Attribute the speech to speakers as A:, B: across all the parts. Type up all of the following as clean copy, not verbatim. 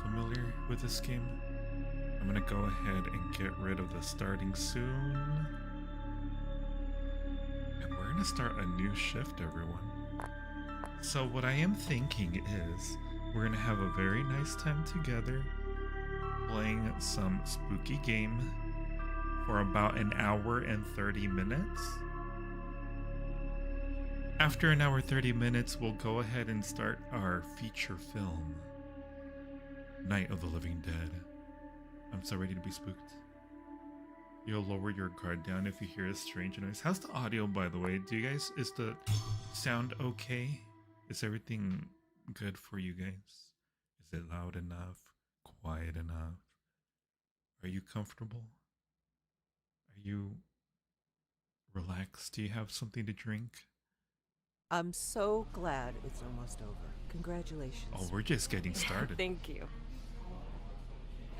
A: familiar with this game. I'm gonna go ahead and get rid of the starting soon. And we're gonna start a new shift, everyone. So what I am thinking is we're gonna have a very nice time together playing some spooky game for about an hour and 30 minutes. After an hour 30 minutes, we'll go ahead and start our feature film, Night of the Living Dead. I'm so ready to be spooked. You'll lower your guard down if you hear a strange noise. How's the audio, by the way? Do you guys, is the sound okay? Is everything good for you guys? Is it loud enough? Quiet enough? Are you comfortable? Are you relaxed? Do you have something to drink?
B: I'm so glad it's almost over. Congratulations.
A: Oh, we're just getting started.
C: Thank you.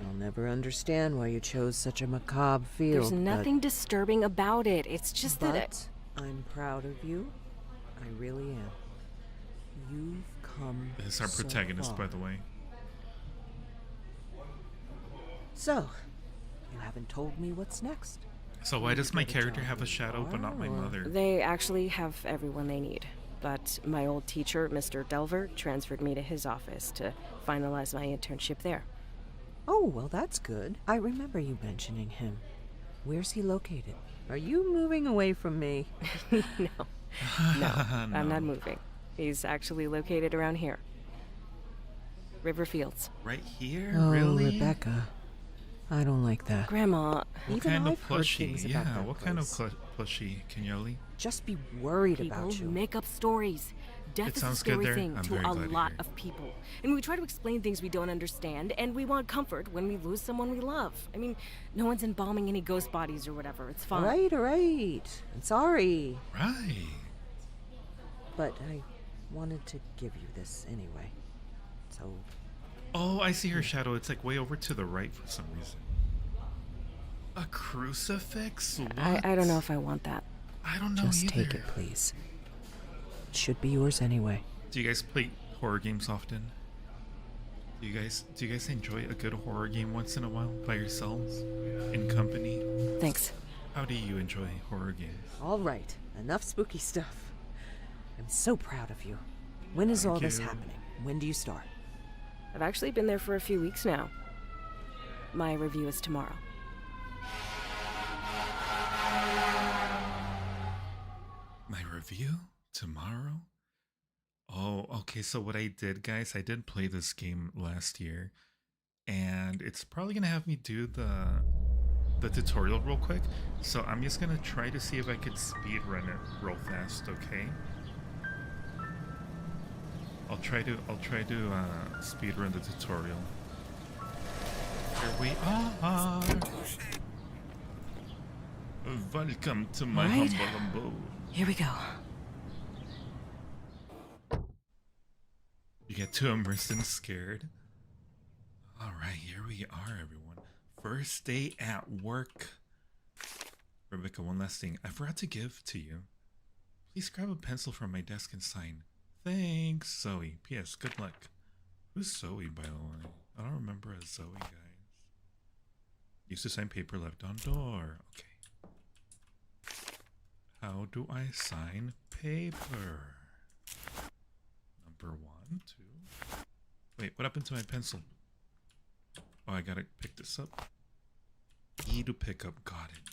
B: I'll never understand why you chose such a macabre field.
C: There's nothing disturbing about it. It's just that
B: I'm proud of you. I really am. You've come
A: This is our
B: so
A: protagonist,
B: far.
A: by the way.
B: So, you haven't told me what's next.
A: So why does my character have a shadow but not my mother?
C: they actually have everyone they need. But my old teacher, Mr. Delver, transferred me to his office to finalize my internship there.
B: Oh, well, that's good. I remember you mentioning him. Where's he located? Are you moving away from me?
C: No, I'm not moving. He's actually located around here. River Fields.
A: Right here?
B: Oh,
A: Really?
B: Rebecca. I don't like that.
C: Grandma,
A: What
B: Even
A: kind
B: I've
A: of
B: heard
A: plushie?
B: things
A: Yeah,
B: about that
A: what kind of
B: place.
A: plushie, Kenyoli?
B: Just be worried
C: people
B: about you.
C: make up stories. Death
A: It
C: is a
A: sounds good
C: scary
A: there.
C: thing
A: I'm
C: to
A: very
C: a
A: glad to
C: lot
A: hear.
C: of people. And we try to explain things we don't understand, and we want comfort when we lose someone we love. I mean, no one's embalming any ghost bodies or whatever. It's fine.
B: All right. I'm sorry.
A: Right.
B: But I wanted to give you this anyway. So,
A: Oh, I see her shadow. It's like way over to the right for some reason. A crucifix? What?
C: I don't know if I want that.
A: I don't know
B: just
A: either.
B: take it, please. It should be yours anyway.
A: Do you guys play horror games often? Do you guys enjoy a good horror game once in a while by yourselves? In company?
C: Thanks.
A: How do you enjoy horror games?
B: All right. Enough spooky stuff. I'm so proud of you. When is all this
A: you.
B: happening? When do you start?
C: I've actually been there for a few weeks now. My review is tomorrow.
A: My review? Tomorrow? Oh, okay, so what I did, guys, I did play this game last year, and it's probably gonna have me do the tutorial real quick. So I'm just gonna try to see if I could speed run it real fast, okay? I'll try to speed run the tutorial. Here we are. Welcome to my
C: Right.
A: humble abode.
C: Here we go.
A: You get too immersed and scared. Alright, here we are, everyone. First day at work. Rebecca, one last thing. I forgot to give to you. Please grab a pencil from my desk and sign. Thanks, Zoe. P.S. Good luck. Who's Zoe, by the way? I don't remember a Zoe, guys. Used to sign paper left on door. Okay. How do I sign paper? Number 1, 2. Wait, what happened to my pencil? Oh, I gotta pick this up. E to pick up. Got it.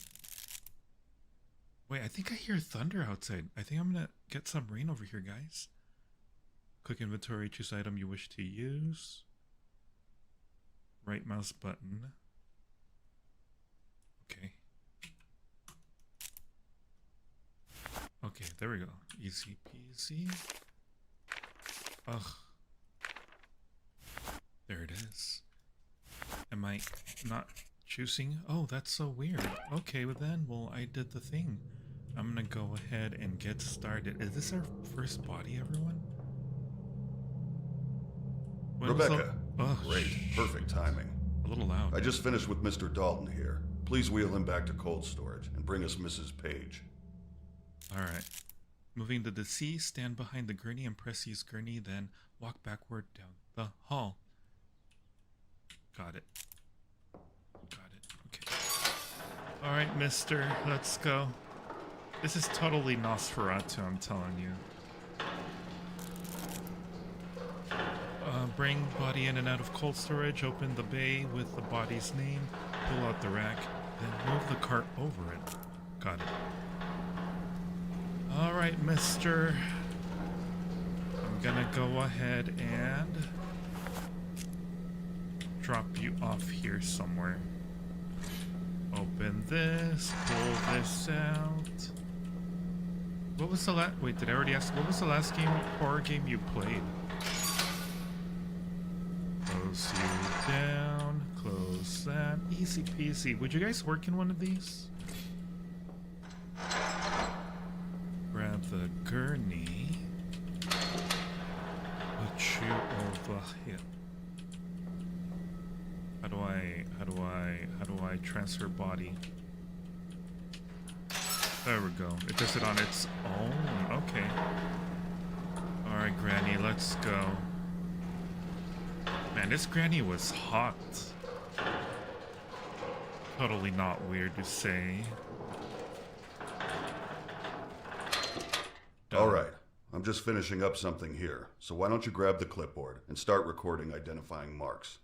A: Wait, I think I hear thunder outside. I think I'm gonna get some rain over here, guys. Quick inventory. Choose item you wish to use. Right mouse button. Okay. Okay, there we go. Easy peasy. Ugh. There it is. Am I not choosing? Oh, that's so weird. Okay, well then, well, I did the thing. I'm gonna go ahead and get started. Is this our first body, everyone? When was the-
D: Rebecca.
A: Oh,
D: Great. Perfect timing.
A: A little loud.
D: I just finished with Mr. Dalton here. Please wheel him back to cold storage and bring us Mrs. Page.
A: Alright. Moving the deceased, stand behind the gurney and press use gurney, then walk backward down the hall. Got it. Got it. Okay. Alright, mister. Let's go. This is totally Nosferatu, I'm telling you. Bring body in and out of cold storage. Open the bay with the body's name. Pull out the rack. Then move the cart over it. Got it. Alright, mister. I'm gonna go ahead and drop you off here somewhere. Open this. Pull this out. What was the last... Wait, did I already ask? What was the last horror game you played? Close you down. Close that. Easy peasy. Would you guys work in one of these? Grab the gurney. Put you over here. How do I transfer body? There we go. It does it on its own. Okay. Alright, Granny, let's go. Man, this Granny was hot. Totally not weird to say.
D: Alright, I'm just finishing up something here. So why don't you grab the clipboard and start recording identifying marks?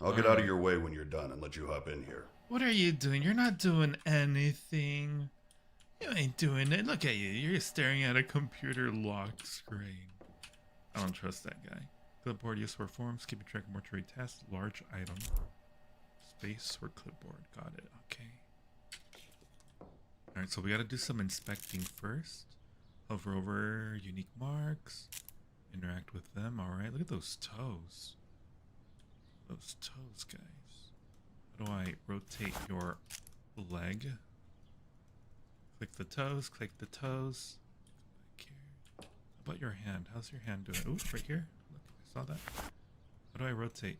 D: I'll get out of your way when you're done and let you hop in here.
A: What are you doing? You're not doing anything. You ain't doing it. Look at you. You're staring at a computer locked screen. I don't trust that guy. Clipboard used for forms, keeping track of mortuary tasks, large item. Space for clipboard. Got it. Okay. Alright, so we gotta do some inspecting first. Hover over unique marks. Interact with them. Alright, look at those toes. Those toes, guys. How do I rotate your leg? Click the toes, click the toes. Back here. How about your hand? How's your hand doing? Ooh, right here. Look, I saw that. How do I rotate?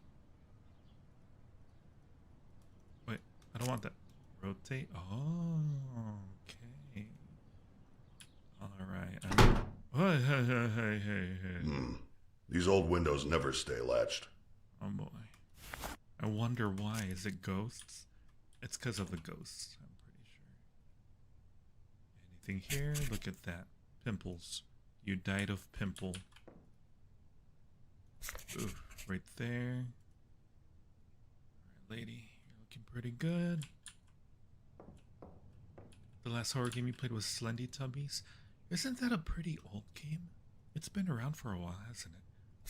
A: Wait, I don't want that. Rotate? Oh, okay. Alright. Hey.
D: These old windows never stay latched.
A: Oh boy. I wonder why. Is it ghosts? It's because of the ghosts, I'm pretty sure. Anything here? Look at that. Pimples. You died of pimple. Ooh, right there. Alright, lady. You're looking pretty good. The last horror game you played was Slendy Tubbies. Isn't that a pretty old game? It's been around for a while, hasn't it?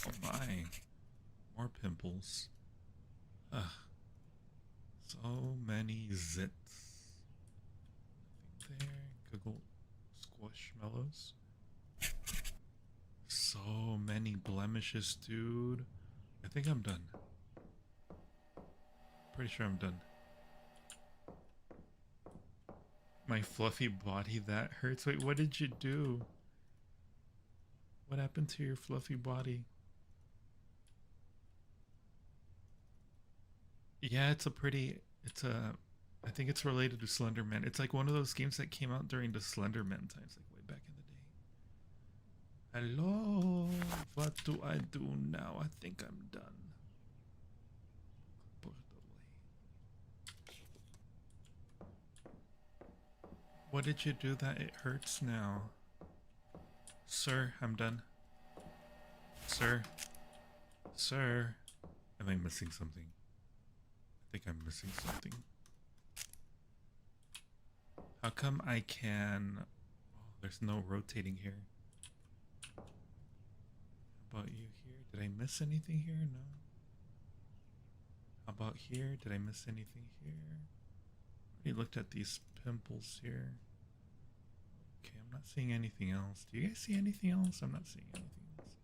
A: Oh my. More pimples. Ugh. So many zits. Nothing there. Google squishmallows. So many blemishes, dude. I think I'm done. Pretty sure I'm done. My fluffy body, that hurts. Wait, what did you do? What happened to your fluffy body? Yeah, I think it's related to Slender Man. It's like one of those games that came out during the Slender Man times, like way back in the day. Hello, what do I do now? I think I'm done. Put it away. What did you do that it hurts now? Sir, I'm done. Sir. Sir. Am I missing something? I think I'm missing something. How come I can... Oh, there's no rotating here. How about you here? Did I miss anything here? No. How about here? Did I miss anything here? I already looked at these pimples here. Okay, I'm not seeing anything else. Do you guys see anything else? I'm not seeing anything else.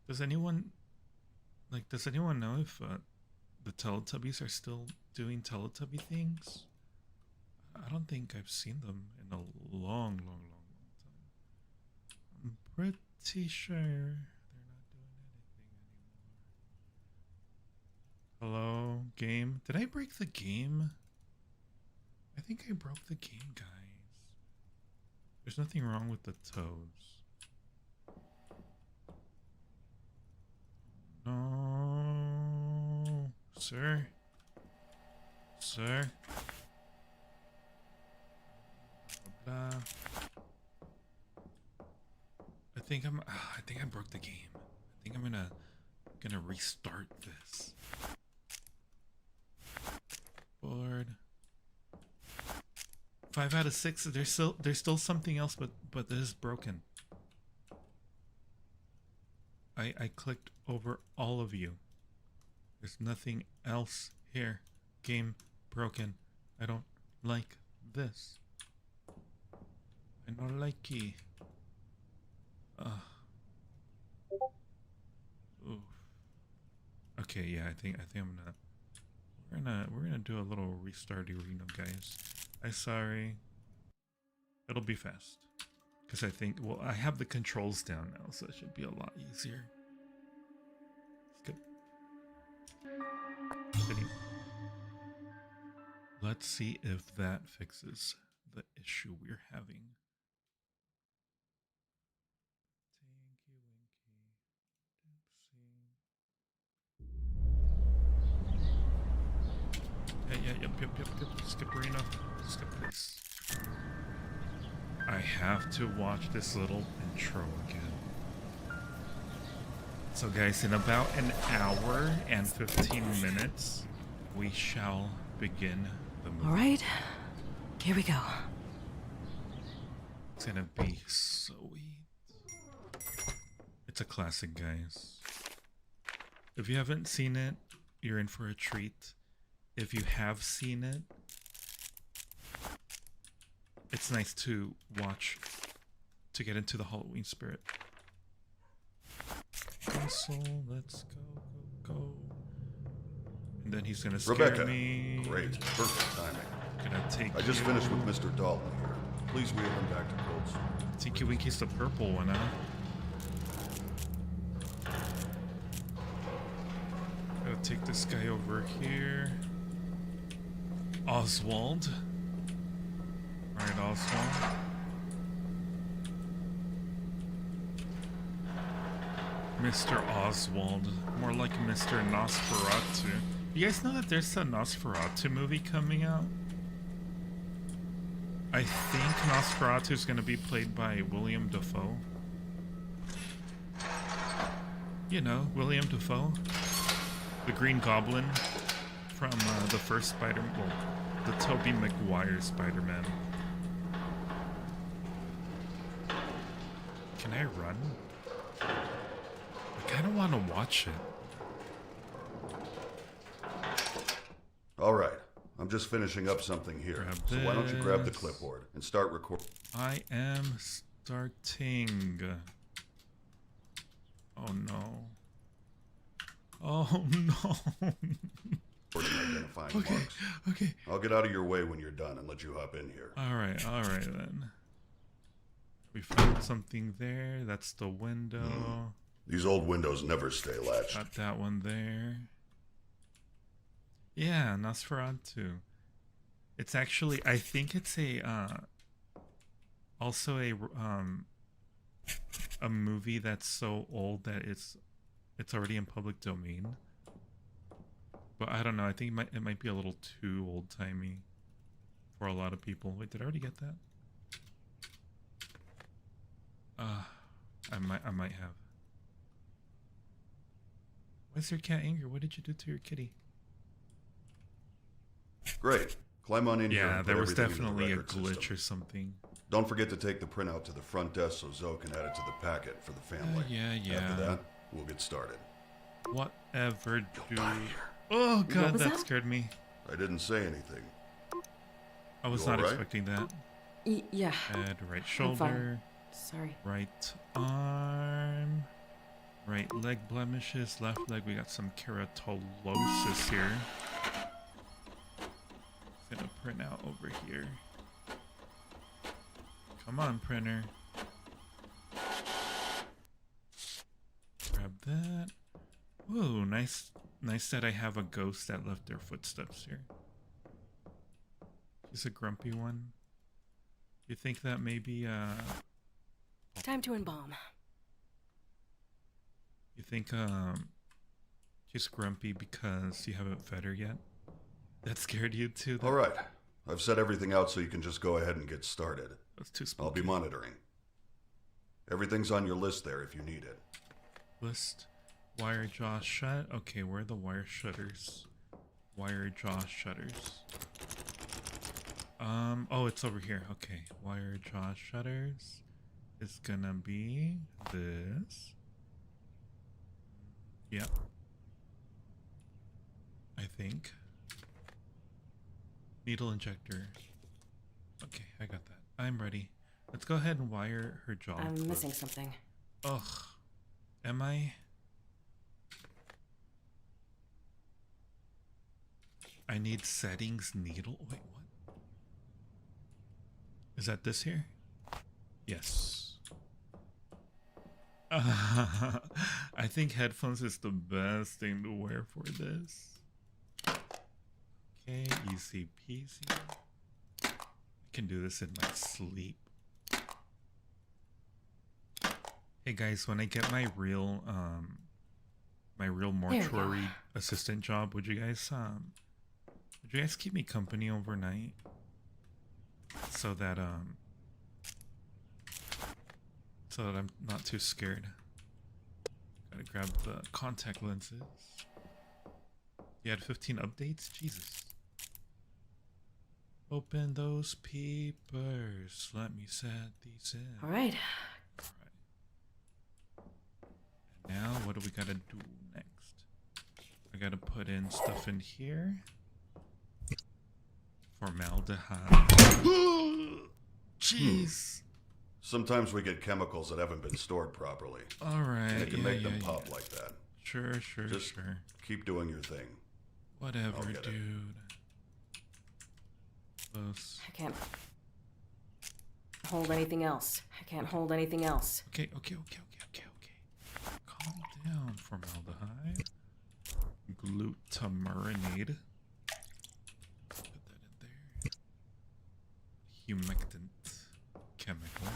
A: Does anyone know if the Teletubbies are still doing Teletubby things? I don't think I've seen them in a long time. I'm pretty sure they're not doing anything anymore. Hello, game? Did I break the game? I think I broke the game, guys. There's nothing wrong with the toes. No. Sir? Sir? Blah, blah. I think I broke the game. I think I'm gonna restart this. Board. 5 out of 6. There's still something else, but this is broken. I clicked over all of you. There's nothing else here. Game broken. I don't like this. I don't like it. Oof. Okay, yeah, I think we're gonna do a little restart arena, guys. I'm sorry. It'll be fast. Because I think, well, I have the controls down now, so it should be a lot easier. Good. Anyway, let's see if that fixes the issue we're having. Yep. Skip arena. Skip this. I have to watch this little intro again. So guys, in about an hour and 15 minutes, we shall begin the movie.
C: Alright, here we go.
A: It's gonna be sweet. It's a classic, guys. If you haven't seen it, you're in for a treat. If you have seen it, it's nice to watch to get into the Halloween spirit. Console, let's go. And then he's gonna scare
D: Rebecca,
A: me.
D: great, perfect timing.
A: Gonna take
D: I just finished with Mr. Dalton here. Please wheel him back to Colts.
A: Tinky Winky's the purple one, huh? Gotta take this guy over here. Oswald. Alright, Oswald. Mr. Oswald. More like Mr. Nosferatu. You guys know that there's a Nosferatu movie coming out? I think Nosferatu is going to be played by William Dafoe. You know, William Dafoe. The Green Goblin from the first Spider-Man. Well, the Tobey Maguire Spider-Man. Can I run? I kind of want to watch it.
D: All right, I'm just finishing up something here. So why don't you grab the clipboard and start recording?
A: I am starting. Oh no. Oh no.
D: Identifying
A: Okay,
D: marks.
A: okay.
D: I'll get out of your way when you're done and let you hop in here.
A: All right then. We found something there. That's the window.
D: These old windows never stay latched.
A: Got that one there. Yeah, Nosferatu. It's actually, I think it's also a movie that's so old that it's already in public domain. But I don't know. I think it might be a little too old-timey for a lot of people. Wait, did I already get that? I might have. Why is your cat angry? What did you do to your kitty?
D: Great. Climb on in here.
A: Yeah,
D: and
A: there
D: put
A: was
D: everything in the
A: definitely a
D: record
A: glitch
D: system.
A: or something.
D: Don't forget to take the printout to the front desk so Zoe can add it to the packet for the family.
A: Yeah.
D: After that, we'll get started.
A: Whatever do.
D: Die here.
A: Oh god,
C: was
A: that
C: that?
A: scared me.
D: I didn't say anything.
A: I was
D: You
A: not
D: all right?
A: expecting that.
C: Yeah,
A: Head, right
C: I'm
A: shoulder,
C: fine. Sorry.
A: right arm, right leg blemishes, left leg. We got some keratolosis here. Gonna print out over here. Come on, printer. Grab that. Ooh, nice that I have a ghost that left their footsteps here. She's a grumpy one. You think that maybe,
C: Time to embalm.
A: you think, She's grumpy because you haven't fed her yet. That scared you too?
D: All right. I've set everything out so you can just go ahead and get started.
A: That's too spooky.
D: I'll be monitoring. Everything's on your list there if you need it.
A: List. Wire jaw shut. Okay, where are the wire shutters? Wire jaw shutters. Oh, it's over here. Okay, wire jaw shutters is gonna be this. Yep. I think. Needle injector. Okay, I got that. I'm ready. Let's go ahead and wire her jaw.
C: I'm missing something.
A: Ugh. Am I? I need settings needle. Wait, what? Is that this here? Yes. I think headphones is the best thing to wear for this. Okay, easy peasy. I can do this in my sleep. Hey guys, when I get my real mortuary assistant job, would you guys keep me company overnight? So that I'm not too scared. Gotta grab the contact lenses. You had 15 updates? Jesus. Open those peepers. Let me set these in.
C: Alright.
A: And now what do we gotta do next? I gotta put in stuff in here. Formaldehyde. Jeez.
D: Sometimes we get chemicals that haven't been stored properly.
A: Alright.
D: And it can make them pop like that.
A: Sure.
D: Just keep doing your thing.
A: Whatever, dude. Close.
C: I can't hold anything else.
A: Okay. Calm down, formaldehyde. Glutamurinade. Put that in there. Humectant chemical.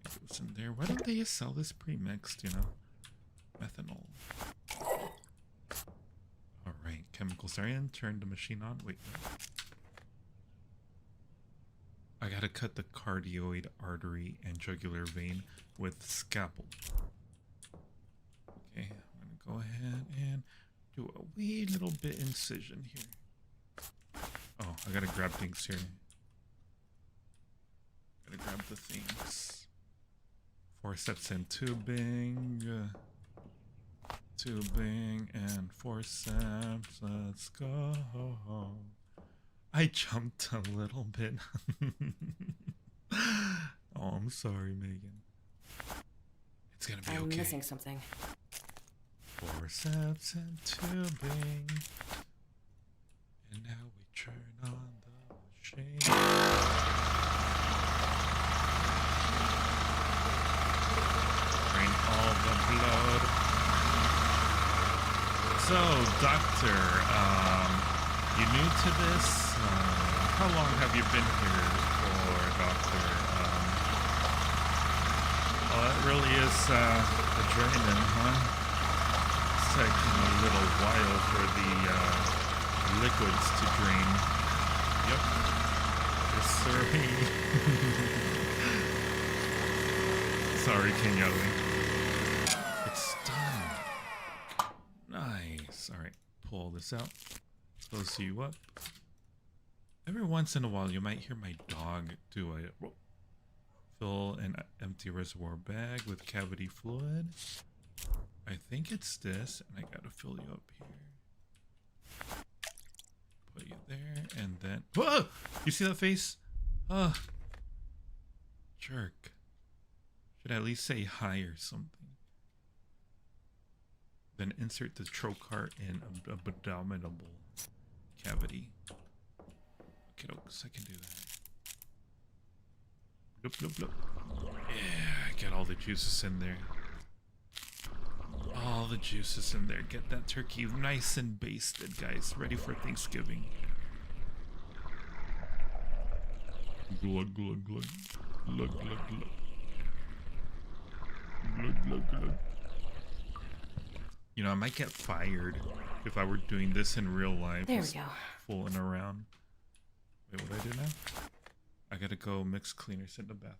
A: It goes in there. Why don't they just sell this pre-mixed, you know? Methanol. Alright, chemicals are in. Turn the machine on. Wait. I gotta cut the cardioid artery and jugular vein with scalpel. Okay, I'm gonna go ahead and do a wee little bit incision here. Oh, I gotta grab things here. Gotta grab the things. Forceps and tubing. Tubing and forceps. Let's go. I jumped a little bit. Oh, I'm sorry, Megan. It's gonna be okay.
C: I'm missing something.
A: Forceps and tubing. And now we turn on the machine. Drain all the blood. So, doctor, you new to this? How long have you been here for, doctor? Well, that really is a draining, huh? It's taking a little while for the liquids to drain. Yep. Yes, sir. Sorry, Kenyali. It's done. Nice. Alright, pull this out. Close you up. Every once in a while, you might hear my dog do a fill an empty reservoir bag with cavity fluid. I think it's this, and I gotta fill you up here. Put you there, and then... Whoa! You see that face? Oh. Jerk. Should I at least say hi or something? Then insert the trocar in abdominal cavity. Okay, I can do that. Bloop, bloop, bloop. Yeah, get all the juices in there. All the juices in there. Get that turkey nice and basted, guys. Ready for Thanksgiving. Glug, glug, glug. Glug, glug, glug. Glug, glug, glug. You know, I might get fired if I were doing this in real life.
C: There we
A: just
C: go.
A: Fooling around. Wait, what do I do now? I gotta go mix cleaner, sit in the bathroom.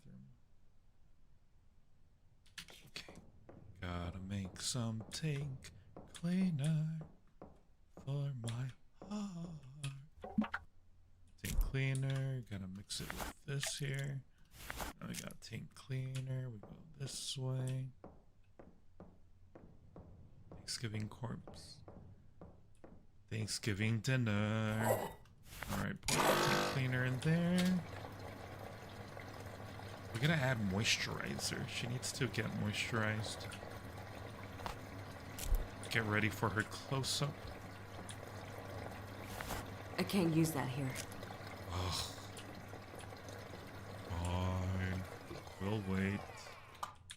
A: Okay. Gotta make some tank cleaner for my heart. Tank cleaner, gotta mix it with this here. Now we got tank cleaner, we go this way. Thanksgiving corpse. Thanksgiving dinner. Alright, put the tank cleaner in there. We're gonna add moisturizer. She needs to get moisturized. Get ready for her close-up.
C: I can't use that here.
A: Ugh. Fine. We'll wait.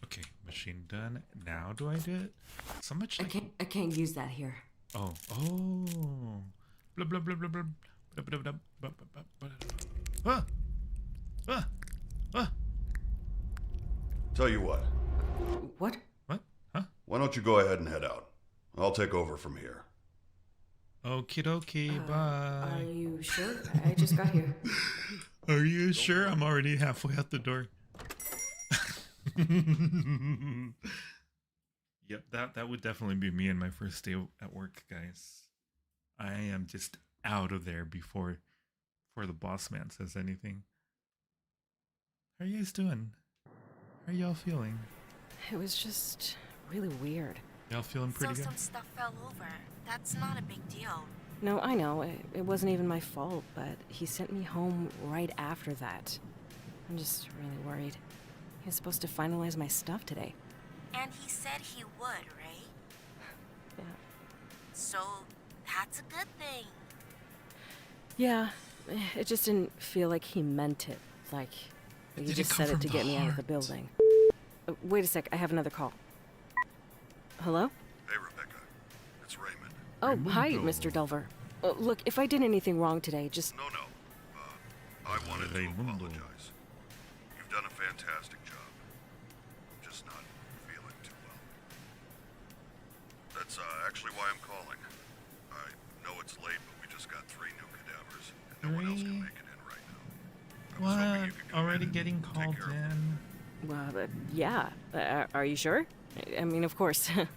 A: Okay, machine done. Now do I do it? So much like...
C: I can't use that here.
A: Oh. Blah, blah, blah, blah, blah. Blah, blah, blah, blah, blah, blah, blah. Ah!
D: Tell you what,
C: What?
A: What? Huh?
D: why don't you go ahead and head out? I'll take over from here.
A: Okie dokie, bye.
C: Are you sure? I just got here.
A: Are you sure? I'm already halfway out the door. Yep, that would definitely be me in my first day at work, guys. I am just out of there before the boss man says anything. How are you guys doing? How are y'all feeling?
C: It was just really weird.
A: Y'all feeling pretty
E: So
A: good?
E: some stuff fell over. That's not a big deal.
C: No, I know. It wasn't even my fault, but he sent me home right after that. I'm just really worried. He was supposed to finalize my stuff today.
E: And he said he would, right?
C: Yeah.
E: So that's a good thing.
C: Yeah, it just didn't feel like he meant it. Like, he
A: Did it
C: just
A: come
C: said it to
A: from the
C: get me out of the
A: heart?
C: building. Wait a sec, I have another call. Hello?
D: Hey, Rebecca. It's Raymond.
C: Oh, hi,
A: Raimundo.
C: Mr. Delver. Look, if I did anything wrong today, just...
D: No. I wanted to
A: Raimundo.
D: apologize. You've done a fantastic job. I'm just not feeling too well. That's actually why I'm calling. I know it's late, but we just got 3 new cadavers, and no one else can
A: Really?
D: make it in right now. I was hoping
A: What?
D: you could come
A: Already
D: in and
A: getting
D: take
A: called
D: care of them.
A: in?
C: Well, yeah. Are you sure? I mean, of course.
D: Excellent.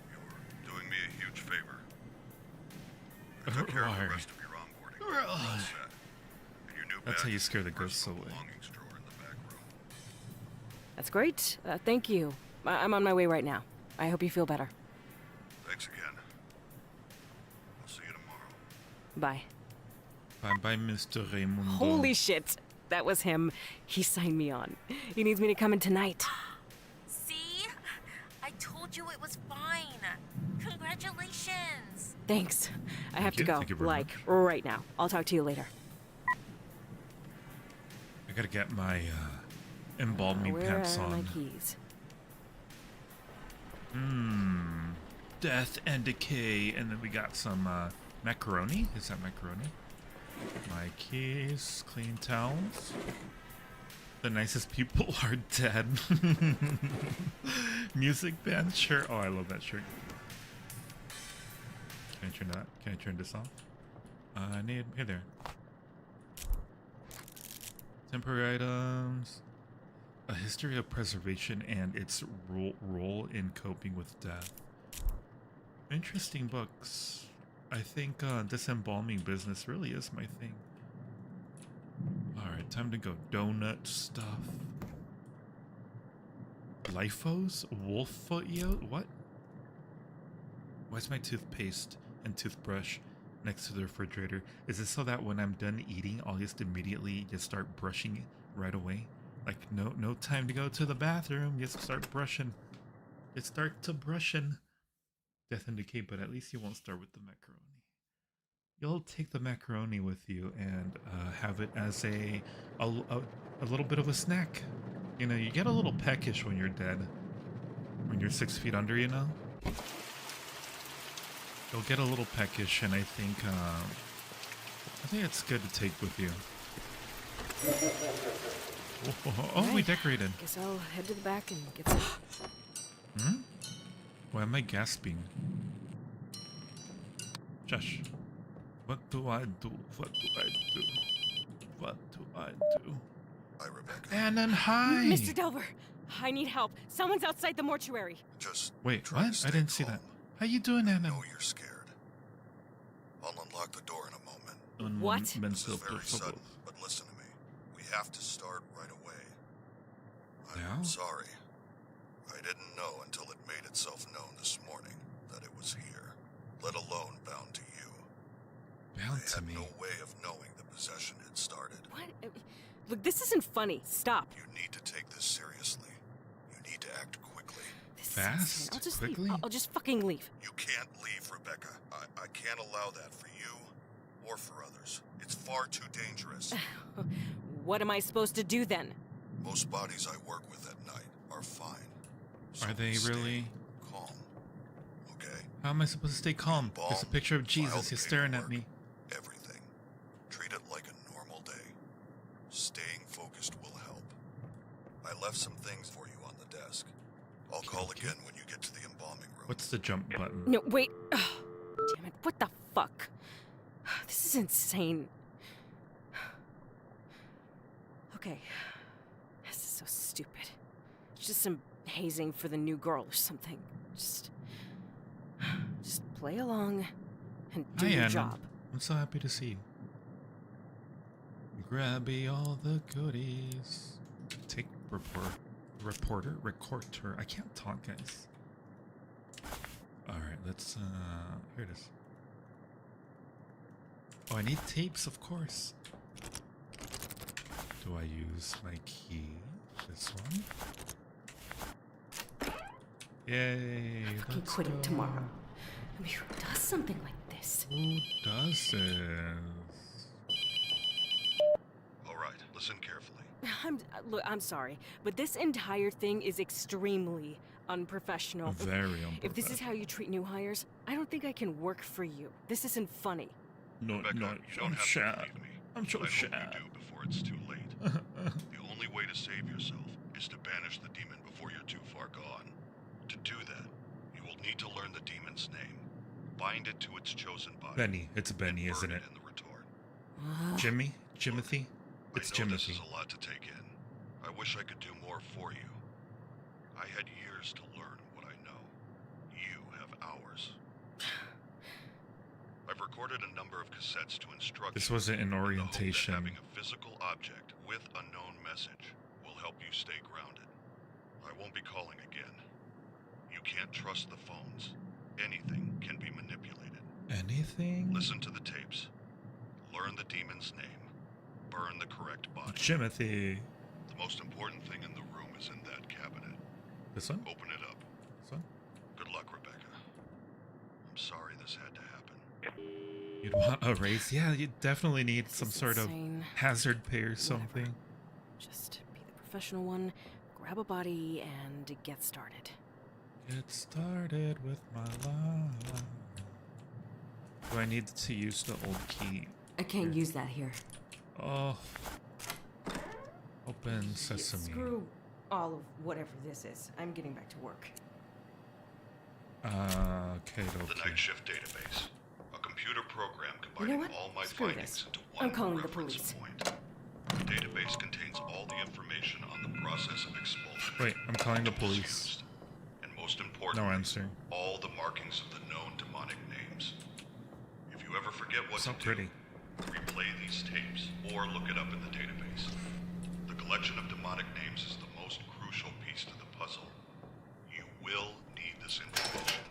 D: You're doing me a huge favor. I took care of the
A: Right.
D: rest of your onboarding. You're all set. And your new
A: That's how
D: badge
A: you
D: is
A: scare
D: in
A: the
D: your
A: ghosts
D: personal
A: away.
D: belongings drawer in the back room.
C: That's great. Thank you. I'm on my way right now. I hope you feel better.
D: Thanks again. I'll see you tomorrow.
C: Bye.
A: Bye-bye, Mr. Raimundo.
C: Holy shit. That was him. He signed me on. He needs me to come in tonight.
E: See? I told you it was fine. Congratulations.
C: Thanks. I have to
A: you.
C: go.
A: Thank you very
C: Like,
A: much.
C: right now. I'll talk to you later.
A: I gotta get my embalming
C: Where
A: pants
C: are my
A: on.
C: keys?
A: Death and decay, and then we got some macaroni. Is that macaroni? My keys, clean towels. The nicest people are dead. Music band shirt. Oh, I love that shirt. Can I turn that? Can I turn this off? I need. Hey there. Temporary items. A history of preservation and its role in coping with death. Interesting books. I think this embalming business really is my thing. Alright, time to go. Donut stuff. Lifos? Wolfoot yo? What? Why is my toothpaste and toothbrush next to the refrigerator? Is it so that when I'm done eating, I'll just immediately just start brushing right away? Like, no time to go to the bathroom. Just start brushing. Just start to brushing. Death and decay, but at least you won't start with the macaroni. You'll take the macaroni with you and have it as a little bit of a snack. You know, you get a little peckish when you're dead. When you're 6 feet under, you know? You'll get a little peckish, and I think it's good to take with you. Oh, we
C: Right.
A: decorated.
C: Guess I'll head to the back and get some.
A: Why am I gasping? Shush. What do I do? What do I do? What do I do?
D: Hi, Rebecca.
A: Annan, hi!
C: Mr. Delver, I need help. Someone's outside the mortuary.
D: Just
A: Wait,
D: try to
A: what?
D: stay
A: I didn't see
D: calm.
A: that. How you doing,
D: I
A: Annan?
D: know you're scared. I'll unlock the door in a moment.
C: What?
D: This is very sudden, but listen to me. We have to start right away.
A: Now?
D: I'm sorry. I didn't know until it made itself known this morning that it was here, let alone bound to you.
A: Bound
D: I
A: to
D: had
A: me.
D: no way of knowing the possession had started.
C: What? Look, this isn't funny. Stop.
D: You need to take this seriously. You need to act quickly.
C: This is
A: Fast?
C: insane. I'll just
A: Quickly?
C: leave. I'll just fucking leave.
D: You can't leave, Rebecca. I can't allow that for you or for others. It's far too dangerous.
C: What am I supposed to do then?
D: Most bodies I work with at night are fine. So
A: Are they
D: stay
A: really?
D: calm? Okay?
A: How am I supposed to stay calm? There's a picture of
D: File
A: Jesus.
D: the
A: He's staring at
D: paperwork,
A: me.
D: Everything. Treat it like a normal day. Staying focused will help. I left some things for you on the desk. I'll call again when you get to the embalming room.
A: What's the jump button?
C: No, wait. Ugh, damn it. What the fuck? This is insane. Okay. This is so stupid. It's just some hazing for the new girl or something. Just play along and do
A: Hi,
C: your
A: Anna.
C: job.
A: I'm so happy to see you. Grabby all the goodies. Take recorder. I can't talk, guys. Alright, let's, here it is. Oh, I need tapes, of course. Do I use my key? This one? Yay!
C: Fucking
A: let's
C: quitting
A: go.
C: tomorrow. I mean, who does something like this?
A: Who does this?
D: All right, listen carefully.
C: Look, I'm sorry, but this entire thing is extremely unprofessional.
A: Very unprofessional.
C: If this is how you treat new hires, I don't think I can work for you. This isn't funny.
A: No,
D: Rebecca,
A: no,
D: you don't
A: I'm
D: have
A: sad.
D: to believe me.
A: I'm so
D: I hope
A: sad.
D: you do before it's too late. The only way to save yourself is to banish the demon before you're too far gone. To do that, you will need to learn the demon's name, bind it to its chosen body.
A: Benny. It's Benny,
D: and
A: isn't
D: burn
A: it?
D: in the retort.
A: Jimmy? Jimothy?
D: I
A: It's
D: know this
A: Jimothy.
D: is a lot to take in. I wish I could do more for you. I had years to learn what I know. You have hours. I've recorded a number of cassettes to instruct
A: This
D: you
A: wasn't an
D: in the hope that
A: orientation.
D: having a physical object with a known message will help you stay grounded. I won't be calling again. You can't trust the phones. Anything can be manipulated.
A: Anything?
D: Listen to the tapes. Learn the demon's name. Burn the correct body.
A: Jimothy.
D: The most important thing in the room is in that cabinet.
A: This one?
D: Open it up.
A: This one?
D: Good luck, Rebecca. I'm sorry this had to happen.
A: You'd want a raise? Yeah, you definitely need
C: This
A: some
C: is
A: sort
C: insane.
A: of hazard pay or something.
C: Just be the professional one, grab a body, and get started.
A: Get started with my life. Do I need to use the old key?
F: I can't use that here.
A: Oh. Open sesame.
C: Screw all of whatever this is. I'm getting back to work.
A: Okay,
D: The
A: okay.
D: night shift database. A computer program
C: You
D: combining
C: know what?
D: all my
C: Screw
D: findings
C: this.
D: into one
C: I'm calling the
D: reference
C: police.
D: point. The database contains all the information on the process of expulsion.
A: Wait, I'm calling the
D: tools
A: police.
D: used, and most importantly,
A: No answer.
D: all the markings of the known demonic names. If you ever forget what
A: So
D: to
A: pretty.
D: do, replay these tapes or look it up in the database. The collection of demonic names is the most crucial piece to the puzzle. You will need this information.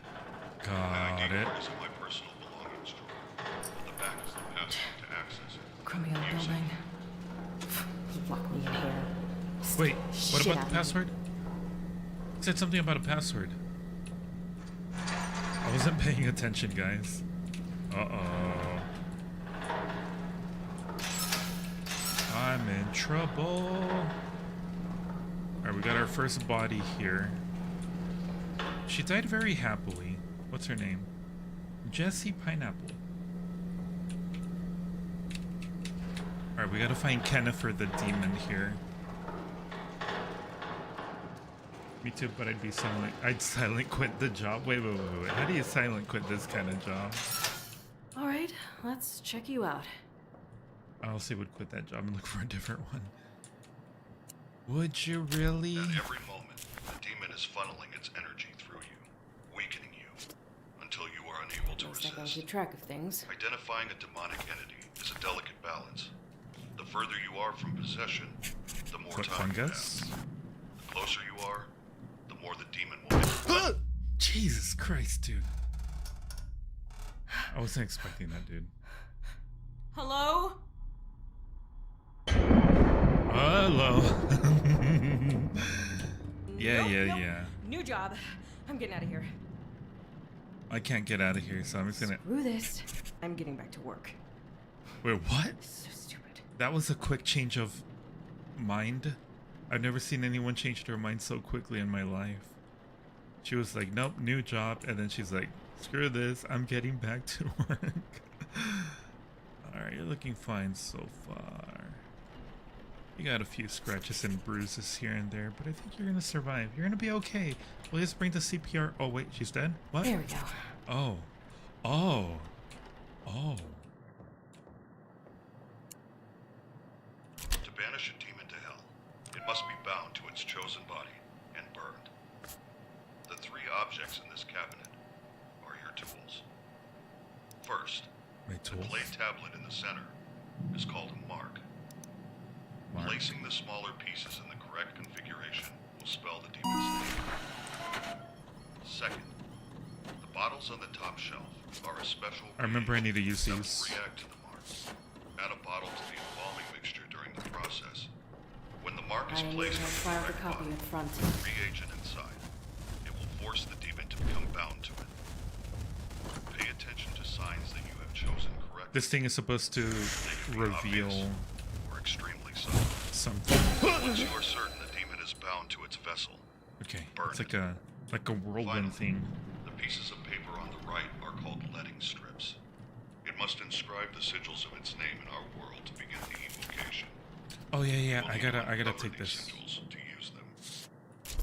D: My
A: Got
D: ID
A: it.
D: card is in my personal belongings drawer. On the back is the password to access it.
C: Crummy old
D: Use it.
C: building. Lock me in here.
A: Wait, what
C: Shit
A: about
C: out
A: the
C: of me.
A: password? It said something about a password. I wasn't paying attention, guys. Uh-oh. I'm in trouble. Alright, we got our first body here. She died very happily. What's her name? Jessie Pineapple. Alright, we gotta find Kennifer the demon here. Me too, but I'd be silent. I'd silent quit the job. Wait. How do you silent quit this kind of job?
C: All right, let's check you out.
A: I also would quit that job and look for a different one. Would you really?
D: At every moment, the demon is funneling its energy through you, weakening you, until you are unable to
C: Looks like I'll
D: resist.
C: keep track of things.
D: Identifying a demonic entity is a delicate balance. The further you are from possession, the more
A: What,
D: time you
A: fungus?
D: have. The closer you are, the more the demon will.
A: Jesus Christ, dude. I wasn't expecting that, dude.
C: Hello?
A: Hello.
C: Nope.
A: Yeah.
C: New job. I'm getting out of here.
A: I can't get out of here, so I'm just gonna.
C: Screw this. I'm getting back to work.
A: Wait, what?
C: So stupid.
A: That was a quick change of mind. I've never seen anyone change their mind so quickly in my life. She was like, nope, new job. And then she's like, screw this. I'm getting back to work. Alright, you're looking fine so far. You got a few scratches and bruises here and there, but I think you're going to survive. You're going to be okay. We'll just bring the CPR. Oh, wait, she's dead? What?
C: There we go.
A: Oh.
D: To banish a demon to hell, it must be bound to its chosen body and burned. The three objects in this cabinet are your tools. First,
A: My
D: the
A: tool.
D: clay tablet in the center is called a mark.
A: Mark.
D: Placing the smaller pieces in the correct configuration will spell the demon's name. Second, the bottles on the top shelf are a special
A: I remember I need to use
D: that will
A: these.
D: react to the marks. Add a bottle to the embalming mixture during the process. When the mark is
C: I need
D: placed
C: to
D: on the
C: fire the
D: correct
C: copy
D: bottle,
C: up front.
D: with the reagent inside, it will force the demon to become bound to it. Pay attention to signs that you have chosen correctly.
A: This thing is supposed to
D: They can be
A: reveal
D: obvious or extremely subtle.
A: something.
D: Once you are certain the demon is bound to its vessel,
A: Okay,
D: burn
A: it's
D: it.
A: like a whirlwind thing.
D: The pieces of paper on the right are called letting strips. It must inscribe the sigils of its name in our world to begin the evocation.
A: Oh yeah,
D: You will
A: I
D: need to
A: gotta
D: uncover
A: take
D: these
A: this.
D: sigils to use them.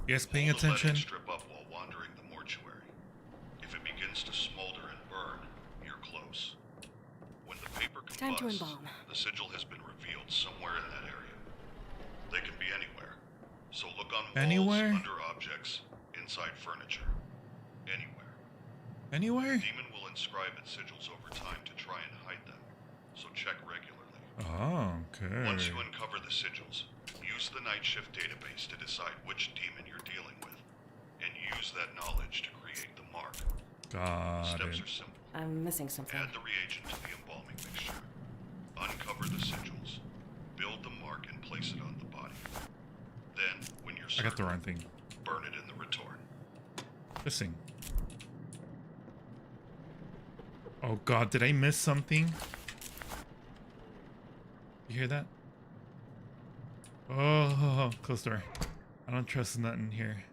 A: You guys paying
D: Hold the letting
A: attention?
D: strip up while wandering the mortuary. If it begins to smolder and burn, you're close. When the paper
C: Time to
D: combusts,
C: embalm.
D: the sigil has been revealed somewhere in that area. They can be anywhere, so look on walls,
A: Anywhere?
D: under objects, inside furniture. Anywhere.
A: Anywhere?
D: The demon will inscribe its sigils over time to try and hide them, so check regularly.
A: Oh, okay.
D: Once you uncover the sigils, use the night shift database to decide which demon you're dealing with, and use that knowledge to create the mark.
A: Got
D: Steps
A: it.
D: are simple.
C: I'm missing something.
D: Add the reagent to the embalming mixture. Uncover the sigils. Build the mark and place it on the body. Then, when you're
A: I got the
D: certain,
A: wrong thing.
D: burn it in the retort.
A: This thing. Oh god, did I miss something? You hear that? Oh, close door. I don't trust nothing here.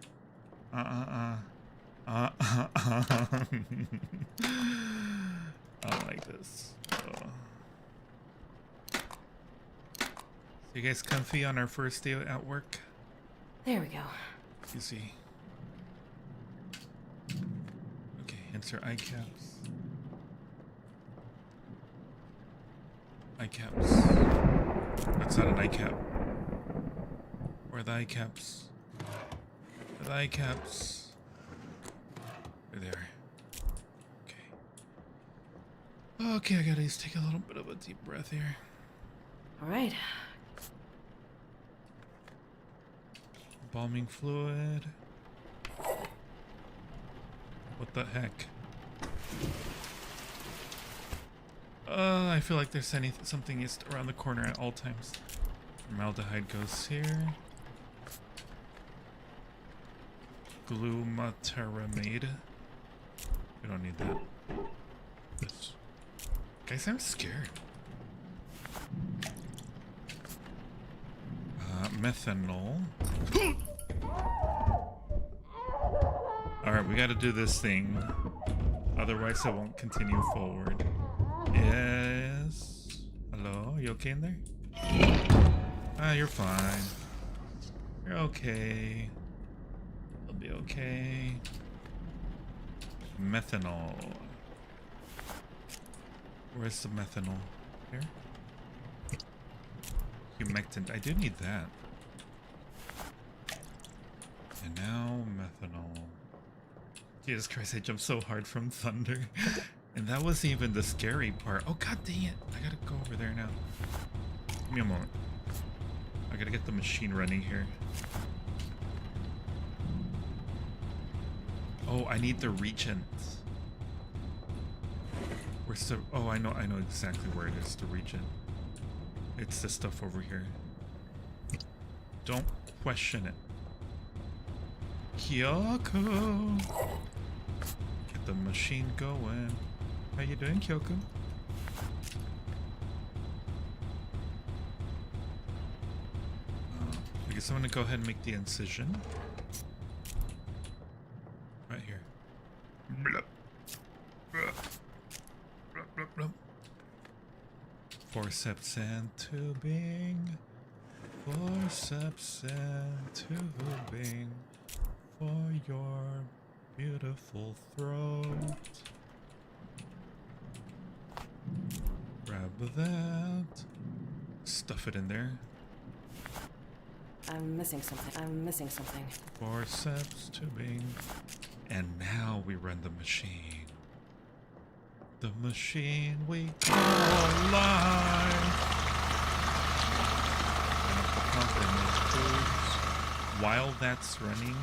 A: I don't like this. So you guys comfy on our first day at work?
C: There we go.
A: Easy. Okay, insert eye caps. Eye caps. That's not an eye cap. Where are the eye caps? Where are the eye caps? They're there. Okay. Okay, I gotta just take a little bit of a deep breath here.
C: All right.
A: Embalming fluid. What the heck? I feel like there's something is around the corner at all times. Formaldehyde goes here. Glutaramide. We don't need that. This. Guys, I'm scared. Methanol. Alright, we gotta do this thing. Otherwise, I won't continue forward. Yes. Hello? You okay in there? Ah, you're fine. You're okay. be okay. Methanol. Where's the methanol? Here? Humectant. I do need that. And now methanol. Jesus Christ, I jumped so hard from thunder. And that wasn't even the scary part. Oh god dang it. I gotta go over there now. Give me a moment. I gotta get the machine running here. Oh, I need the regent. Where's the... Oh, I know exactly where it is, the regent. It's this stuff over here. Don't question it. Kyoko! Get the machine going. How you doing, Kyoko? I guess I'm gonna go ahead and make the incision. Right here. Blup. Blup. Blup, blup, blup. Forceps and tubing. Forceps and tubing. For your beautiful throat. Grab that. Stuff it in there.
C: I'm missing something.
A: Forceps tubing. And now we run the machine. The machine we call life. And up the pump in those tubes. While that's running,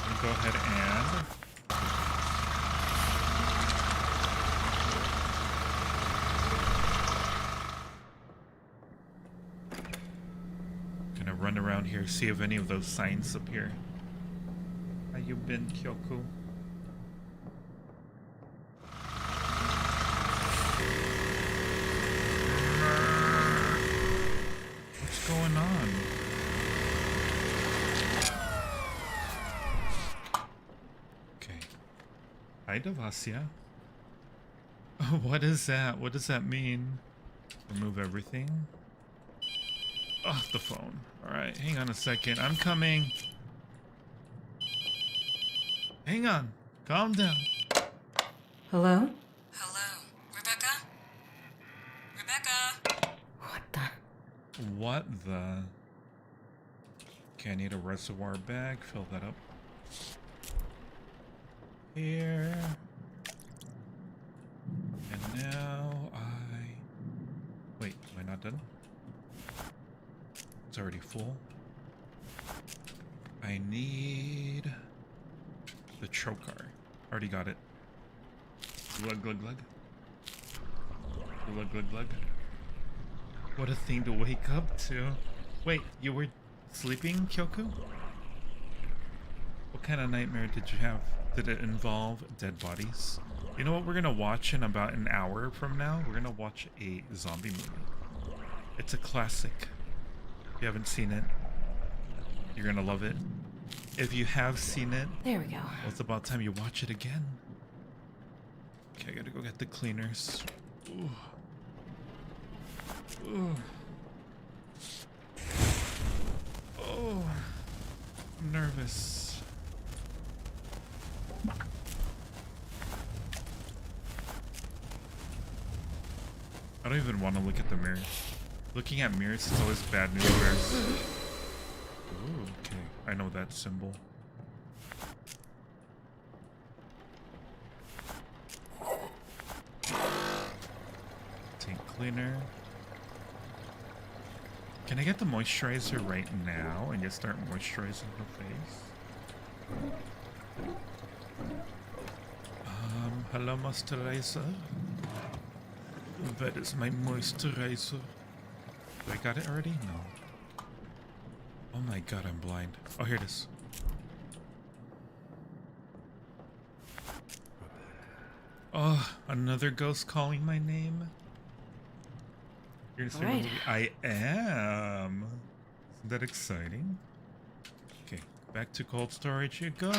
A: I'm gonna go ahead and run around here, see if any of those signs appear. How you been, Kyoko? What's going on? Okay. Hi, Devasya. What is that? What does that mean? Remove everything. Oh, the phone. Alright, hang on a second. I'm coming. Hang on. Calm down.
C: Hello?
E: Hello, Rebecca? Rebecca?
A: What the? Okay, I need a reservoir bag. Fill that up. Here. And now Wait, am I not done? It's already full. I need the trocar. Already got it. Glug glug glug. Glug glug glug. What a thing to wake up to. Wait, you were sleeping, Kyoko? What kind of nightmare did you have? Did it involve dead bodies? You know what we're gonna watch in about an hour from now? We're gonna watch a zombie movie. It's a classic. If you haven't seen it, you're gonna love it. If you have seen it,
C: There we go.
A: well, it's about time you watch it again. Okay, I gotta go get the cleaners. Ooh. Ooh. Oh, I'm nervous. I don't even want to look at the mirrors. Looking at mirrors is always bad news bears. Ooh, okay. I know that symbol. Tank cleaner. Can I get the moisturizer right now and just start moisturizing her face? Hello, moisturizer. That is my moisturizer. I got it already? No. Oh my god, I'm blind. Oh, here it is. Oh, another ghost calling my name? You're gonna
C: Alright.
A: I am. Isn't that exciting? Okay, back to cold storage you go.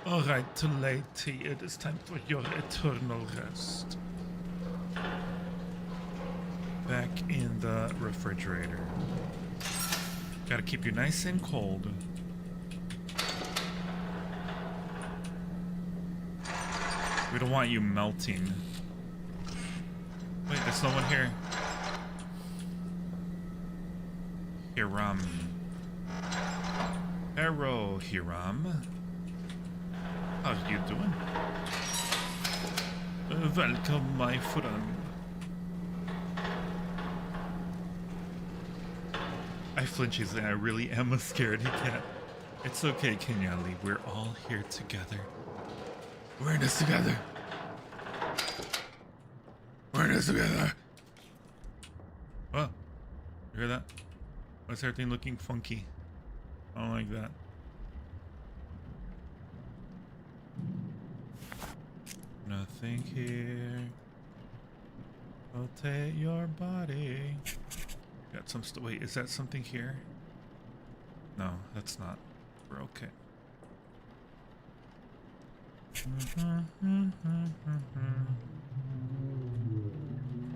A: Alright, lady, it is time for your eternal rest. back in the refrigerator. Gotta keep you nice and cold. We don't want you melting. Wait, there's no one here. Hiram. Hello, Hiram. How you doing? Welcome, my friend. I flinch easily. I really am a scaredy cat. It's okay, Kenyali. We're all here together. We're in this together. We're in this together. Oh, you hear that? Why's everything looking funky? I don't like that. Nothing here. Rotate your body. Got some wait, is that something here? No, that's not. We're okay.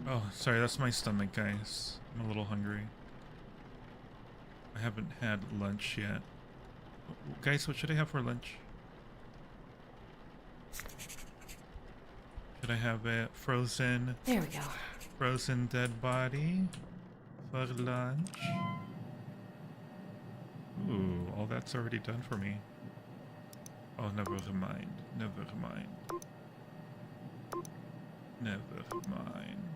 A: Oh, sorry, that's my stomach, guys. I'm a little hungry. I haven't had lunch yet. Guys, what should I have for lunch? Should I have a frozen...
C: There we go.
A: Frozen dead body for lunch? Ooh, all that's already done for me. Oh, never mind. Never mind. Never mind.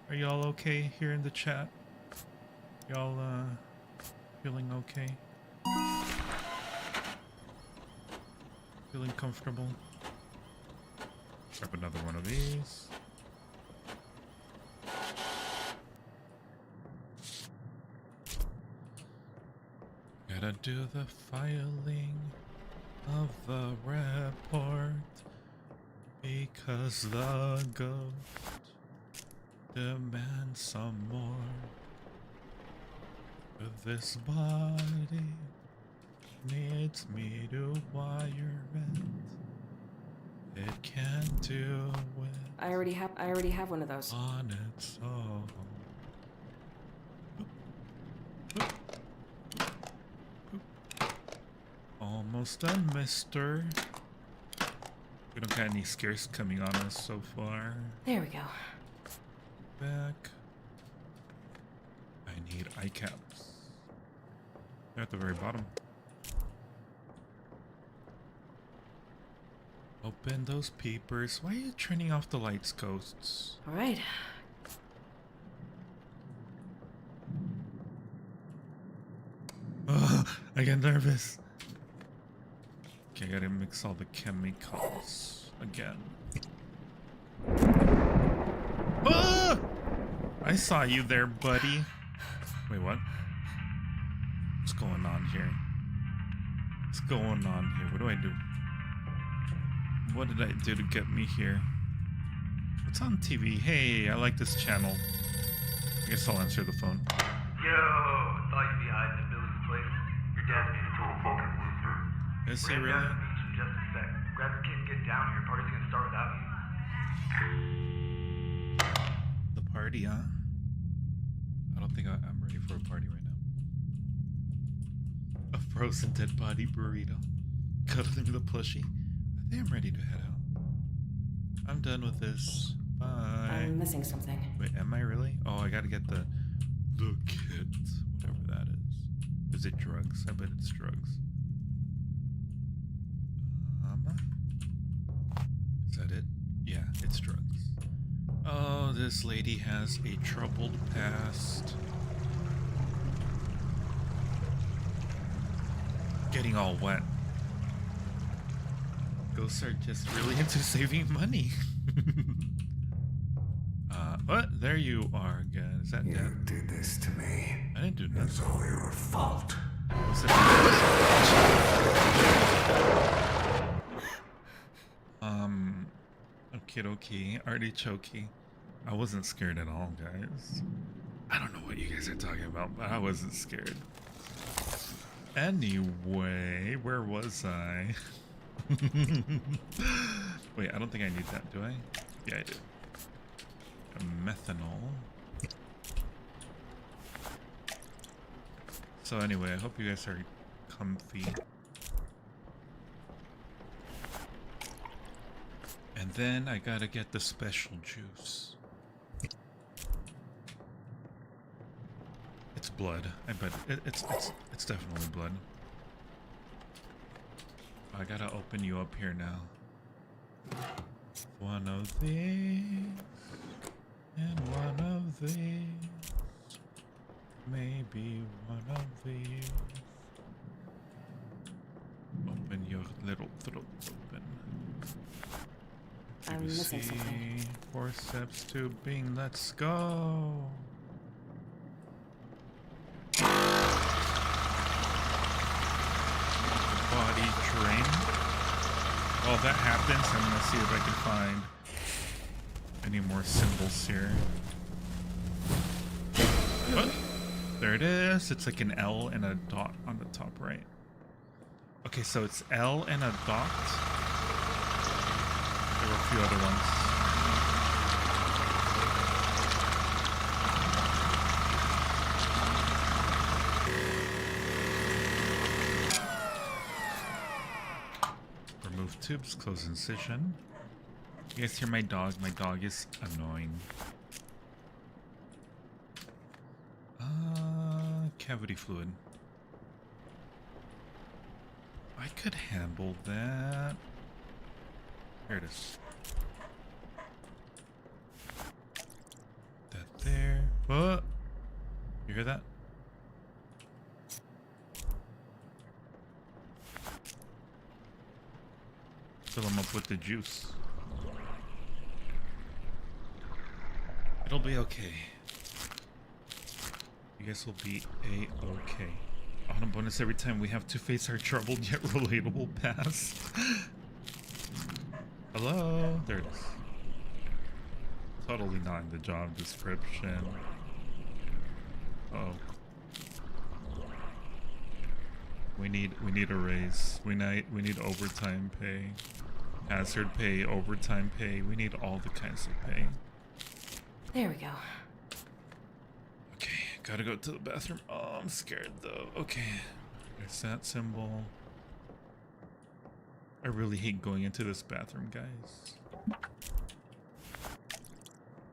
A: Are y'all okay here in the chat? Y'all, feeling okay? Feeling comfortable? Grab another one of these. Gotta do the filing of the report because the ghost demands some more. But this body needs me to wire it. It can't do it.
C: I already have one of those.
A: On its own. Almost done, mister. We don't got any scares coming on us so far.
C: There we go.
A: Back. I need eye caps. They're at the very bottom. Open those peepers. Why are you turning off the lights, ghosts?
C: All right.
A: Ugh, I get nervous. Okay, I gotta mix all the chemicals again. Ah! I saw you there, buddy. Wait, what? What's going on here? What's going on here? What do I do? What did I do to get me here? What's on TV? Hey, I like this channel. I guess I'll answer the phone.
F: Yo, thought you'd be hiding in Billy's place. Your dad's being a total fucking loser.
A: Is he
F: We're
A: really?
F: at the beach in just a sec. Grab the kid and get down here. Party's gonna start without you.
A: The party, huh? I don't think I'm ready for a party right now. A frozen dead body burrito. Cuddling with a plushie. I think I'm ready to head out. I'm done with this. Bye.
C: I'm missing something.
A: Wait, am I really? Oh, I gotta get the kit, whatever that is. Is it drugs? I bet it's drugs. Is that it? Yeah, it's drugs. Oh, this lady has a troubled past. Getting all wet. Ghosts are just really into saving money. What? There you are again. Is that
G: You
A: dead?
G: did this to me.
A: I didn't do nothing.
G: It's all your fault.
A: Was it? Okie dokie. Artichokey. I wasn't scared at all, guys. I don't know what you guys are talking about, but I wasn't scared. Anyway, where was I? Wait, I don't think I need that, do I? Yeah, I do. methanol. So anyway, I hope you guys are comfy. And then I gotta get the special juice. It's blood. I bet it's definitely blood. I gotta open you up here now. One of these and one of these. Maybe one of these. Open your little throat open.
C: I'm missing something.
A: Forceps tubing, let's go. Body drain. While that happens, I'm gonna see if I can find any more symbols here. Oh, there it is. It's like an L and a dot on the top right. Okay, so it's L and a dot. There were a few other ones. Remove tubes, close incision. You guys hear my dog? My dog is annoying. Cavity fluid. I could handle that. Here it is. That there. What? You hear that? Fill them up with the juice. It'll be okay. You guys will be a-okay. On a bonus every time we have to face our troubled yet relatable past. Hello? There it is. Totally not in the job description. Oh. We need a raise. We need overtime pay. Hazard pay, overtime pay. We need all the kinds of pay.
C: There we go.
A: Okay, gotta go to the bathroom. Oh, I'm scared though. Okay. There's that symbol. I really hate going into this bathroom, guys.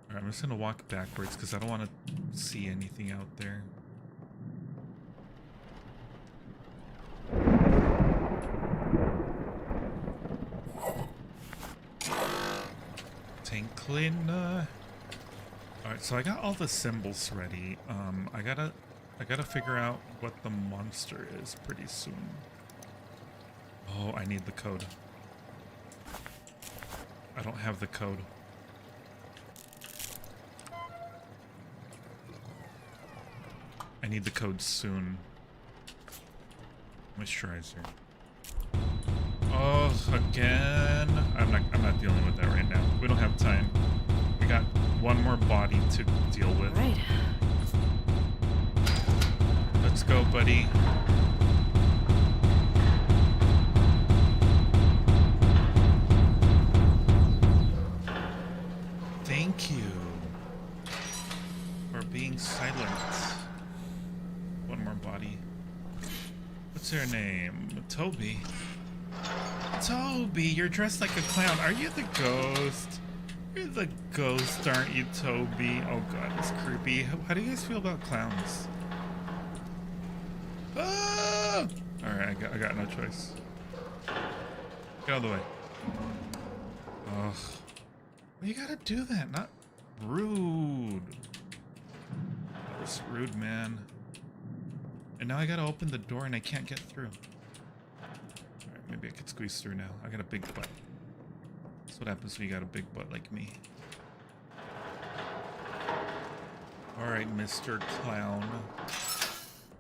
A: Alright, I'm just gonna walk backwards because I don't want to see anything out there. Tank cleaner. Alright, so I got all the symbols ready. I gotta figure out what the monster is pretty soon. Oh, I need the code. I don't have the code. I need the code soon. Moisturizer. Oh, again. I'm not dealing with that right now. We don't have time. We got one more body to deal with.
C: Right.
A: Let's go, buddy. Thank you for being silent. One more body. What's her name? Toby. Toby, you're dressed like a clown. Are you the ghost? You're the ghost, aren't you, Toby? Oh god, it's creepy. How do you guys feel about clowns? Ah! Alright, I got no choice. Get out of the way. Ugh. Well, you gotta do that, not rude. That was rude, man. And now I gotta open the door and I can't get through. Alright, maybe I could squeeze through now. I got a big butt. That's what happens when you got a big butt like me. Alright, Mr. Clown.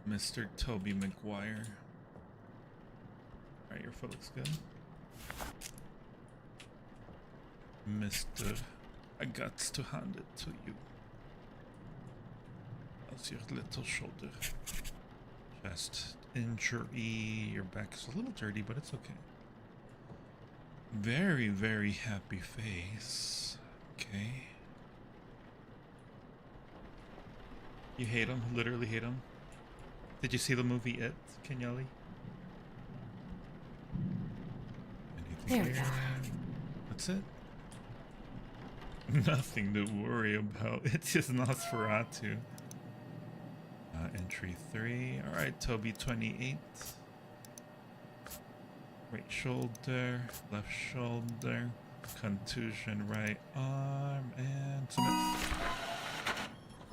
A: Mr. Toby Maguire. Alright, your foot looks good. Mr. I got to hand it to you. How's your little shoulder? Chest injury. Your back is a little dirty, but it's okay. Very, very happy face. Okay. You hate him? Literally hate him? Did you see the movie It, Kenyali?
C: There we go.
A: That's it? Nothing to worry about. It's just Nosferatu. Entry 3. Alright, Toby 28. Right shoulder, left shoulder, contusion, right arm, and submit.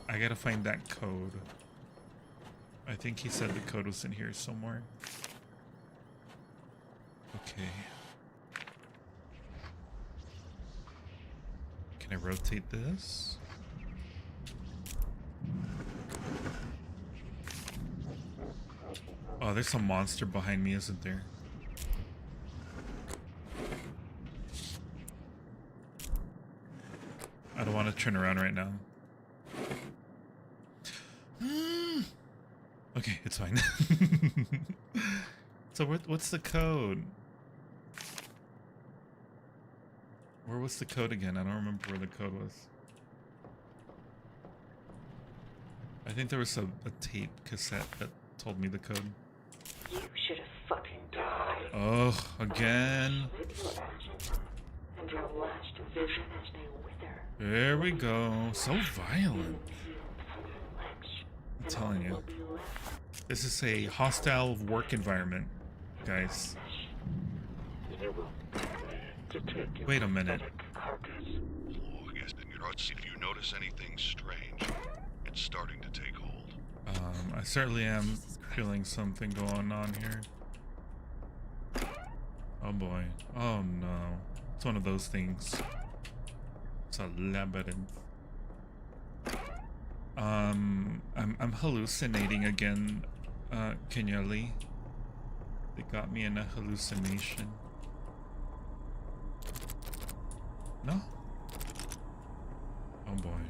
A: I gotta find that code. I think he said the code was in here somewhere. Okay. Can I rotate this? Oh, there's some monster behind me, isn't there? I don't want to turn around right now. Okay, it's fine. So what's the code? Where was the code again? I don't remember where the code was. I think there was a tape cassette that told me the code.
H: You should have fucking died.
A: Oh, again.
H: With your ashes and your last vision as they wither.
A: There we go. So violent. I'm telling you. This is a hostile work environment, guys. Wait a minute.
D: Oh, I guess if you notice anything strange, it's starting to take hold.
A: I certainly am feeling something going on here. Oh boy. Oh no. It's one of those things. It's a labyrinth. I'm hallucinating again, Kenyali. They got me in a hallucination. No? Oh boy.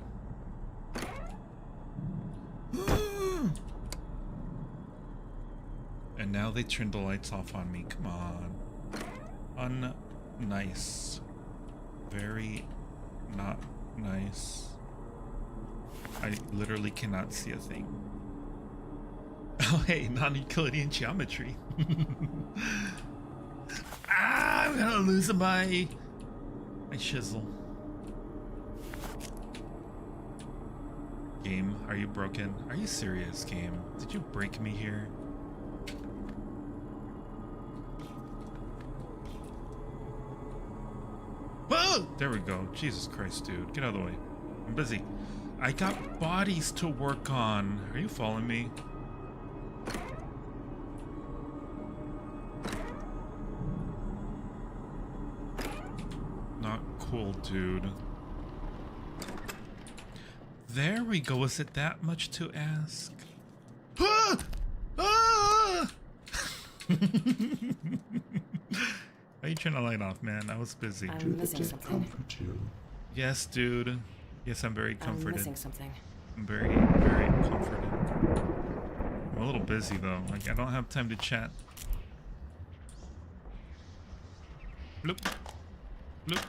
A: And now they turned the lights off on me. Come on. Unnice. Very not nice. I literally cannot see a thing. Oh hey, non-Euclidean geometry. I'm gonna lose my shizzle. Game, are you broken? Are you serious, game? Did you break me here? Whoa! There we go. Jesus Christ, dude. Get out of the way. I'm busy. I got bodies to work on. Are you following me? Not cool, dude. There we go. Was it that much to ask? Ah! Ah! Why you turn the light off, man? I was busy.
C: I'm missing something.
A: Yes, dude. Yes, I'm very comforted.
C: I'm missing something.
A: I'm very, very comforted. I'm a little busy though. Like I don't have time to chat. Bloop. Bloop.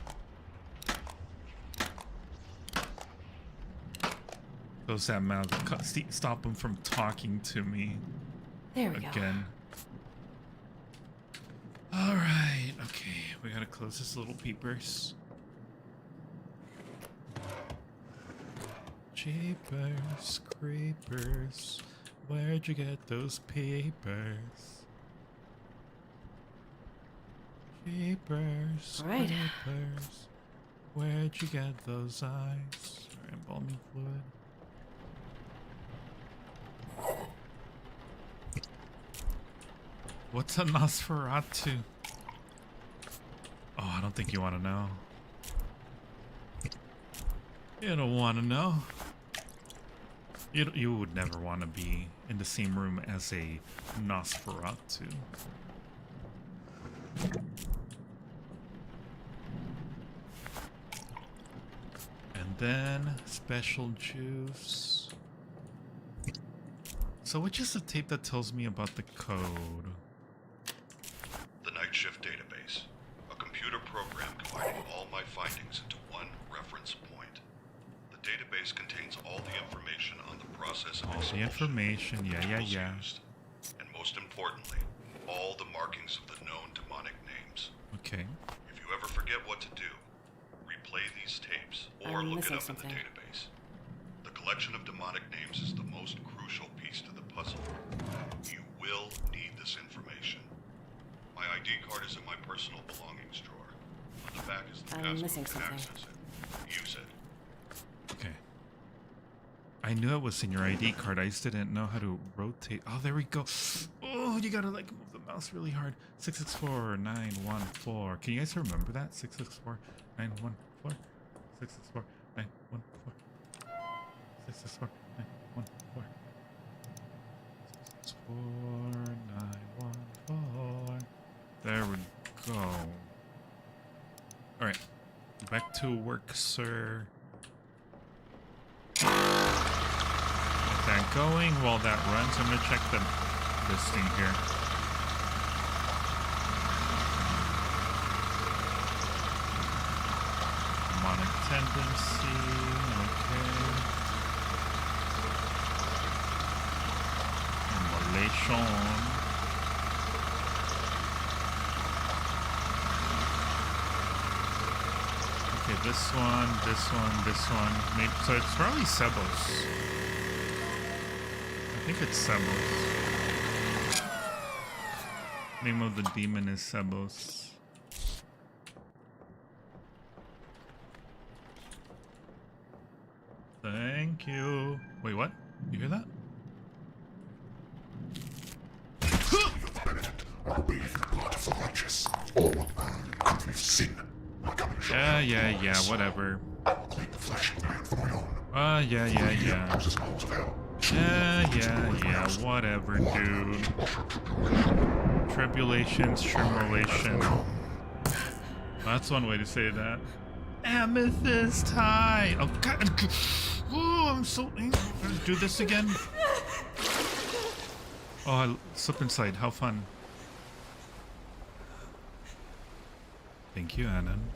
A: Close that mouth. Stop him from talking to me.
C: There we go.
A: Again. Alright, okay. We gotta close this little peepers. Jeepers, creepers. Where'd you get those papers? Jeepers,
C: Right.
A: creepers. Where'd you get those eyes? Or embalming fluid? What's a Nosferatu? Oh, I don't think you want to know. You don't want to know. You would never want to be in the same room as a Nosferatu. And then special juice. So which is the tape that tells me about the code?
D: The Night Shift Database. A computer program combining all my findings into one reference point. The database contains all the information on the process of
A: All the
D: expulsion,
A: information,
D: the
A: yeah.
D: tools used, and most importantly, all the markings of the known demonic names.
A: Okay.
D: If you ever forget what to do, replay these tapes or
C: I'm
D: look it
C: missing
D: up
C: something.
D: in the database. The collection of demonic names is the most crucial piece to the puzzle. You will need this information. My ID card is in my personal belongings drawer. On the back is the
C: I'm
D: passcode
C: missing
D: to
C: something.
D: access it. Use it.
A: Okay. I knew it was in your ID card. I just didn't know how to rotate. Oh, there we go. Oh, you gotta like move the mouse really hard. 664-914. Can you guys remember that? 664-914. 664-914. 664-914. 664-914. There we go. Alright. Back to work, sir. Get that going while that runs. I'm gonna check this thing here. Demonic tendency. Okay. Immolation. Okay, this one. Maybe, so it's probably Sebos. I think it's Sebos. Name of the demon is Sebos. Thank you. Wait, what? You hear that?
G: I'll be the blood of the righteous. All mankind commit sin. I come and show
A: Yeah, whatever.
G: I will clean the flesh of man for my own.
A: Yeah.
G: Houses and halls of hell.
A: Yeah, whatever, dude. Tribulations, tribulation. That's one way to say that. Amethyst high. Oh, God. Oh, I'm so angry. Do this again. Oh, I slip inside. How fun. Thank you, Annan.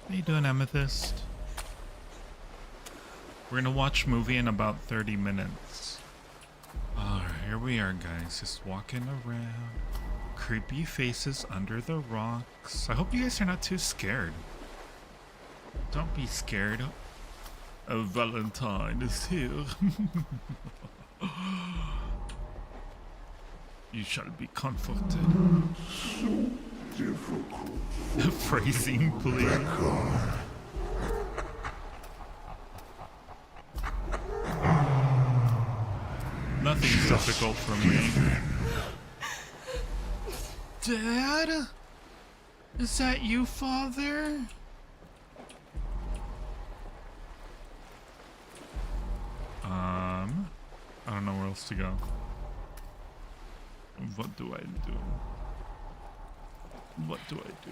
A: How you doing, Amethyst? We're gonna watch movie in about 30 minutes. Alright, here we are, guys. Just walking around. Creepy faces under the rocks. I hope you guys are not too scared. Don't be scared. A Valentine is here. You shall be comforted. Phrasing, please. Nothing's difficult for me. Dad? Is that you, Father? I don't know where else to go. What do I do? What do I do?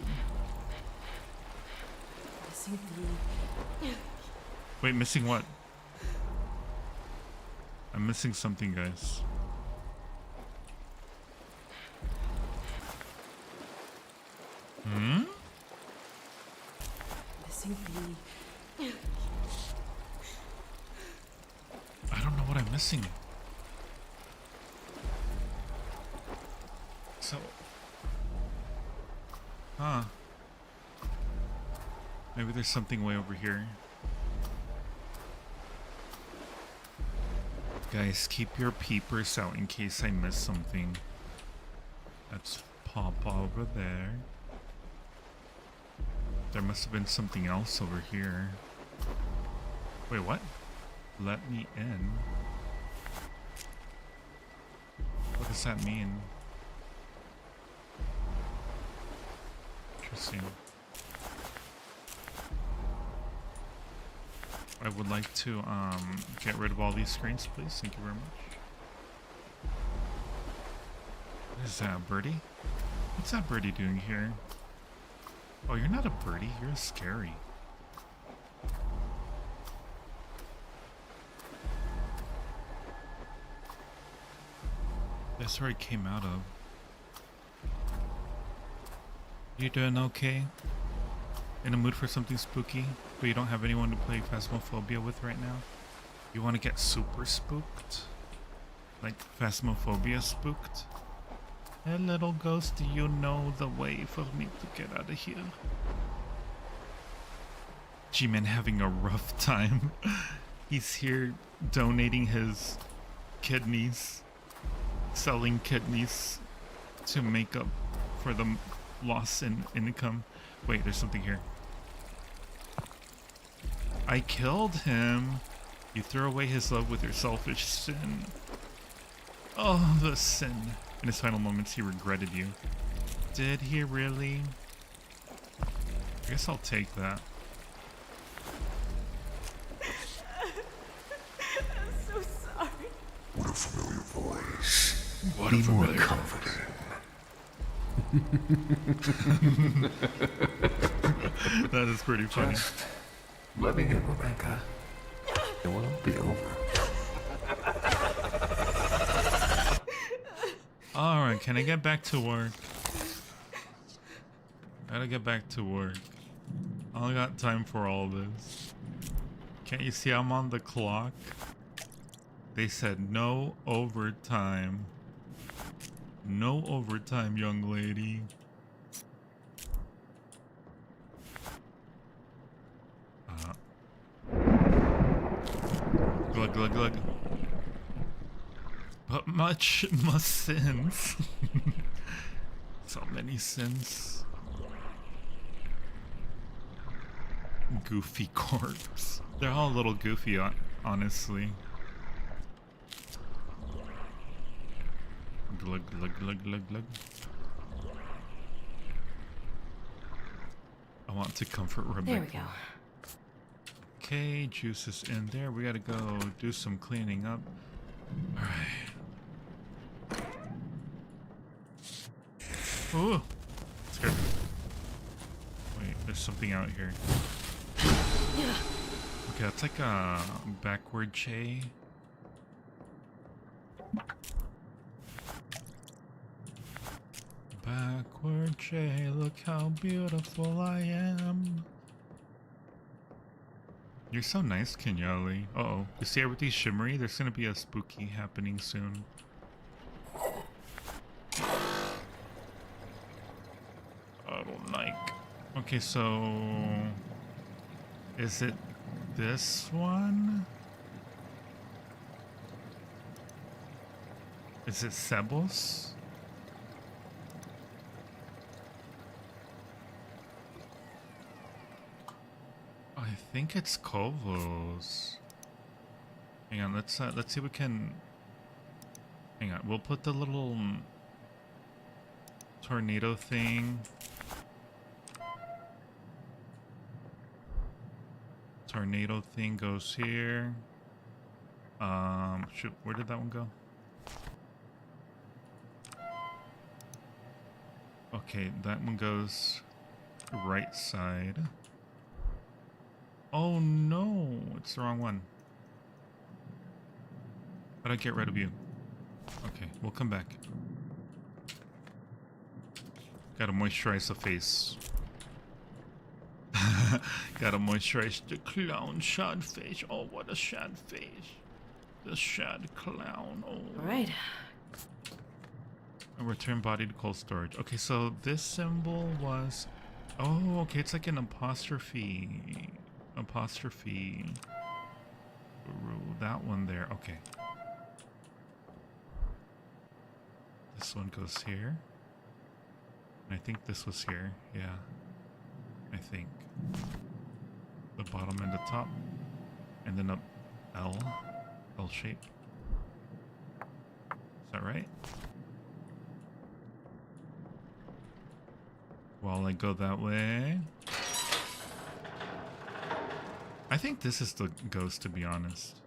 C: Missing the...
A: Wait, missing what? I'm missing something, guys.
C: Missing the...
A: I don't know what I'm missing. So... Huh. Maybe there's something way over here. Guys, keep your peepers out in case I miss something. Let's pop over there. There must have been something else over here. Wait, what? Let me in? What does that mean? Interesting. I would like to get rid of all these screens, please. Thank you very much. What is that, birdie? What's that birdie doing here? Oh, you're not a birdie. You're scary. That's where I came out of. You doing okay? In a mood for something spooky, but you don't have anyone to play Phasmophobia with right now? You want to get super spooked? Like Phasmophobia spooked? Hey little ghost, do you know the way for me to get out of here? G-Man having a rough time. He's here donating his kidneys, selling kidneys to make up for the loss in income. Wait, there's something here. I killed him. You threw away his love with your selfish sin. Oh, the sin. In his final moments, he regretted you. Did he really? I guess I'll take that.
C: I'm so sorry.
G: What a familiar voice.
A: What
G: Be
A: a
G: more
A: familiar
G: confident.
A: That is pretty funny.
G: Just let me in, Rebecca. It will be over.
A: Alright, can I get back to work? Gotta get back to work. I don't got time for all this. Can't you see I'm on the clock? They said no overtime. No overtime, young lady. Glug glug glug. But much sins. So many sins. Goofy corpse. They're all a little goofy, honestly. Glug glug glug glug glug. I want to comfort Rebecca.
C: There we go.
A: Okay, juice is in there. We gotta go do some cleaning up. Alright. Ooh! Scared me. Wait, there's something out here. Okay, that's like a backward J. Backward J, look how beautiful I am. You're so nice, Kenyali. Uh-oh. You see everything's shimmery? There's gonna be a spooky happening soon. I don't like. Okay, so... Is it this one? Is it Sebos? I think it's Kovos. Hang on, let's see if we can. Hang on, we'll put the little tornado thing. Tornado thing goes here. Shoot, where did that one go? Okay, that one goes right side. Oh no, it's the wrong one. How'd I get rid of you? Okay, we'll come back. Gotta moisturize the face. Gotta moisturize the clown shad face. Oh, what a shad face. The shad clown. Oh.
C: Alright.
A: A return body to cold storage. Okay, so this symbol was... Oh, okay, it's like an apostrophe. Apostrophe. That one there. Okay. This one goes here. And I think this was here. Yeah. I think. The bottom and the top. And then up L. L shape. Is that right? While I go that way. I think this is the ghost, to be honest.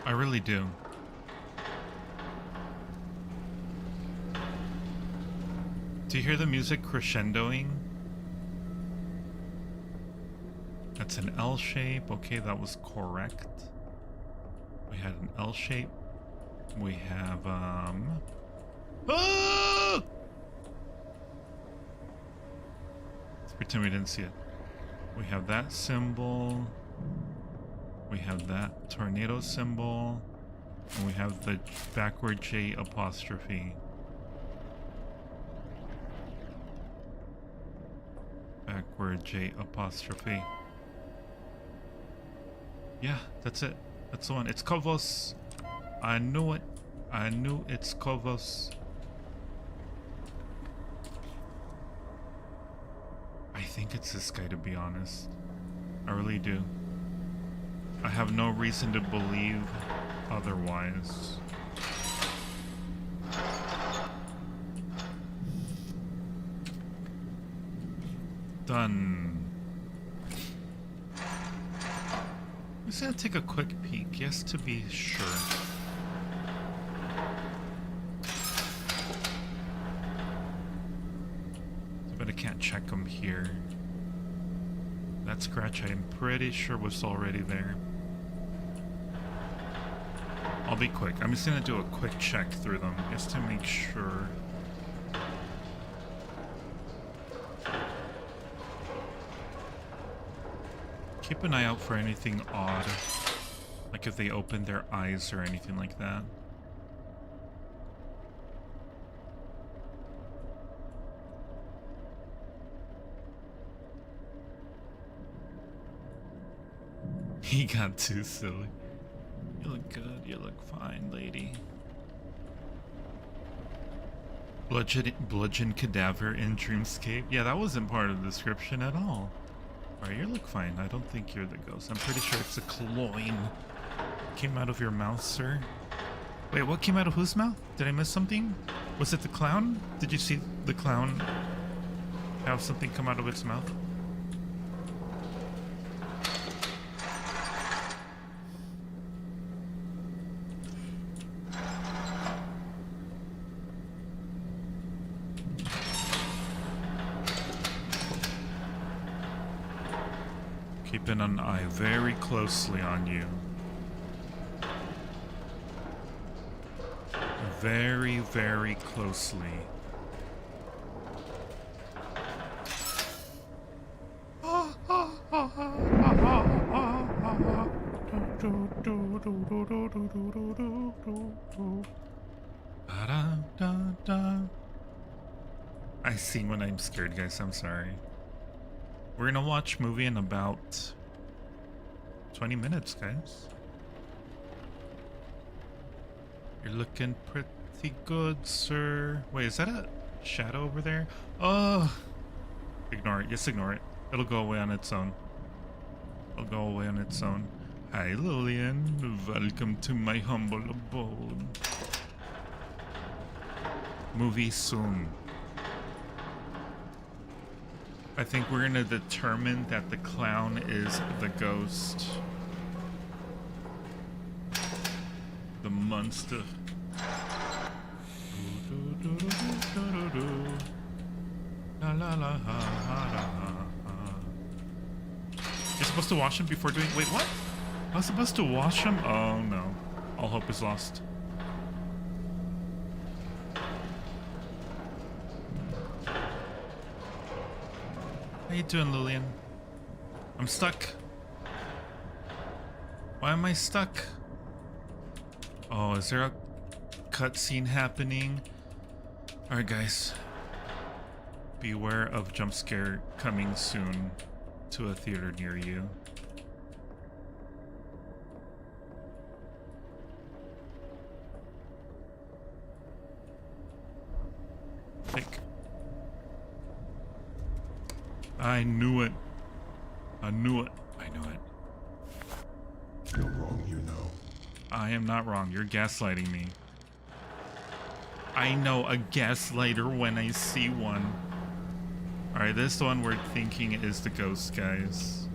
A: I really do. Do you hear the music crescendoing? That's an L shape. Okay, that was correct. We had an L shape. We have, Ah! Pretend we didn't see it. We have that symbol. We have that tornado symbol. And we have the backward J apostrophe. Backward J apostrophe. Yeah, that's it. That's the one. It's Kovos. I knew it. I knew it's Kovos. I think it's this guy, to be honest. I really do. I have no reason to believe otherwise. Done. I'm just gonna take a quick peek, just to be sure. But I can't check them here. That scratch I'm pretty sure was already there. I'll be quick. I'm just gonna do a quick check through them just to make sure. Keep an eye out for anything odd, like if they open their eyes or anything like that. He got too silly. You look good. You look fine, lady. Bludgeon cadaver in dreamscape. Yeah, that wasn't part of the description at all. Alright, you look fine. I don't think you're the ghost. I'm pretty sure it's a cloyne. Came out of your mouth, sir. Wait, what came out of whose mouth? Did I miss something? Was it the clown? Did you see the clown have something come out of its mouth? Keeping an eye very closely on you. Very, very closely. I sing when I'm scared, guys. I'm sorry. We're gonna watch movie in about 20 minutes, guys. You're looking pretty good, sir. Wait, is that a shadow over there? Oh! Ignore it. Just ignore it. It'll go away on its own. It'll go away on its own. Hi, Lillian. Welcome to my humble abode. Movie soon. I think we're gonna determine that the clown is the ghost. The monster. You're supposed to wash him before doing. Wait, what? I was supposed to wash him? Oh no. All hope is lost. How you doing, Lillian? I'm stuck. Why am I stuck? Oh, is there a cutscene happening? Alright, guys. Beware of jump scare coming soon to a theater near you. Fake. I knew it. I knew it. I knew it.
G: You're wrong, you know.
A: I am not wrong. You're gaslighting me. I know a gaslighter when I see one. Alright, this one we're thinking is the ghost, guys.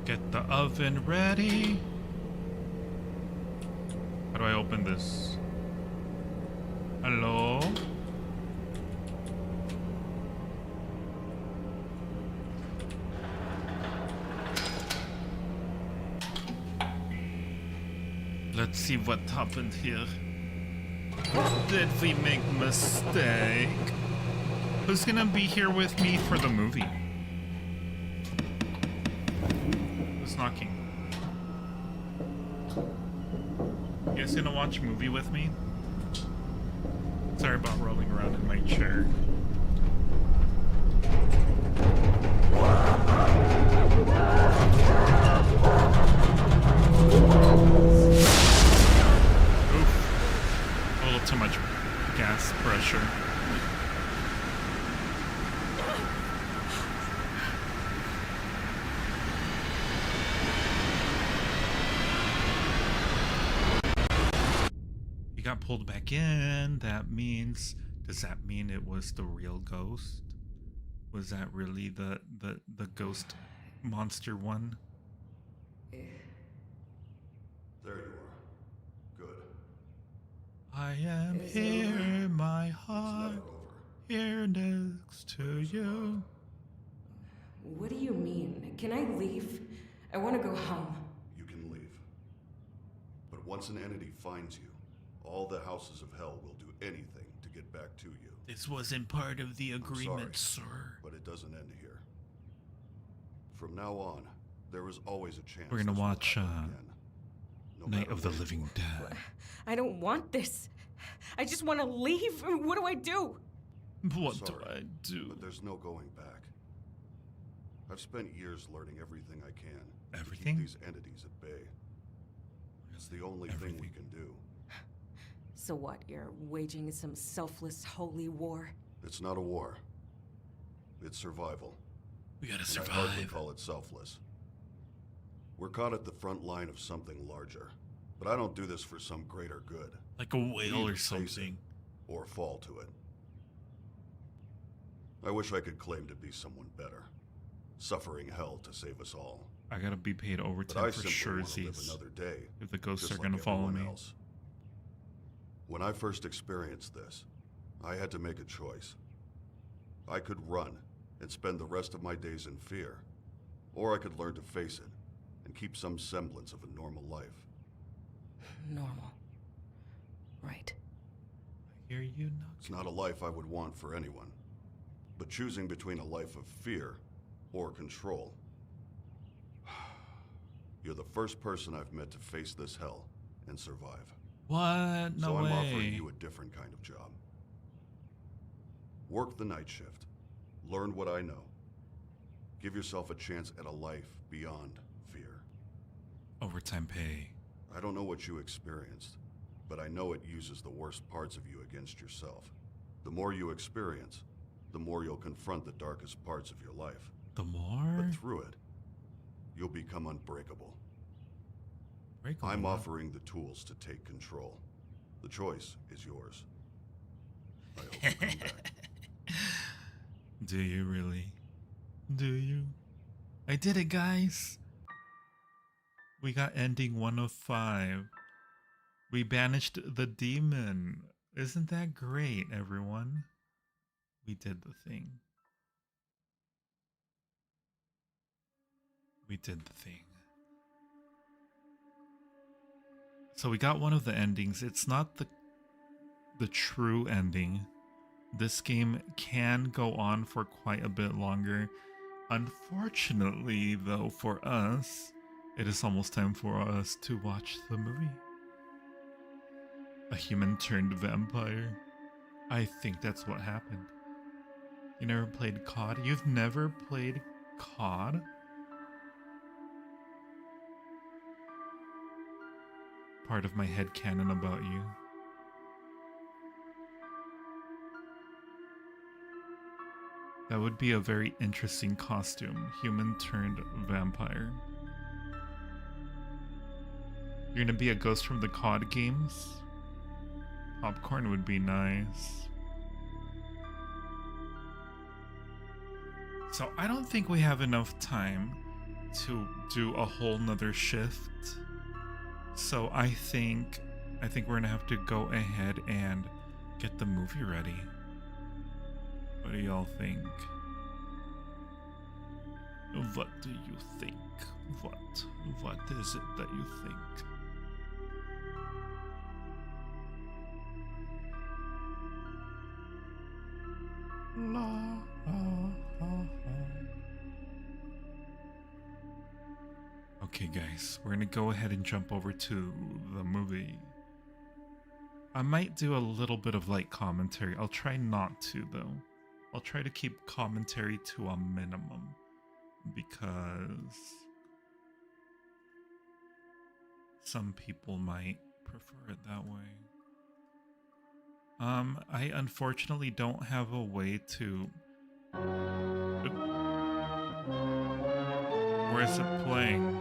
A: Get the oven ready. How do I open this? Hello? Let's see what happened here. Did we make mistake? Who's gonna be here with me for the movie? Who's knocking? You guys gonna watch a movie with me? Sorry about rolling around in my chair. Oof. A little too much gas pressure. You got pulled back in. That means, does that mean it was the real ghost? Was that really the ghost monster one?
D: There you are. Good.
A: I am here, my heart, here next to you.
C: What do you mean? Can I leave? I want to go home.
D: You can leave. But once an entity finds you, all the houses of hell will do anything to get back to you.
A: This wasn't part of the agreement,
D: sorry,
A: sir.
D: But it doesn't end here. From now on, there is always a chance.
A: We're gonna
D: this will
A: watch
D: happen again, no
A: Night
D: matter
A: of the
D: where you
A: Living
D: look.
A: Dead.
C: I don't want this. I just want to leave. What do I do?
A: What
D: Sorry,
A: do I do?
D: But there's no going back. I've spent years learning everything I can.
A: Everything?
D: To keep these entities at bay. It's the only thing we can do.
C: So what? You're waging some selfless holy war?
D: It's not a war. It's survival.
A: We gotta
D: And I hardly
A: survive.
D: call it selfless. We're caught at the front line of something larger. But I don't do this for some greater good.
A: Like a
D: We
A: whale
D: either
A: or
D: face
A: something.
D: it or fall to it. I wish I could claim to be someone better. Suffering hell to save us all.
A: I gotta be paid
D: But I
A: overtime for
D: simply want to live
A: sureties.
D: another day.
A: If the ghosts
D: just
A: are gonna
D: like
A: follow
D: everyone
A: me.
D: else. When I first experienced this, I had to make a choice. I could run and spend the rest of my days in fear, or I could learn to face it and keep some semblance of a normal life.
C: Normal. Right.
A: I hear you knocking.
D: It's not a life I would want for anyone, but choosing between a life of fear or control. You're the first person I've met to face this hell and survive.
A: What? No
D: So I'm
A: way.
D: offering you a different kind of job. Work the night shift. Learn what I know. Give yourself a chance at a life beyond fear.
A: Overtime pay.
D: I don't know what you experienced, but I know it uses the worst parts of you against yourself. The more you experience, the more you'll confront the darkest parts of your life.
A: The more?
D: But through it, you'll become unbreakable.
A: Breakable,
D: I'm
A: huh?
D: offering the tools to take control. The choice is yours. I hope you come back.
A: Do you really? Do you? I did it, guys. We got ending 1 of 5. We banished the demon. Isn't that great, everyone? We did the thing. We did the thing. So we got one of the endings. It's not the true ending. This game can go on for quite a bit longer. Unfortunately, though, for us, it is almost time for us to watch the movie. A human turned vampire. I think that's what happened. You never played COD? You've never played COD? Part of my headcanon about you. That would be a very interesting costume. Human turned vampire. You're gonna be a ghost from the COD games? Popcorn would be nice. So I don't think we have enough time to do a whole nother shift. So I think we're gonna have to go ahead and get the movie ready. What do y'all think? What do you think? What is it that you think? Okay, guys, we're gonna go ahead and jump over to the movie. I might do a little bit of light commentary. I'll try not to, though. I'll try to keep commentary to a minimum because some people might prefer it that way. I unfortunately don't have a way to... Where is it playing?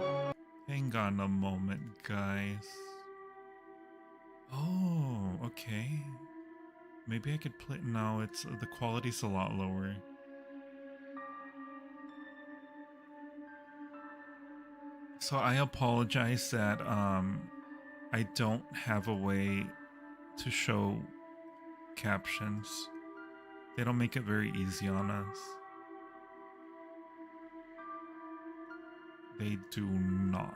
A: Hang on a moment, guys. Oh, okay. Maybe I could play... No, it's the quality's a lot lower. So I apologize that I don't have a way to show captions. They don't make it very easy on us. They do not.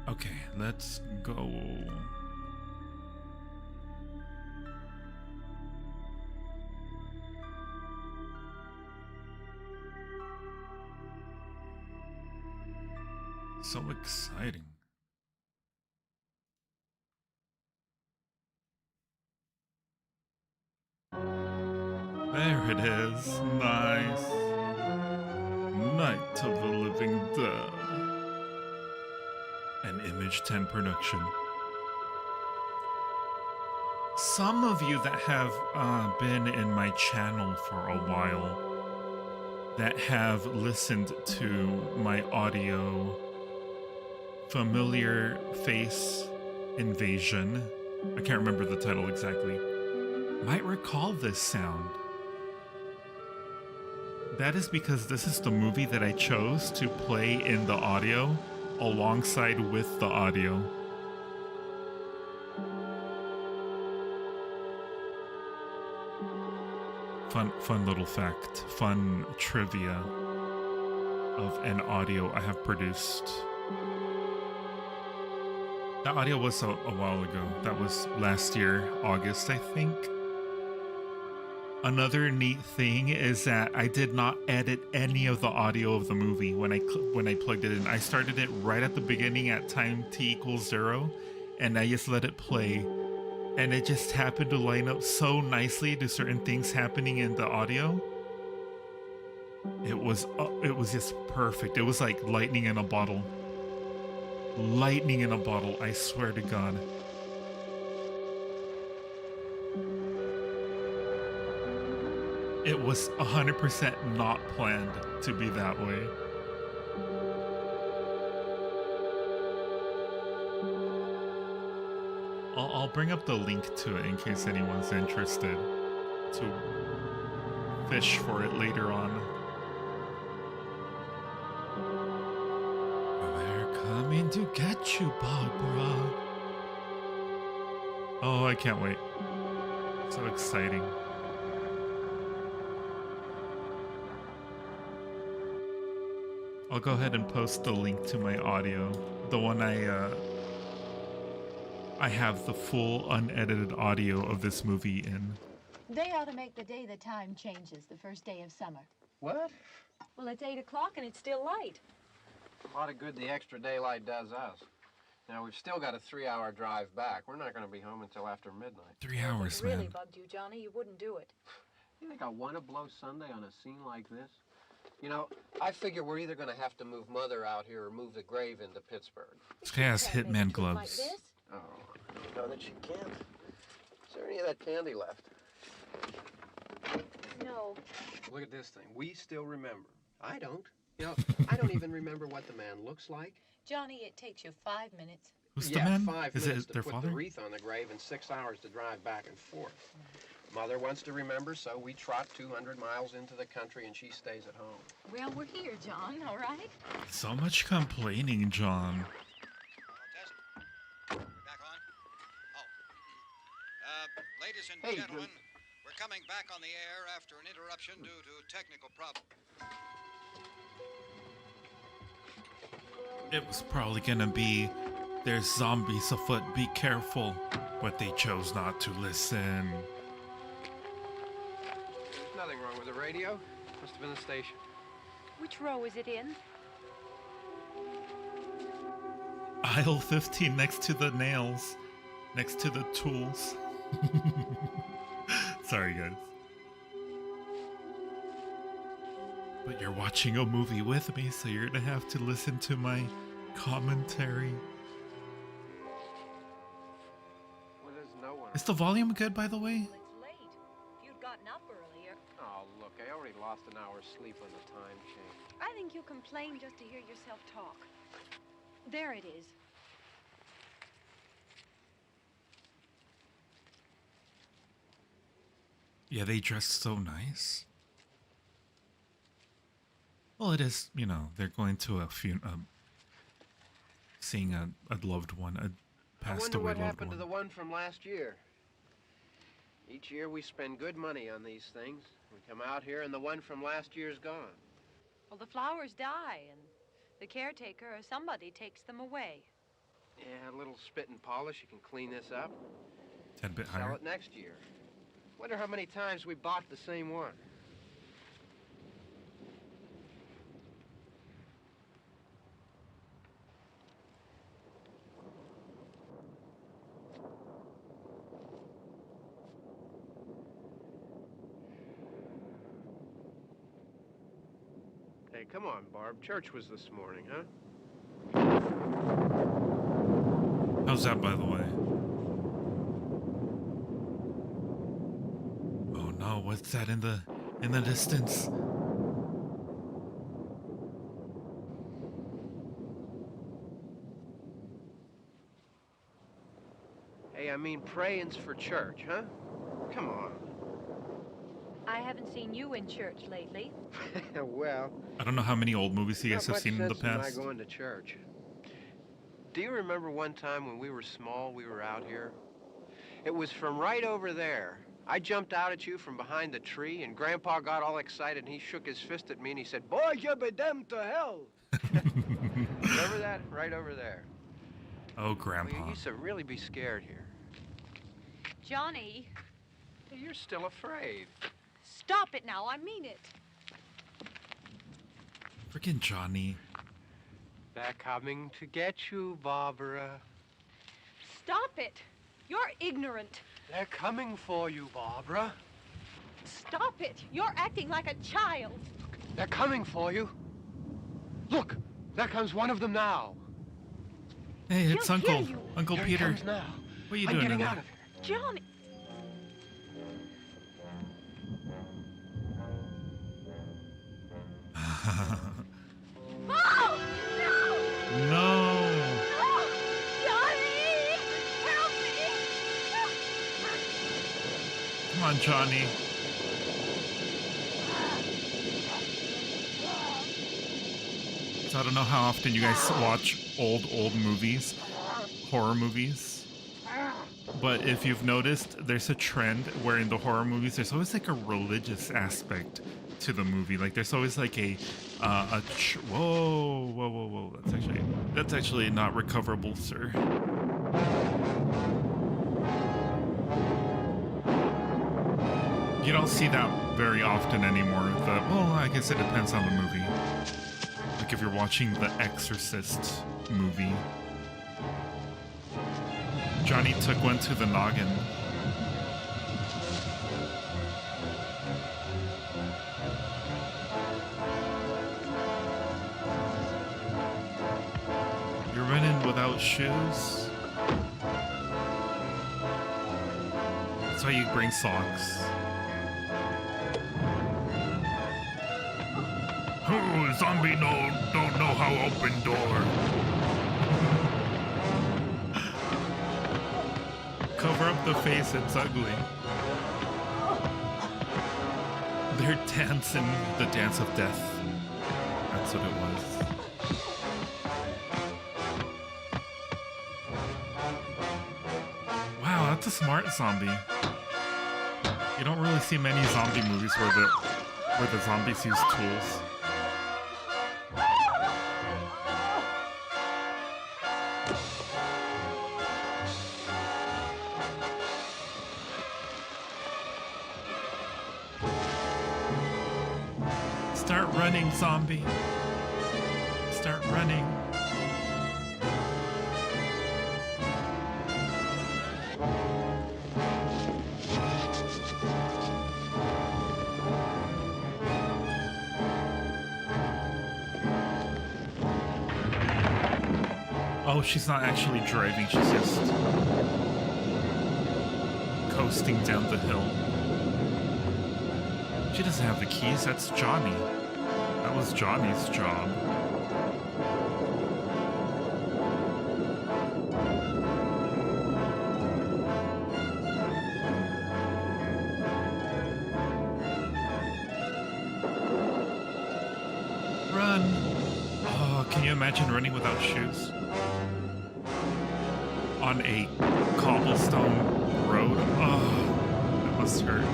A: Okay, let's go. So exciting. There it is. Nice. Night of the Living Dead. An Image 10 production. Some of you that have been in my channel for a while, that have listened to my audio, Familiar Face Invasion, I can't remember the title exactly, might recall this sound. That is because this is the movie that I chose to play in the audio alongside with the audio. Fun little fact, fun trivia of an audio I have produced. That audio was a while ago. That was last year, August, I think. Another neat thing is that I did not edit any of the audio of the movie when I plugged it in. I started it right at the beginning at time t=0, and I just let it play. And it just happened to line up so nicely to certain things happening in the audio. It was just perfect. It was like lightning in a bottle. Lightning in a bottle, I swear to God. It was 100% not planned to be that way. I'll bring up the link to it in case anyone's interested to fish for it later on. They're coming to get you, Barbara. Oh, I can't wait. So exciting. I'll go ahead and post the link to my audio. The one I have the full unedited audio of this movie in.
I: They ought to make the day the time changes, the first day of summer.
J: What?
I: Well, it's 8 o'clock and it's still light.
J: A lot of good the extra daylight does us. Now, we've still got a 3-hour drive back. We're not going to be home until after midnight.
A: 3 hours,
I: If it really
A: man.
I: bugged you, Johnny, you wouldn't do it.
J: You think I want to blow Sunday on a scene like this? You know, I figure we're either going to have to move Mother out here or move the grave into Pittsburgh.
A: This guy has
I: Can't make
A: hitman
I: a trip
A: gloves.
I: like this.
J: Oh, I don't know that she can't. Is there any of that candy left?
I: No.
J: Look at this thing. We still remember. I don't. You know, I don't even remember what the man looks like.
I: Johnny, it takes you 5 minutes.
A: Who's
J: Yeah,
A: the man?
J: 5
A: Is
J: minutes
A: it
J: to
A: their
J: put
A: father?
J: the wreath on the grave and 6 hours to drive back and forth. Mother wants to remember, so we trot 200 miles into the country and she stays at home.
I: Well, we're here, John, all right?
A: So much complaining, John.
K: We're back on? Ladies and
J: Hey,
K: gentlemen, we're coming back on the air after an interruption due to technical problems.
A: It was probably gonna be, there's zombies afoot, be careful. But they chose not to listen.
J: There's nothing wrong with the radio. Must have been the station.
I: Which row is it in?
A: Aisle 15, next to the nails. Next to the tools. Sorry, guys. But you're watching a movie with me, so you're gonna have to listen to my commentary.
J: Well, there's no one.
A: Is the volume good, by the way?
I: It's late. If you'd gotten up earlier.
J: Oh, look, I already lost an hour's sleep on the time change.
I: I think you complain just to hear yourself talk. There it is.
A: Yeah, they dress so nice. Well, it is, you know, they're going to a funeral, seeing a loved one, a passed away loved one.
J: I wonder what happened to the one from last year. Each year we spend good money on these things. We come out here and the one from last year's gone.
I: Well, the flowers die, and the caretaker or somebody takes them away.
J: Yeah, a little spit and polish. You can clean this up.
A: 10 bit
J: Sell
A: higher.
J: it next year. Wonder how many times we bought the same one. Hey, come on, Barb. Church was this morning, huh?
A: How's that, by the way? Oh no, what's that in the distance?
J: Hey, I mean praying's for church, huh? Come on.
I: I haven't seen you in church lately.
J: Well,
A: I don't know how many old movies you guys have seen in the
J: Not
A: past.
J: going to church. Do you remember one time when we were small, we were out here? It was from right over there. I jumped out at you from behind the tree, and Grandpa got all excited, and he shook his fist at me, and he said, "Boy, you be damned to hell." Remember that? Right over there.
A: Oh, Grandpa.
J: Well, you used to really be scared here.
I: Johnny.
J: Hey, you're still afraid.
I: Stop it now. I mean it.
A: Freaking Johnny.
J: They're coming to get you, Barbara.
I: Stop it. You're ignorant.
J: They're coming for you, Barbara.
I: Stop it. You're acting like a child.
J: They're coming for you. Look, there comes one of them now.
A: Hey, it's
I: He'll
A: Uncle.
I: kill you.
A: Uncle
J: Here
A: Peter.
J: he comes now.
A: What are you
J: I'm
A: doing
J: getting
A: in
J: out
A: there?
J: of here.
I: Johnny. Oh! No!
A: No!
I: No! Johnny! Help me!
A: Come on, Johnny. So I don't know how often you guys watch old movies, horror movies. But if you've noticed, there's a trend where in the horror movies, there's always like a religious aspect to the movie. Like there's always like whoa. That's actually not recoverable, sir. You don't see that very often anymore. Well, I guess it depends on the movie. Like if you're watching The Exorcist movie, Johnny took one to the noggin. You're running without shoes. That's why you bring socks. Oh, zombie don't know how to open door. Cover up the face, it's ugly. They're dancing the dance of death. That's what it was. Wow, that's a smart zombie. You don't really see many zombie movies where the zombies use tools. Start running, zombie. Start running. Oh, she's not actually driving, she's just coasting down the hill. She doesn't have the keys, that's Johnny. That was Johnny's job. Run! Oh, can you imagine running without shoes? On a cobblestone road? Oh, that must hurt.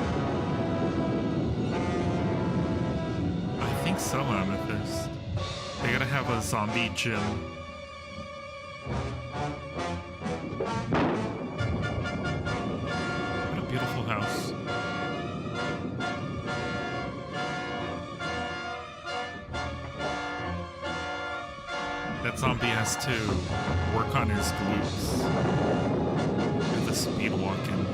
A: I think so, Amethyst. They gotta have a zombie gym. What a beautiful house. That zombie has to work on his glutes and the speed walking.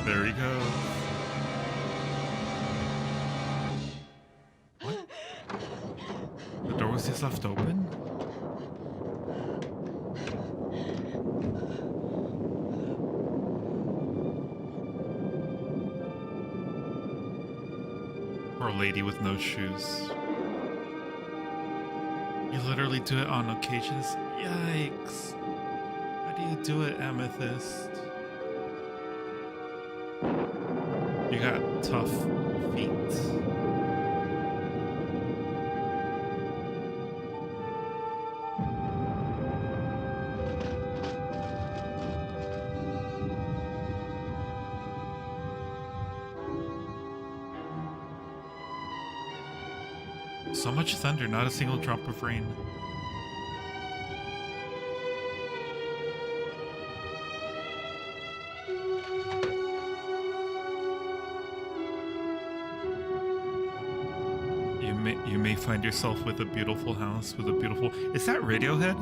A: There he goes. What? The door was just left open? Or a lady with no shoes. You literally do it on occasions? Yikes. How do you do it, Amethyst? You got tough feet. So much thunder, not a single drop of rain. You may find yourself with a beautiful house, with a beautiful... Is that Radiohead?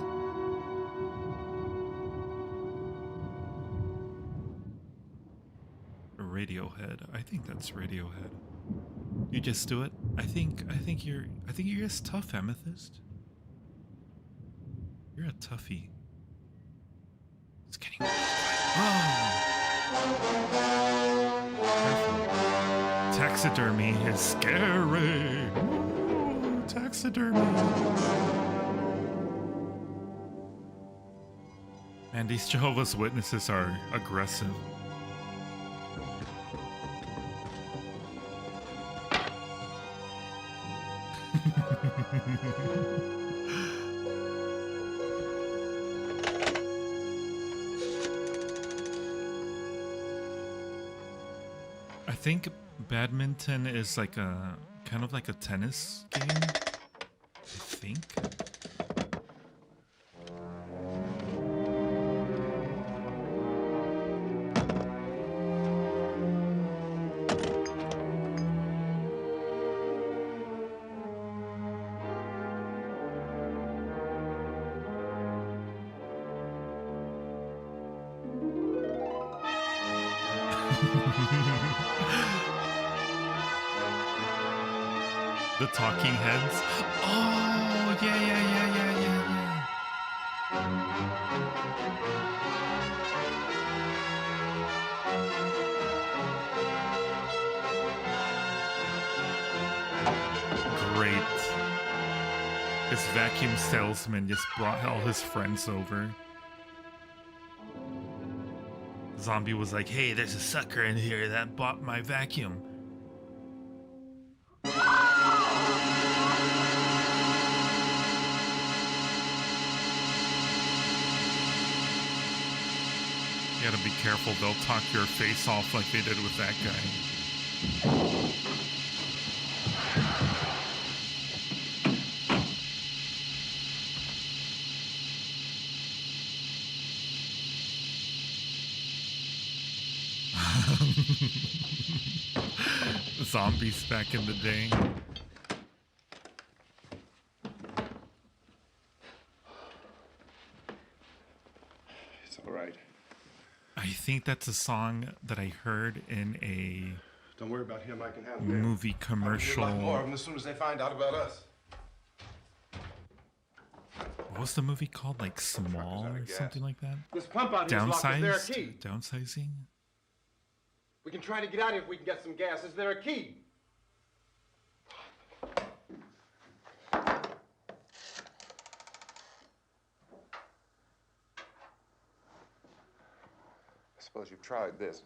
A: Radiohead. I think that's Radiohead. You just do it. I think you're just tough, Amethyst. You're a toughie. It's getting... Oh! Careful. Taxidermy is scary. Ooh, taxidermy. And these Jehovah's Witnesses are aggressive. I think badminton is like a kind of like a tennis game. I think. The talking heads. Oh, yeah. Great. This vacuum salesman just brought all his friends over. Zombie was like, hey, there's a sucker in here that bought my vacuum. You gotta be careful, they'll talk your face off like they did with that guy. zombies back in the day.
L: It's all right.
A: I think that's a song that I heard in a
L: Don't worry about him. I can handle him.
A: movie commercial.
L: I'll get a lot more of them as soon as they find out about us.
A: What was the movie called? Like Small or something like that?
L: This pump out here is locked. Is there a key?
A: Downsizing?
L: We can try to get out of here if we can get some gas. Is there a key? I suppose you've tried this.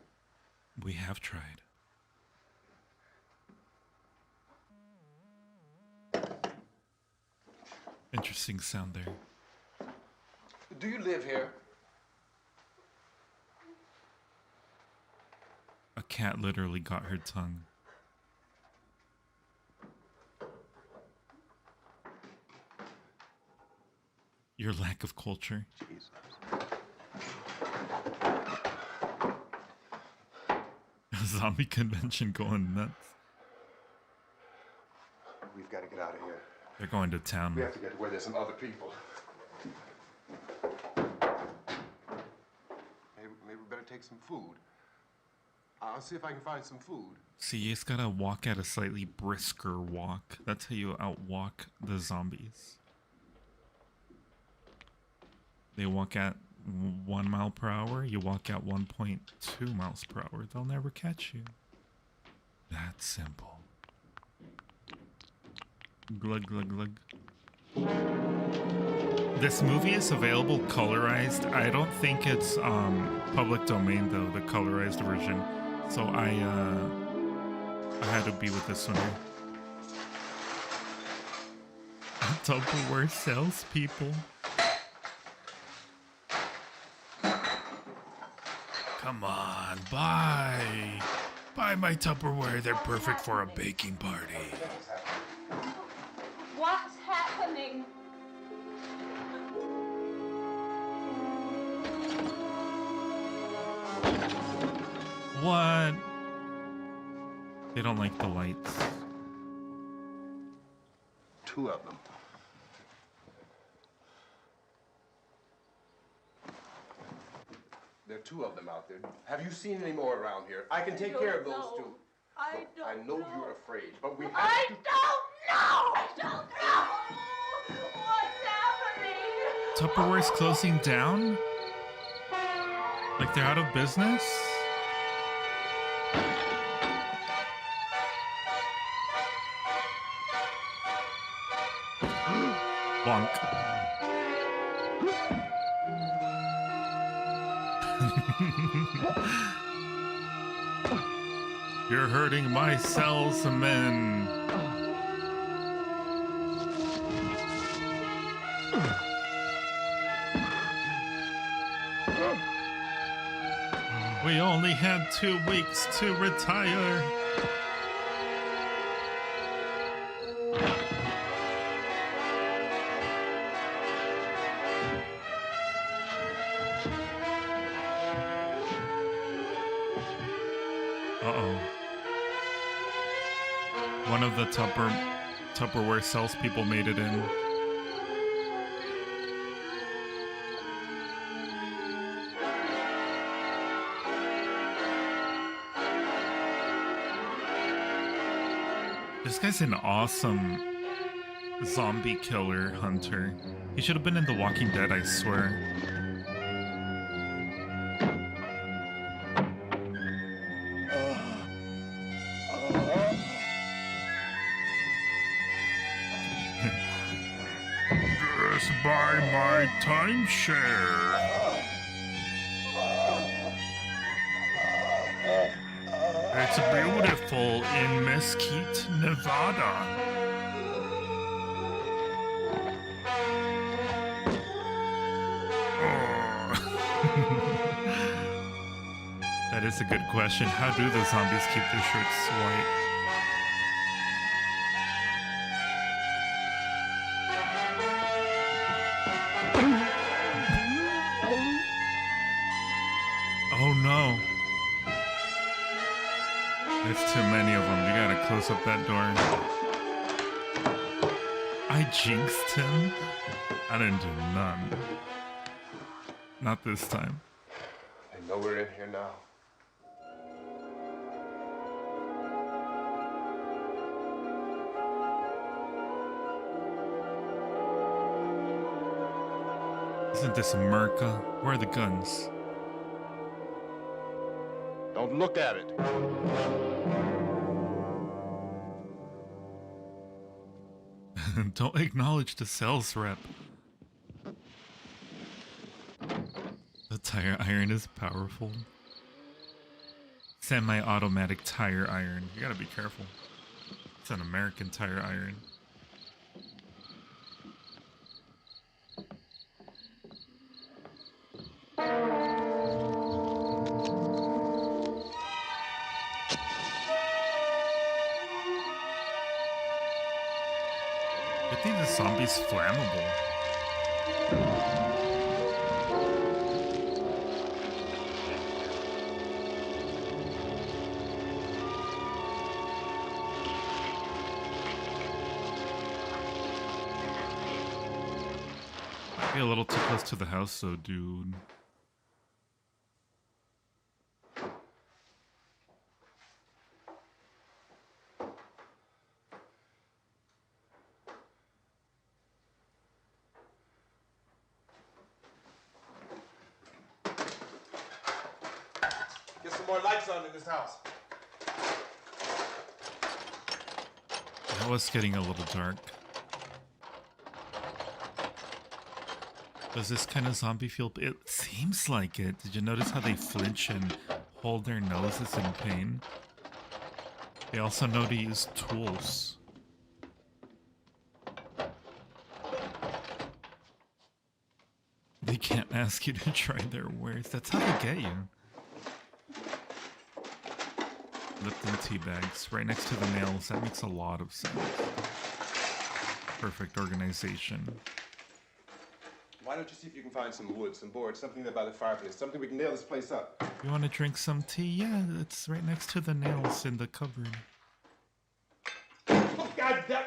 A: We have tried. Interesting sound there.
L: Do you live here?
A: A cat literally got her tongue. Your lack of culture.
L: Jesus.
A: Zombie convention going nuts.
L: We've got to get out of here.
A: They're going to town.
L: We have to get to where there's some other people. Maybe we better take some food. I'll see if I can find some food.
A: See, you just gotta walk at a slightly brisker walk. That's how you outwalk the zombies. They walk at 1 mile per hour. You walk at 1.2 miles per hour. They'll never catch you. That's simple. Glug, glug, glug. This movie is available colorized. I don't think it's public domain though, the colorized version. So I had to be with this one. Tupperware salespeople. Come on, buy my Tupperware. They're perfect for a baking party.
E: What's happening?
A: What? They don't like the lights.
L: 2 of them. There are 2 of them out there. Have you seen any more around here? I can take care of those 2.
E: I don't
L: I know you're afraid, but we have
E: I
L: to...
E: don't know! What's happening?
A: Tupperware's closing down? Like they're out of business? Bonk. You're hurting my salesman. We only had 2 weeks to retire. Uh-oh. One of the Tupperware salespeople made it in. This guy's an awesome zombie killer hunter. He should have been in The Walking Dead, I swear. Just buy my timeshare. It's beautiful in Mesquite, Nevada. That is a good question. How do the zombies keep their shirts white? Oh no. There's too many of them. You gotta close up that door. I jinxed him? I didn't do none. Not this time.
L: I know we're in here now.
A: Isn't this America? Where are the guns?
L: Don't look at it.
A: Don't acknowledge the sales rep. The tire iron is powerful. Semi-automatic tire iron. You gotta be careful. It's an American tire iron. I think the zombie's flammable. Might be a little too close to the house though, dude.
L: Get some more lights on in this house.
A: That was getting a little dark. Does this kind of zombie feel? It seems like it. Did you notice how they flinch and hold their noses in pain? They also know to use tools. They can't ask you to try their wares. That's how they get you. Lipton tea bags right next to the nails. That makes a lot of sense. Perfect organization.
L: Why don't you see if you can find some wood, some boards, something there by the fireplace, something we can nail this place up.
A: You want to drink some tea? Yeah, it's right next to the nails in the cupboard.
L: Oh, God damn!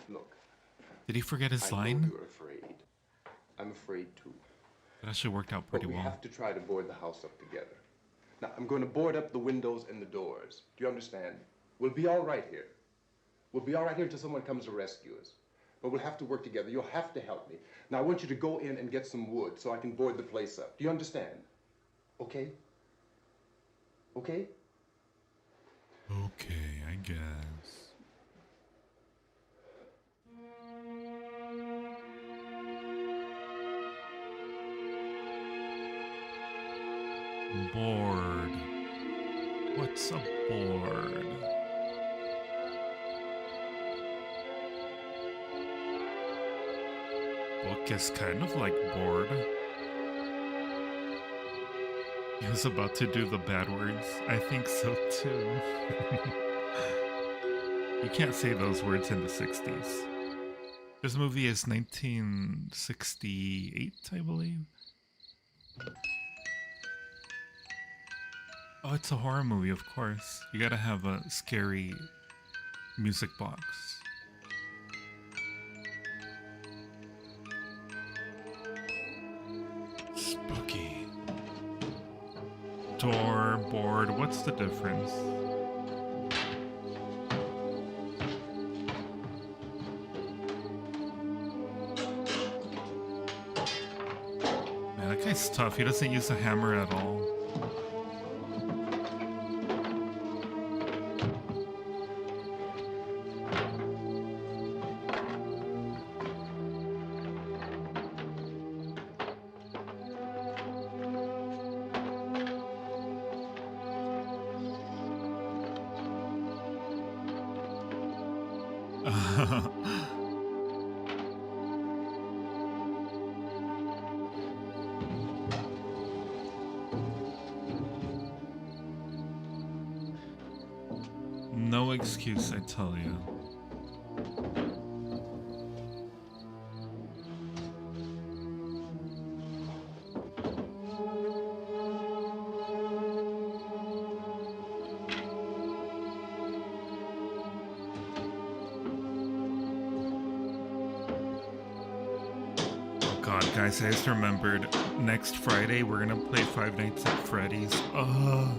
L: Look.
A: Did he forget his
L: I
A: line?
L: know you're afraid. I'm afraid too.
A: It actually worked out pretty
L: but we
A: well.
L: have to try to board the house up together. Now, I'm going to board up the windows and the doors. Do you understand? We'll be all right here. We'll be all right here until someone comes to rescue us. But we'll have to work together. You'll have to help me. Now, I want you to go in and get some wood so I can board the place up. Do you understand? Okay? Okay?
A: Okay, I guess. Board. What's a board? Book is kind of like board. He was about to do the bad words. I think so too. You can't say those words in the 60s. This movie is 1968, I believe. Oh, it's a horror movie, of course. You gotta have a scary music box. Spooky. Door, board, what's the difference? Man, that guy's tough. He doesn't use a hammer at all. No excuse, I tell you. God, guys, I just remembered next Friday we're gonna play Five Nights at Freddy's. Oh.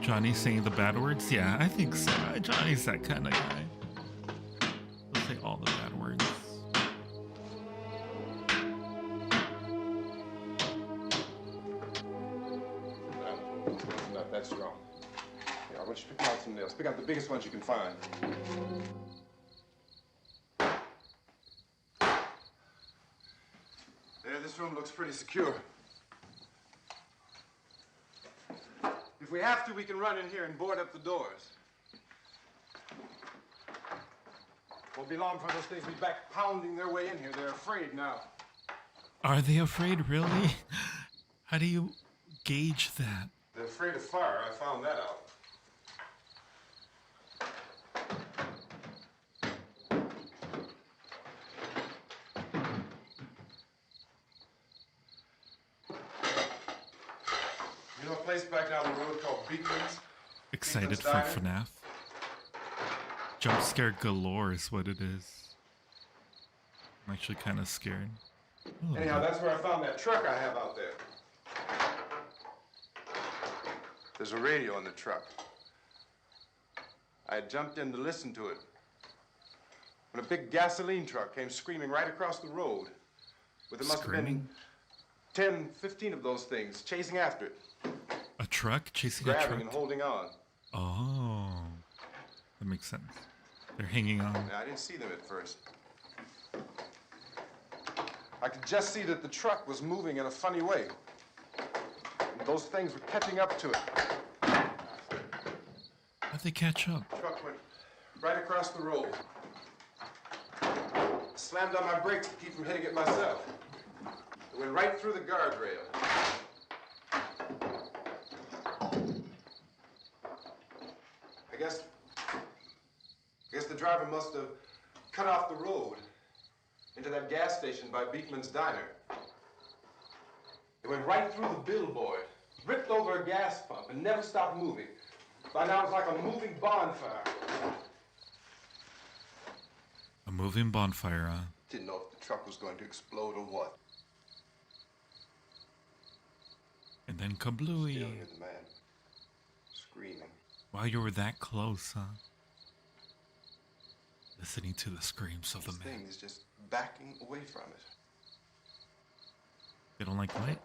A: Johnny saying the bad words? Yeah, I think so. Johnny's that kind of guy. He'll say all the bad words.
L: Not that strong. Yeah, I want you to pick out some nails. Pick out the biggest ones you can find. There, this room looks pretty secure. If we have to, we can run in here and board up the doors. Won't be long for those things to be back pounding their way in here. They're afraid now.
A: Are they afraid, really? How do you gauge that?
L: They're afraid of fire. I found that out. You know a place back down the road called Beekman's?
A: Excited for FNAF? Jump scare galore is what it is. I'm actually kind of scared.
L: Anyhow, that's where I found that truck I have out there. There's a radio in the truck. I had jumped in to listen to it when a big gasoline truck came screaming right across the road. With there must have been 10, 15 of those things chasing after it.
A: A truck chasing a truck?
L: Grabbing and holding on.
A: Oh, that makes sense. They're hanging on.
L: Yeah, I didn't see them at first. I could just see that the truck was moving in a funny way. And those things were catching up to it.
A: How'd they catch up?
L: The truck went right across the road. Slammed on my brakes to keep from hitting it myself. It went right through the guardrail. I guess the driver must have cut off the road into that gas station by Beekman's Diner. It went right through the billboard, ripped over a gas pump, and never stopped moving. By now, it was like a moving bonfire.
A: A moving bonfire, huh?
L: Didn't know if the truck was going to explode or what.
A: And then kablooey.
L: Still hear the man screaming.
A: Wow, you were that close, huh? Listening to the screams of the man.
L: This thing is just backing away from it.
A: They don't like light?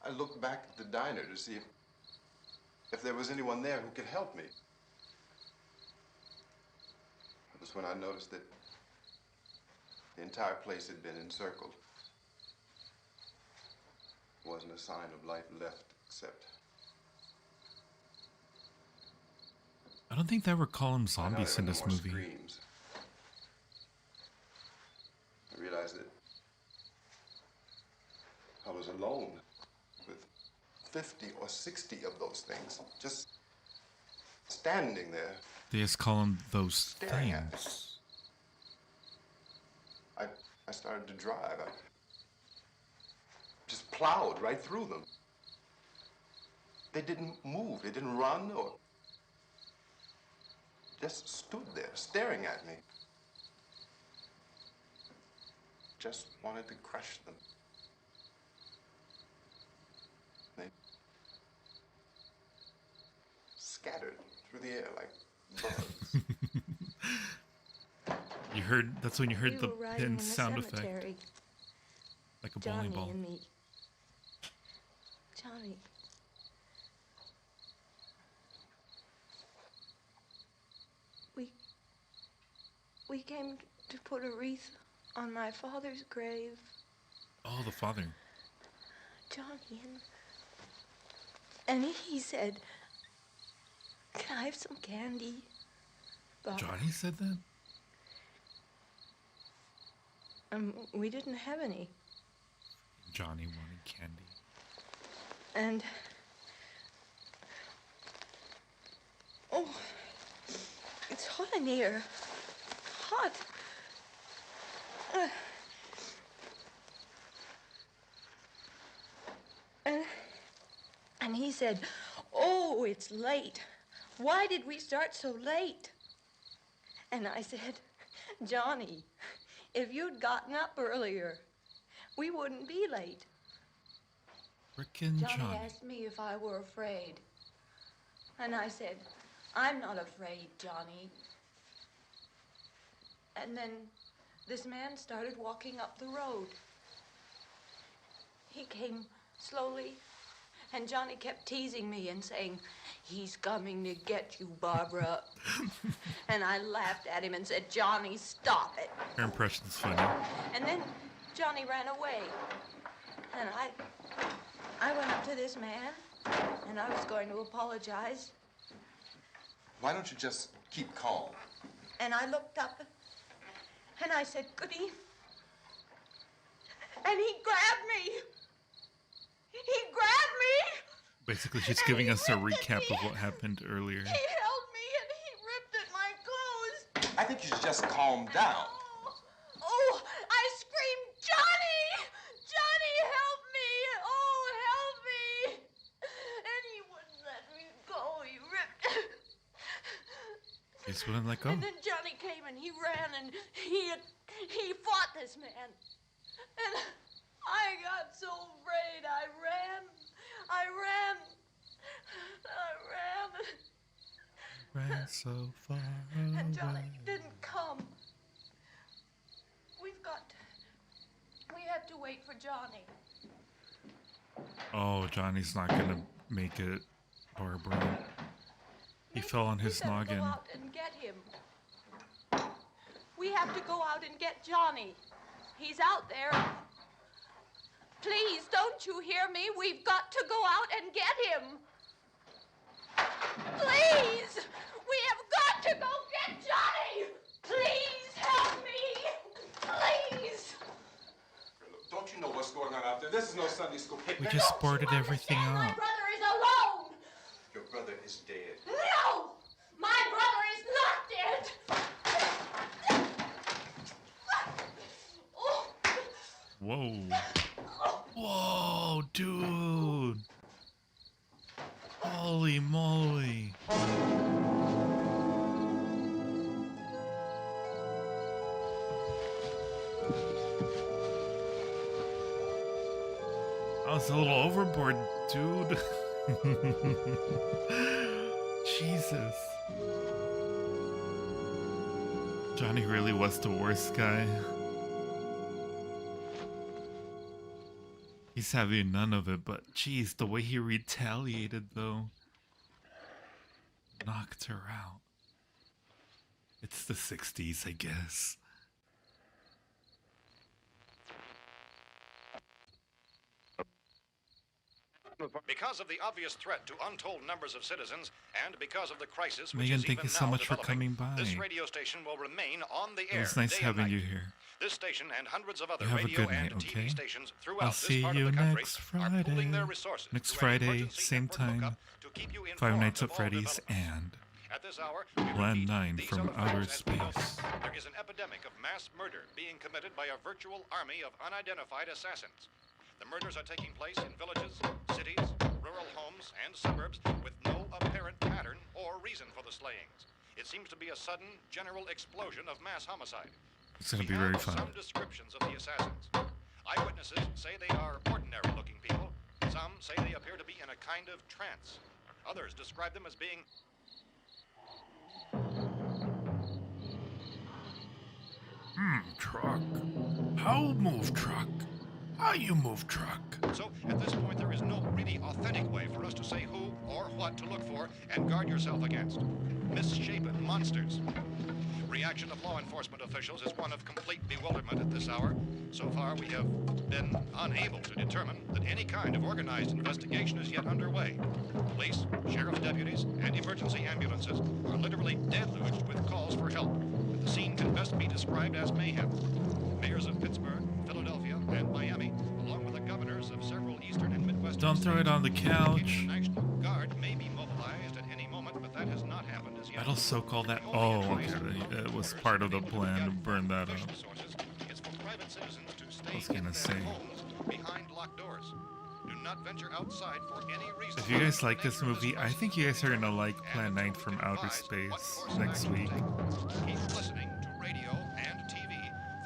L: I looked back at the diner to see if there was anyone there who could help me. It was when I noticed that the entire place had been encircled. There wasn't a sign of life left except...
A: I don't think they ever call them zombies in this movie.
L: Screams. I realized that I was alone with 50 or 60 of those things, just standing there.
A: They just call them those
L: Staring at
A: things.
L: I started to drive. I just plowed right through them. They didn't move. They didn't run or just stood there staring at me. Just wanted to crush them. They scattered through the air like bugs.
A: You heard, that's when you heard the pin sound effect.
H: Cemetery.
A: Like a bowling ball.
H: Johnny and me. Johnny. We came to put a wreath on my father's grave.
A: Oh, the father.
H: Johnny, and he said, "Can I have some candy?" But
A: Johnny said that?
H: we didn't have any.
A: Johnny wanted candy.
H: And oh, it's hot in here. Hot. And And he said, "Oh, it's late. Why did we start so late?" And I said, "Johnny, if you'd gotten up earlier, we wouldn't be late."
A: Frickin'
H: Johnny asked me if I were afraid. And I said, "I'm not afraid, Johnny." And then this man started walking up the road. He came slowly, and Johnny kept teasing me and saying, "He's coming to get you, Barbara." And I laughed at him and said, "Johnny, stop it."
A: Her impression's funny.
H: And then Johnny ran away. And I went up to this man, and I was going to apologize.
L: Why don't you just keep calm?
H: And I looked up, and I said, "Goody." And he grabbed me. He grabbed me.
A: Basically, she's giving us a recap of what happened earlier.
H: He held me, and he ripped at my clothes.
L: I think you should just calm down.
H: Oh, I screamed, "Johnny! Johnny, help me! Oh, help me!" And he wouldn't let me go. He ripped.
A: Just wouldn't let go.
H: And then Johnny came and he ran and he fought this man. And I got so afraid. I ran.
A: Ran so far away.
H: And Johnny didn't come. We have to wait for Johnny.
A: Oh, Johnny's not gonna make it, Barbara. He fell on his noggin.
H: Go out and get him. We have to go out and get Johnny. He's out there. Please, don't you hear me? We've got to go out and get him. Please! We have got to go get Johnny! Please help me! Please!
L: Don't you know what's going on out there? This is no Sunday school picnic.
A: We just boarded everything
H: My
A: up.
H: brother is alone!
L: Your brother is dead.
H: No! My brother is not dead!
A: Whoa. Whoa, dude. Holy moly. I was a little overboard, dude. Jesus. Johnny really was the worst guy. He's having none of it, but geez, the way he retaliated though. Knocked her out. It's the 60s, I guess.
K: Because of the obvious threat to untold numbers of citizens, and because of the crisis which
A: Megan,
K: is
A: thank
K: even
A: you so
K: now
A: much for
K: developing,
A: coming by.
K: this radio station will remain on the
A: It
K: air
A: was nice
K: day and
A: having
K: night.
A: you here.
K: This station and hundreds of other
A: You have a
K: radio
A: good night,
K: and
A: okay?
K: TV stations throughout
A: I'll
K: this
A: see
K: part
A: you
K: of the country
A: next
K: are pooling
A: Friday.
K: their resources
A: Next
K: through an
A: Friday,
K: emergency
A: same
K: network
A: time.
K: hookup to keep you
A: Five
K: informed
A: Nights
K: of
A: at
K: all
A: Freddy's
K: developments.
A: and
K: At this hour, we
A: Plan
K: repeat,
A: 9
K: these
A: from
K: are the facts
A: outer
K: as we know them.
A: space.
K: There is an epidemic of mass murder being committed by a virtual army of unidentified assassins. The murders are taking place in villages, cities, rural homes, and suburbs with no apparent pattern or reason for the slayings. It seems to be a sudden, general explosion of mass homicide.
A: It's going to
K: We
A: be very
K: have
A: fun.
K: some descriptions of the assassins. Eyewitnesses say they are ordinary-looking people. Some say they appear to be in a kind of trance. Others describe them as being
A: Truck. How move truck? How you move truck?
K: So, at this point, there is no really authentic way for us to say who or what to look for and guard yourself against. Misshapen monsters. Reaction of law enforcement officials is one of complete bewilderment at this hour. So far, we have been unable to determine that any kind of organized investigation is yet underway. Police, sheriff's deputies, and emergency ambulances are literally deluged with calls for help. The scene can best be described as mayhem. Mayors of Pittsburgh, Philadelphia, and Miami, along with the governors of several eastern and midwestern
A: Don't throw it on the couch.
K: The National Guard may be mobilized at any moment, but that has not happened as yet.
A: That'll soak all that. Oh, okay. It was part of the plan to burn that up.
K: It's for private citizens to stay
A: I was gonna
K: in
A: say.
K: their homes behind locked doors. Do not venture outside for any reason.
A: If you guys like this movie, I think you guys are gonna like Plan 9 from Outer Space next week.
K: Keep listening to radio and TV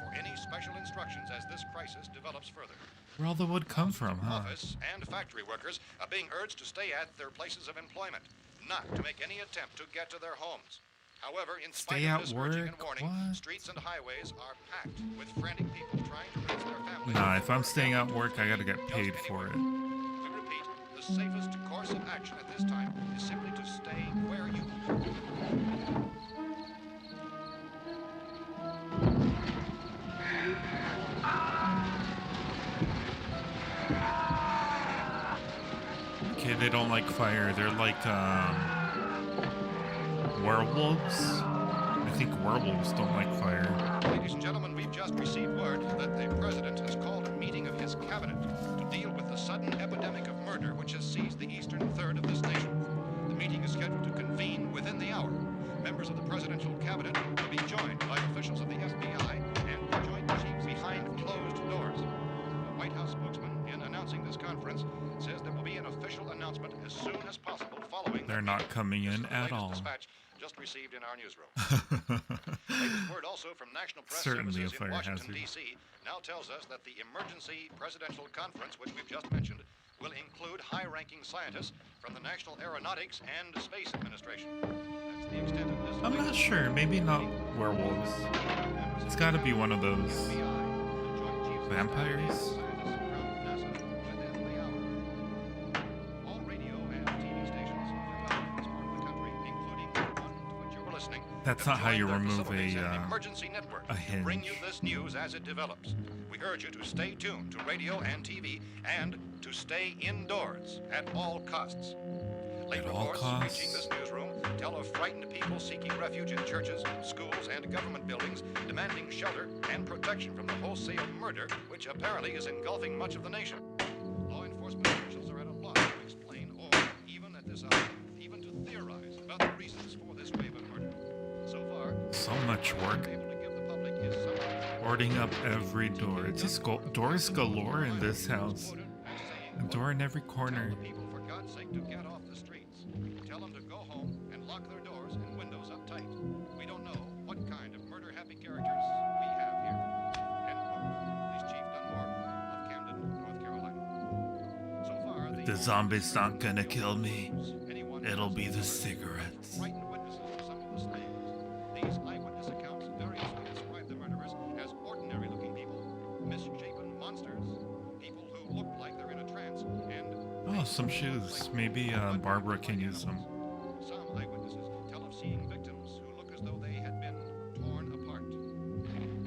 K: for any special instructions as this crisis develops further.
A: Where all the wood come from, huh?
K: Office and factory workers are being urged to stay at their places of employment, not to make any attempt to get to their homes. However, in spite of this urging and warning, streets and highways are packed with frantic people trying to raise their families.
A: Nah, if I'm staying at work, I gotta get paid for it.
K: We repeat, the safest course of action at this time is simply to stay where you are.
A: Okay, they don't like fire. They're like, werewolves? I think werewolves don't like fire.
K: Ladies and gentlemen, we've just received word that the president has called a meeting of his cabinet to deal with the sudden epidemic of murder which has seized the eastern third of this nation. The meeting is scheduled to convene within the hour. Members of the presidential cabinet will be joined by officials of the FBI and joint chiefs behind closed doors. The White House spokesman, in announcing this conference, says there will be an official announcement as soon as possible following.
A: They're not coming in at all.
K: Dispatch just received in our newsroom. Latest word also from National Press
A: Certainly
K: Services
A: a fire
K: in Washington,
A: hazard.
K: D.C. now tells us that the emergency presidential conference, which we've just mentioned, will include high-ranking scientists from the National Aeronautics and Space Administration. That's the extent of this.
A: I'm not sure. Maybe not werewolves. It's gotta be one of those vampires. That's not how you remove a hinge.
K: Bring you this news as it develops. We urge you to stay tuned to radio and TV and to stay indoors at all costs. Late reports reaching this newsroom tell of frightened people seeking refuge in churches, schools, and government buildings, demanding shelter and protection from the wholesale murder which apparently is engulfing much of the nation. Law enforcement officials are at a loss to explain or, even at this hour, even to theorize about the reasons for this wave of murder. So far,
A: so much work. Boarding up every door. It's just doors galore in this house. A door in every corner.
K: People, for God's sake, to get off the streets. Tell them to go home and lock their doors and windows up tight. We don't know what kind of murder-happy characters we have here. End quote. Police Chief Dunmore of Camden, North Carolina. So far,
A: The zombie's not gonna kill me. It'll be the cigarettes.
K: frightened witnesses of some of the slayings. These eyewitness accounts variously describe the murderers as ordinary-looking people, misshapen monsters, people who look like they're in a trance, and
A: Oh, some shoes. Maybe Barbara can use them.
K: some eyewitnesses tell of seeing victims who look as though they had been torn apart.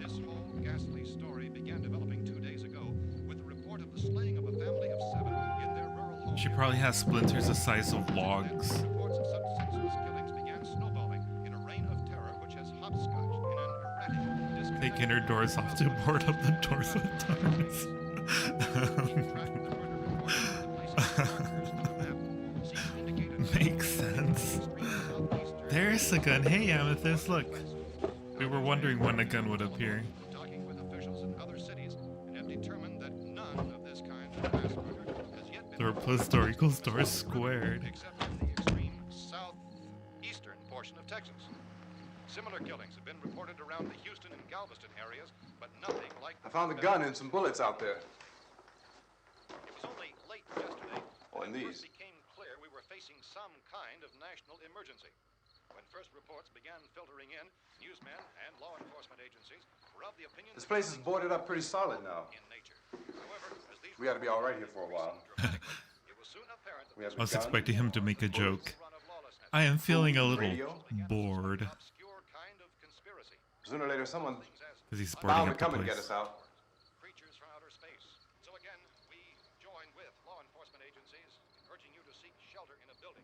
K: This whole ghastly story began developing 2 days ago with the report of the slaying of a family of 7 in their rural home.
A: She probably has splinters the size of logs.
K: Reports of such senseless killings began snowballing in a reign of terror which has hopscotched in an erratic,
A: Taking her doors off to board up the doors with doors. Makes sense. There's a gun. Hey, Amethyst, look. We were wondering when a gun would appear.
K: talking with officials in other cities and have determined that none of this kind of mass murder has yet been
A: Door plus door equals door squared.
K: except in the extreme southeastern portion of Texas. Similar killings have been reported around the Houston and Galveston areas, but nothing like
L: I found a gun and some bullets out there.
K: It was only late yesterday
L: Oh, and
K: that it
L: these.
K: first became clear we were facing some kind of national emergency. When first reports began filtering in, newsmen and law enforcement agencies were of the opinion
L: This
K: that
L: place is boarded up pretty solid now.
K: in nature. However, as these
L: We ought to be all right here for a while.
K: it was soon apparent that
L: We have
A: I was
L: a gun,
A: expecting him to make a joke. I am feeling a little bored.
K: obscure kind of conspiracy.
L: Sooner or later, someone
A: Because he's
L: bound
A: boarding
L: to
A: up the
L: come and get
A: place.
L: us out.
K: Creatures from outer space. So again, we join with law enforcement agencies in urging you to seek shelter in a building.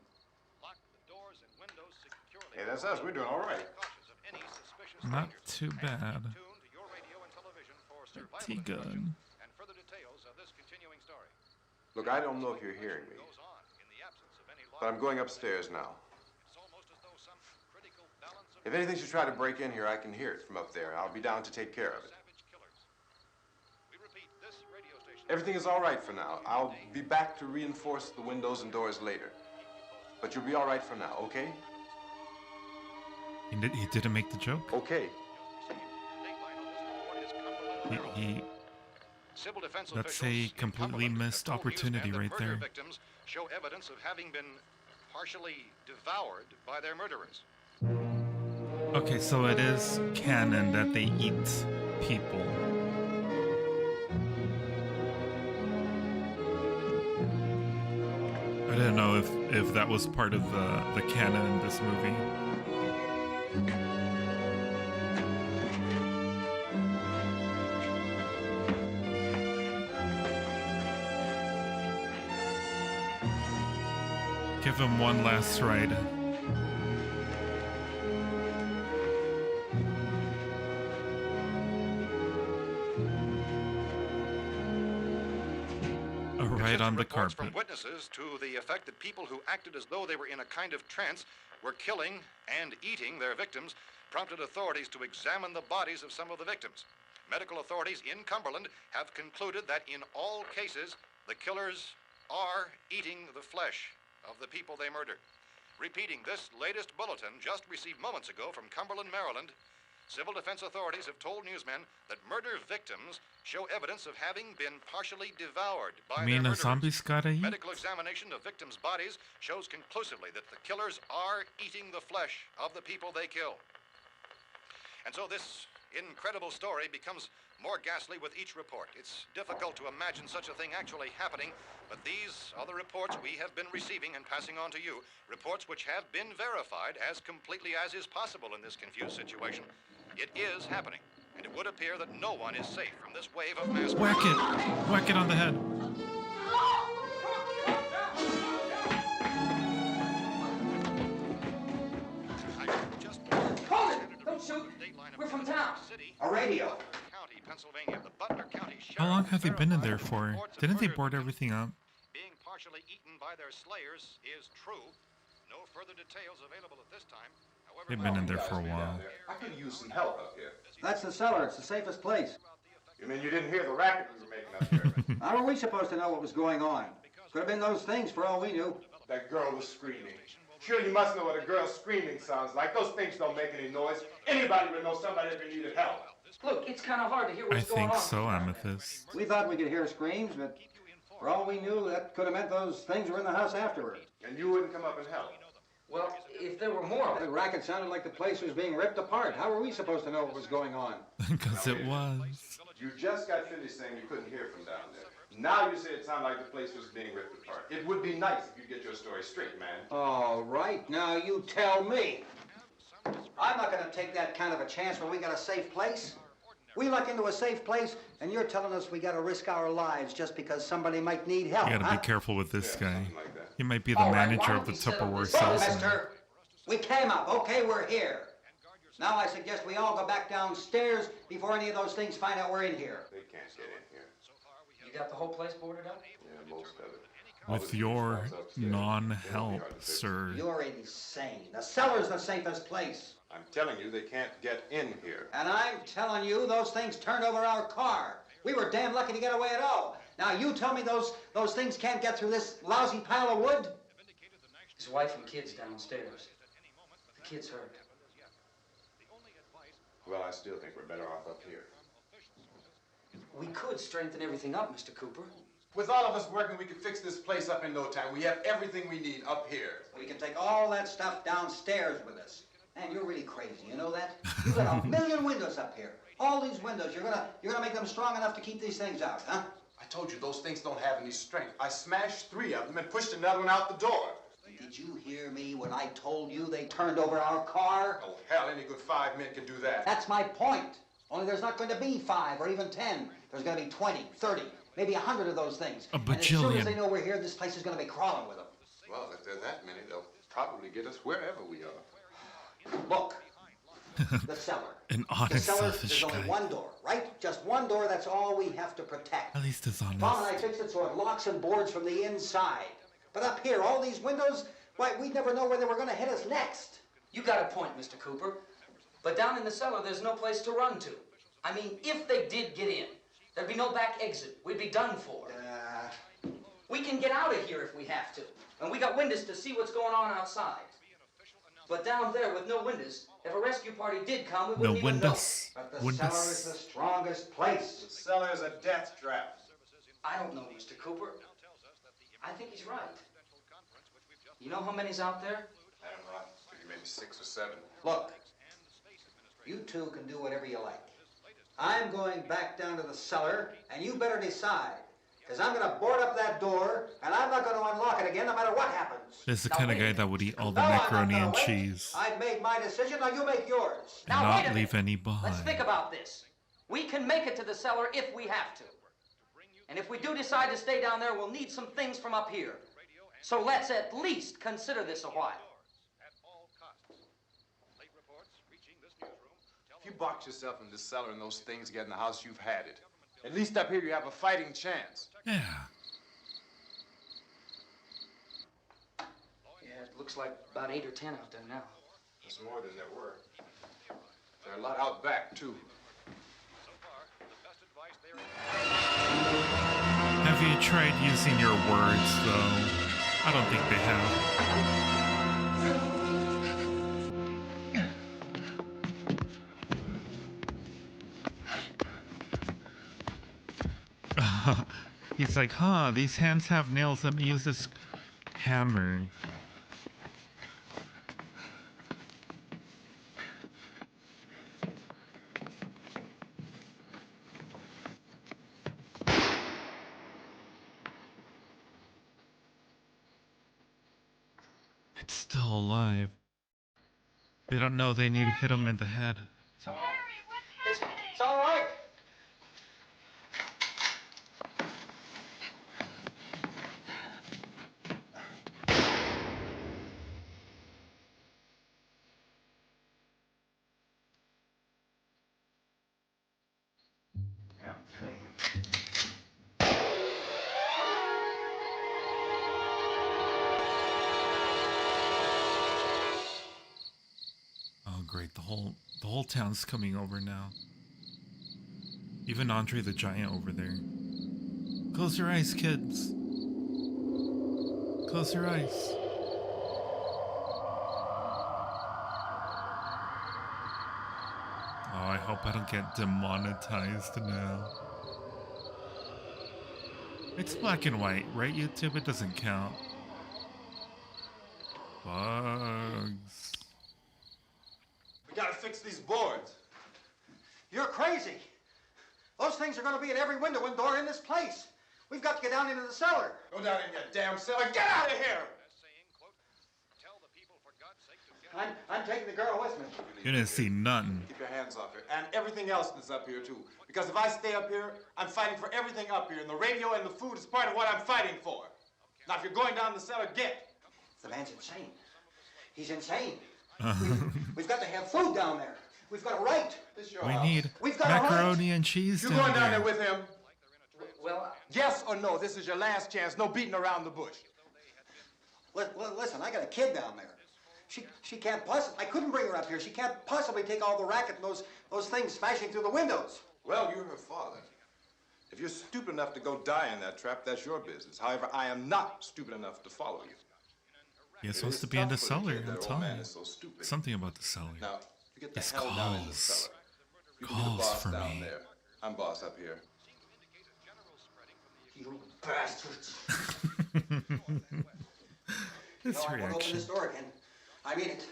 K: Lock the doors and windows securely.
L: Hey, that's us. We're doing all right.
K: Cautious of any suspicious
A: Not
K: strangers.
A: too bad.
K: Tune to your radio and television for survival
A: T-gun.
K: instructions and further details of this continuing story.
L: Look, I don't know if you're hearing me,
K: Goes on in the absence of any law.
L: but I'm going upstairs now.
K: It's almost as though some critical balance of
L: If anything should try to break in here, I can hear it from up there. I'll be down to take care of it.
K: savage killers. We repeat, this radio station
L: Everything is all right for now. I'll be back to reinforce the windows and doors later. But you'll be all right for now, okay?
A: He didn't make the joke?
L: Okay.
A: That's a completely missed opportunity right there.
K: Victims show evidence of having been partially devoured by their murderers.
A: Okay, so it is canon that they eat people. I didn't know if that was part of the canon in this movie. Give him one last ride. A ride on the carpet.
K: From witnesses to the effect that people who acted as though they were in a kind of trance were killing and eating their victims prompted authorities to examine the bodies of some of the victims. Medical authorities in Cumberland have concluded that in all cases, the killers are eating the flesh of the people they murdered. Repeating this latest bulletin just received moments ago from Cumberland, Maryland, civil defense authorities have told newsmen that murder victims show evidence of having been partially devoured by their murderers.
A: Zombies gotta eat?
K: Medical examination of victims' bodies shows conclusively that the killers are eating the flesh of the people they kill. And so this incredible story becomes more ghastly with each report. It's difficult to imagine such a thing actually happening, but these are the reports we have been receiving and passing on to you. Reports which have been verified as completely as is possible in this confused situation. It is happening, and it would appear that no one is safe from this wave of mass murder.
A: Whack it! Whack it on the head.
M: Hold it! Don't shoot! We're from town. A radio.
A: How long have they been in there for? Didn't they board everything up?
K: Being partially eaten by their slayers is true. No further details available at this time. However,
A: They've been in there for a while.
L: I could use some help up here.
M: That's the cellar. It's the safest place.
L: You mean you didn't hear the racket we were making up here?
M: How are we supposed to know what was going on? Could have been those things for all we knew.
L: That girl was screaming. Sure, you must know what a girl screaming sounds like. Those things don't make any noise. Anybody would know somebody ever needed help.
M: Look, it's kind of hard to hear
A: I
M: what's going on.
A: think so, Amethyst.
M: We thought we could hear screams, but for all we knew, that could have meant those things were in the house afterward.
L: And you wouldn't come up and help?
M: Well, if there were more, the racket sounded like the place was being ripped apart. How were we supposed to know what was going on?
A: Because it was.
L: You just got finished saying you couldn't hear from down there. Now you say it sounded like the place was being ripped apart. It would be nice if you get your story straight, man.
M: All right, now you tell me. I'm not going to take that kind of a chance when we got a safe place. We luck into a safe place, and you're telling us we got to risk our lives just because somebody might need help,
A: You gotta be careful with this guy. He might be the manager of the Tupperware
M: Well,
A: salesman.
M: mister, we came up. Okay, we're here. Now I suggest we all go back downstairs before any of those things find out we're in here.
L: They can't get in here.
M: You got the whole place boarded up?
L: Yeah, most of it.
A: With your non-help, sir.
M: You're insane. The cellar's the safest place.
L: I'm telling you, they can't get in here.
M: And I'm telling you, those things turned over our car. We were damn lucky to get away at all. Now you tell me those things can't get through this lousy pile of wood? His wife and kids downstairs. The kid's hurt.
L: Well, I still think we're better off up here.
M: We could strengthen everything up, Mr. Cooper.
L: With all of us working, we could fix this place up in no time. We have everything we need up here.
M: We can take all that stuff downstairs with us. Man, you're really crazy, you know that? You've got a million windows up here. All these windows, you're gonna make them strong enough to keep these things out, huh?
L: I told you those things don't have any strength. I smashed 3 of them and pushed another one out the door.
M: Did you hear me when I told you they turned over our car?
L: Oh, hell, any good 5 men can do that.
M: That's my point. Only there's not going to be 5 or even 10. There's going to be 20, 30, maybe 100 of those things.
A: A bajillion.
M: And as soon as they know we're here, this place is going to be crawling with them.
L: Well, if there are that many, they'll probably get us wherever we are.
M: Look, the cellar.
A: An
M: The
A: honest,
M: cellar,
A: selfish
M: there's
A: guy.
M: only one door, right? Just one door, that's all we have to protect.
A: At least it's honest.
M: Mom and I fixed it so it locks and boards from the inside. But up here, all these windows, why, we'd never know where they were going to hit us next.
N: You got a point, Mr. Cooper. But down in the cellar, there's no place to run to. I mean, if they did get in,
M: There'd be no back exit. We'd be done for. We can get out of here if we have to. And we got windows to see what's going on outside. But down there with no windows, if a rescue party did come, we wouldn't even know.
F: But the cellar is the strongest place. The cellar is a death trap.
M: I don't know, Mr. Cooper. I think he's right. You know how many's out there?
L: I don't know. Maybe 6 or 7.
M: Look, you two can do whatever you like. I'm going back down to the cellar, and you better decide. Because I'm going to board up that door, and I'm not going to unlock it again no matter what happens.
A: This is the kind of guy that would eat all the macaroni and cheese
M: I've made my decision, now you make yours.
A: and not leave any behind.
M: Let's think about this. We can make it to the cellar if we have to. And if we do decide to stay down there, we'll need some things from up here. So let's at least consider this a while.
L: If you box yourself in this cellar and those things get in the house, you've had it. At least up here you have a fighting chance.
A: Yeah.
M: Yeah, it looks like about 8 or 10 out there now.
L: There's more than there were. There are a lot out back, too.
A: Have you tried using your words, though? I don't think they have. He's like, huh, these hands have nails. Let me use this hammer. It's still alive. They don't know they need to hit him in the head.
M: It's all right.
A: Oh great, the whole town's coming over now. Even Andre the Giant over there. Close your eyes, kids. Close your eyes. Oh, I hope I don't get demonetized now. It's black and white, right, YouTube? It doesn't count. Bugs.
F: We gotta fix these boards.
M: You're crazy. Those things are going to be at every window and door in this place. We've got to get down into the cellar.
F: Go down in your damn cellar. Get out of here!
M: I'm taking the girl with me.
A: You didn't see nothing.
F: Keep your hands off her. And everything else that's up here, too. Because if I stay up here, I'm fighting for everything up here. And the radio and the food is part of what I'm fighting for. Now, if you're going down the cellar, get.
M: The man's insane. He's insane. We've got to have food down there. We've got a right.
F: This is your
A: We
F: house.
A: need
M: We've got
A: macaroni and cheese
F: You
A: down
F: going down
A: there.
F: there with him?
M: Well,
F: Yes or no? This is your last chance. No beating around the bush.
M: listen, I got a kid down there. She can't possibly, I couldn't bring her up here. She can't possibly take all the racket and those things smashing through the windows.
L: Well, you're her father. If you're stupid enough to go die in that trap, that's your business. However, I am not stupid enough to follow you.
A: You're supposed to be in the cellar. I'm telling you.
L: Is so stupid.
A: Something about the cellar.
L: Now, you get the
A: It's
L: hell down in the
A: calls.
L: cellar. You can be the
A: Calls
L: boss
A: for
L: down
A: me.
L: there. I'm boss up here.
M: You bastards.
A: This
M: I won't open
A: reaction.
M: this door again. I mean it.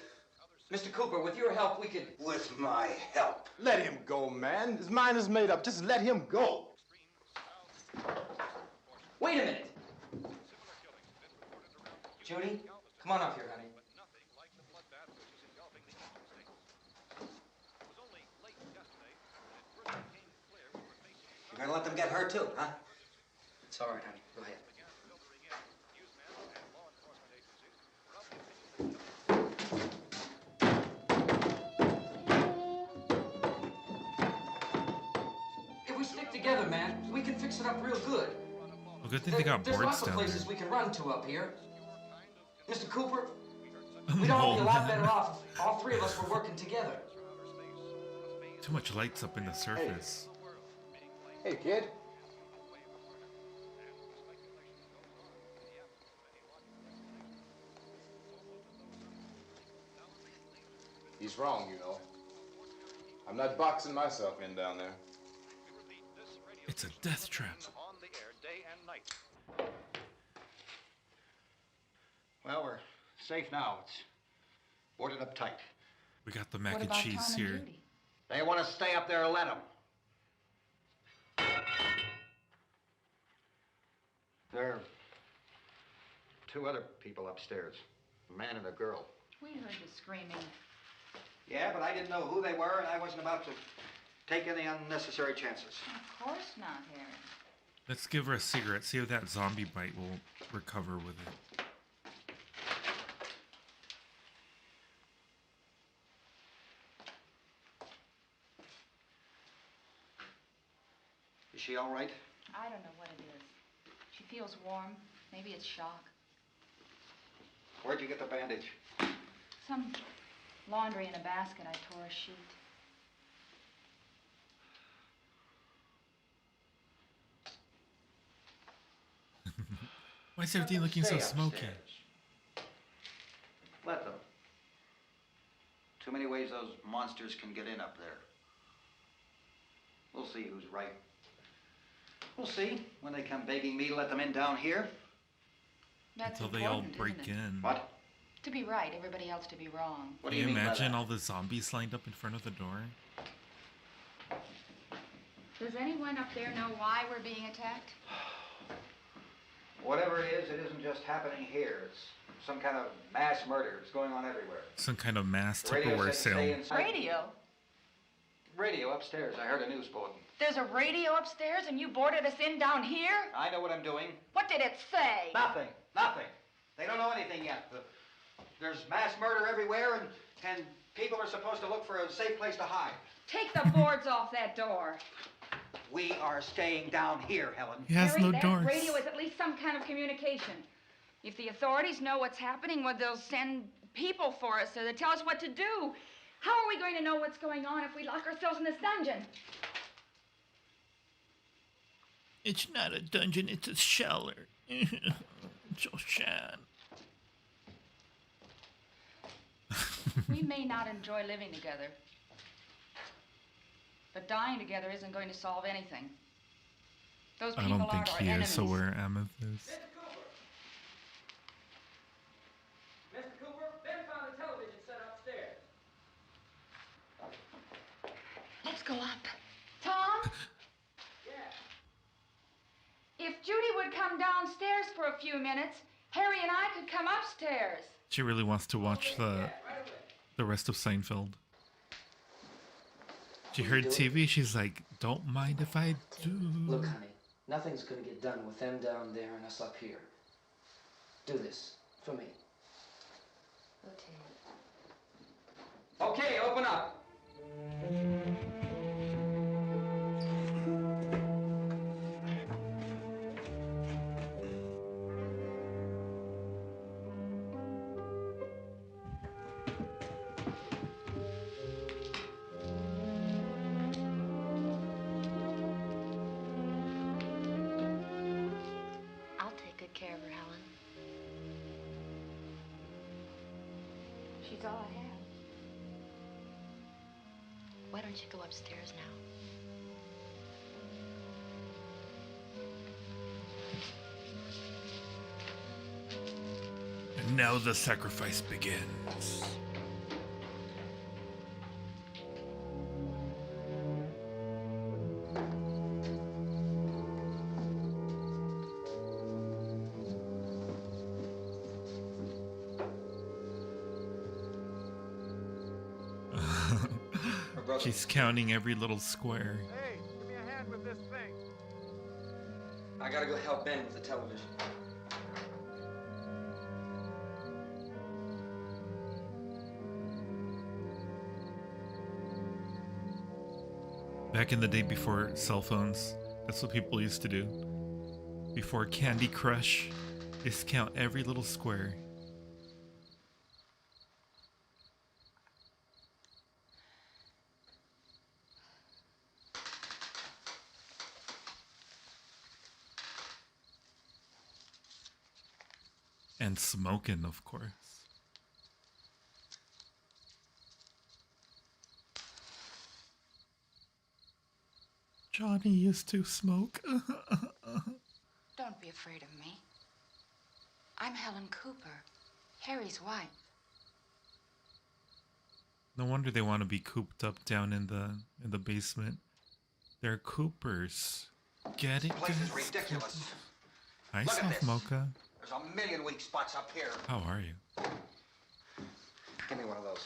M: Mr. Cooper, with your help, we could... With my help?
L: Let him go, man. His mind is made up. Just let him go.
M: Wait a minute. Judy, come on up here, honey. You're gonna let them get hurt too, huh? It's all right, honey. Go ahead. If we stick together, man, we can fix it up real good.
A: Well, good thing they got
M: There's
A: boards
M: lots of
A: down there.
M: places we can run to up here. Mr. Cooper,
A: I'm
M: we'd all be a
A: old,
M: lot
A: man.
M: better off if all three of us were working together.
A: Too much lights up in the surface.
L: Hey, kid. He's wrong, you know. I'm not boxing myself in down there.
A: It's a death trap.
K: On the air day and night.
M: Well, we're safe now. It's boarded up tight.
A: We got the mac and cheese here.
M: They want to stay up there, let them. There are two other people upstairs, a man and a girl.
I: We heard the screaming.
M: Yeah, but I didn't know who they were, and I wasn't about to take any unnecessary chances.
I: Of course not, Harry.
A: Let's give her a cigarette, see if that zombie bite will recover with it.
M: Is she all right?
I: I don't know what it is. She feels warm. Maybe it's shock.
M: Where'd you get the bandage?
I: Some laundry in a basket. I tore a sheet.
A: Why is everything looking so
M: Stay
A: smoky?
M: upstairs. Let them. Too many ways those monsters can get in up there. We'll see who's right. We'll see when they come begging me to let them in down here.
I: That's
A: Until they all
I: important,
A: break
I: isn't it?
A: in.
M: What?
I: To be right, everybody else to be wrong.
M: What
A: Can
M: do
A: you
M: you mean by
A: imagine
M: that?
A: all the zombies lined up in front of the door?
I: Does anyone up there know why we're being attacked?
M: Whatever it isn't just happening here. It's some kind of mass murder. It's going on everywhere.
A: Some kind of mass
M: The radio
A: Tupperware
M: said to stay
A: sale.
M: inside.
I: Radio?
M: Radio upstairs. I heard a news bulletin.
I: There's a radio upstairs and you boarded us in down here?
M: I know what I'm doing.
I: What did it say?
M: Nothing. Nothing. They don't know anything yet. There's mass murder everywhere, and people are supposed to look for a safe place to hide.
I: Take the boards off that door.
M: We are staying down here, Helen.
A: He has
I: Harry,
A: no
I: that
A: doors.
I: radio is at least some kind of communication. If the authorities know what's happening, well, they'll send people for us so they tell us what to do. How are we going to know what's going on if we lock ourselves in this dungeon?
A: It's not a dungeon, it's a cellar. It's so sad.
I: We may not enjoy living together, but dying together isn't going to solve anything. Those
A: I
I: people
A: don't think
I: aren't our
A: he
I: enemies.
A: is aware Amethyst.
N: Mr. Cooper, Ben found the television set upstairs.
I: Let's go up. Tom? If Judy would come downstairs for a few minutes, Harry and I could come upstairs.
A: She really wants to watch the rest of Seinfeld. She heard TV, she's like, don't mind if I do.
N: Look, honey, nothing's gonna get done with them down there and us up here. Do this for me. Okay, open up.
O: I'll take good care of her, Helen.
I: She's all I have.
O: Why don't you go upstairs now?
A: And now the sacrifice begins. She's counting every little square.
F: Hey, give me a hand with this thing.
N: I gotta go help Ben with the television.
A: Back in the day before cell phones, that's what people used to do. Before Candy Crush, is count every little square. And smoking, of course. Johnny used to smoke.
P: Don't be afraid of me. I'm Helen Cooper, Harry's wife.
A: No wonder they want to be cooped up down in the basement. They're Coopers. Get it?
M: This place is
A: guys?
M: ridiculous.
A: Hi,
M: Look at
A: Soft
M: this.
A: Mocha.
M: There's a million weak spots up here.
A: How are you?
M: Give me one of those.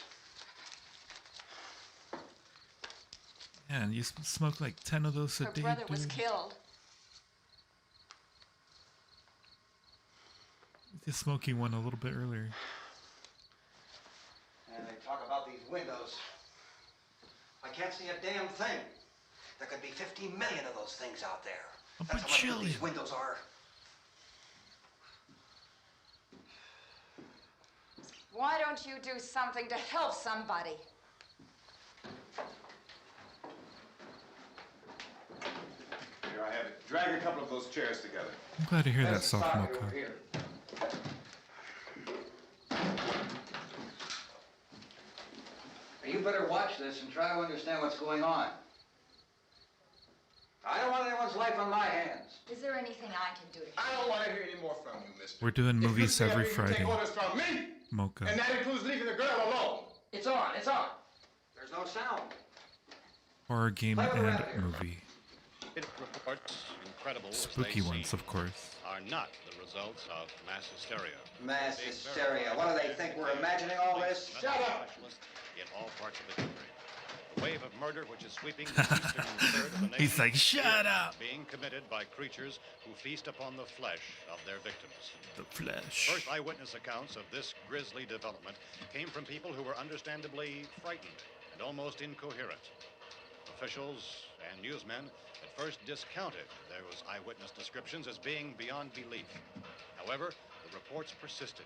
A: Man, you smoke like 10 of those a
P: Her
A: day,
P: brother
A: dude.
P: was killed.
A: Just smoking one a little bit earlier.
M: And they talk about these windows. I can't see a damn thing. There could be 15 million of those things out there. That's how much good these windows are.
P: Why don't you do something to help somebody?
F: Here I have it. Drag a couple of those chairs together.
A: I'm glad to hear that, Soft Mocha.
M: You better watch this and try to understand what's going on. I don't want anyone's life on my hands.
P: Is there anything I can do to help?
F: I don't want to hear any more from you, mister.
A: We're doing movies every
F: You
A: Friday.
F: take orders from me,
A: Mocha.
F: and that includes leaving the girl alone.
M: It's on, it's on. There's no sound.
A: Horror game and movie.
K: Reports, incredible as
A: Spooky
K: they
A: ones,
K: seem,
A: of course.
K: are not the results of mass hysteria.
M: Mass hysteria. What do they think? We're imagining all this? Shut up!
K: In all parts of the country. The wave of murder which is sweeping the eastern third of the nation.
A: He's like, shut up!
K: Being committed by creatures who feast upon the flesh of their victims.
A: The flesh.
K: First eyewitness accounts of this grisly development came from people who were understandably frightened and almost incoherent. Officials and newsmen at first discounted those eyewitness descriptions as being beyond belief. However, the reports persisted.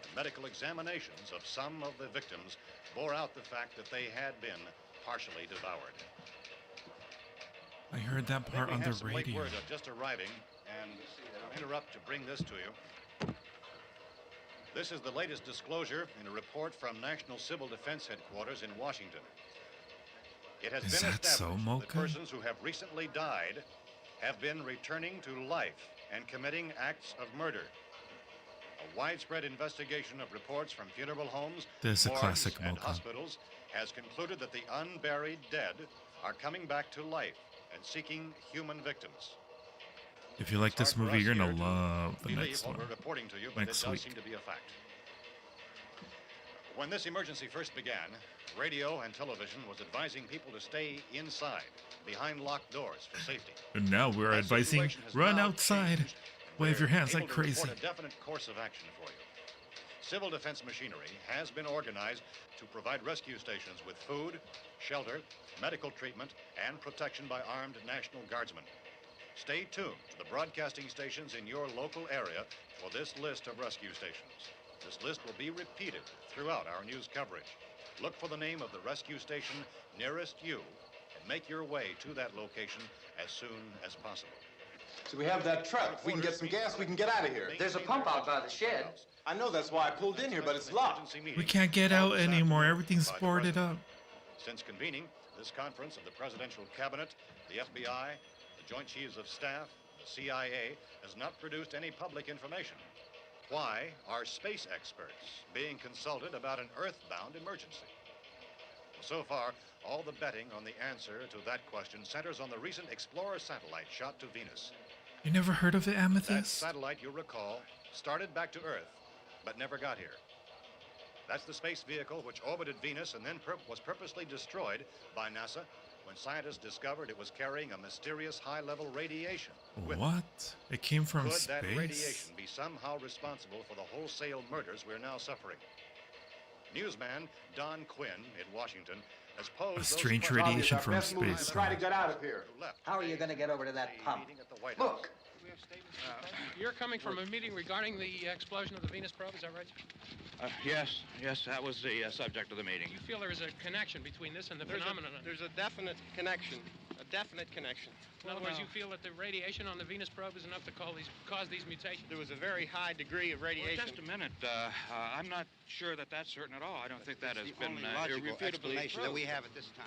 K: And medical examinations of some of the victims bore out the fact that they had been partially devoured.
A: I heard that part on the
K: Late
A: radio.
K: word of just arriving, and I'll interrupt to bring this to you. This is the latest disclosure in a report from National Civil Defense Headquarters in Washington. It has
A: Is
K: been
A: that so,
K: established that
A: Mocha?
K: persons who have recently died have been returning to life and committing acts of murder. A widespread investigation of reports from funeral homes,
A: This is a
K: morgues,
A: classic
K: and
A: Mocha.
K: hospitals has concluded that the unburied dead are coming back to life and seeking human victims.
A: If you like this
K: Hard for
A: movie,
K: us
A: you're
K: here
A: gonna
K: to
A: love the
K: believe
A: next
K: what
A: one.
K: we're reporting to you, but
A: Next
K: it does
A: week.
K: seem to be a fact. When this emergency first began, radio and television was advising people to stay inside, behind locked doors for safety.
A: And now we're
K: That
A: advising,
K: situation has
A: run
K: now
A: outside.
K: changed, and
A: Wave your
K: we're
A: hands
K: able
A: like
K: to
A: crazy.
K: report a definite course of action for you. Civil defense machinery has been organized to provide rescue stations with food, shelter, medical treatment, and protection by armed National Guardsmen. Stay tuned to the broadcasting stations in your local area for this list of rescue stations. This list will be repeated throughout our news coverage. Look for the name of the rescue station nearest you and make your way to that location as soon as possible.
F: So we have that truck. If we can get some gas, we can get out of here.
M: There's a pump out by the shed.
F: I know, that's why I pulled in here, but it's locked.
A: We can't get out anymore. Everything's boarded up.
K: Since convening this conference of the Presidential Cabinet, the FBI, the Joint Chiefs of Staff, the CIA has not produced any public information. Why are space experts being consulted about an earthbound emergency? So far, all the betting on the answer to that question centers on the recent Explorer satellite shot to Venus.
A: You never heard of the
K: That
A: Amethyst?
K: satellite, you'll recall, started back to Earth, but never got here. That's the space vehicle which orbited Venus and then was purposely destroyed by NASA when scientists discovered it was carrying a mysterious high-level radiation. with it.
A: What? It came from
K: Could
A: space?
K: that radiation be somehow responsible for the wholesale murders we're now suffering? Newsman Don Quinn in Washington has posed
A: A
K: those
A: strange
K: questions.
A: radiation from space.
F: Try to get out of here.
M: How are you going to get over to that pump? Look,
Q: You're coming from a meeting regarding the explosion of the Venus probe, is that right?
R: Yes, that was the subject of the meeting.
Q: You feel there is a connection between this and the phenomenon?
S: There's a definite connection. A
J: definite connection.
Q: In other words, you feel that the radiation on the Venus probe is enough to cause these mutations?
J: There was a very high degree of radiation.
R: Well, just a minute. I'm not sure that that's certain at all. I don't think that has been
J: logical
R: irrefutably
J: explanation
R: proved.
J: that we have at this time.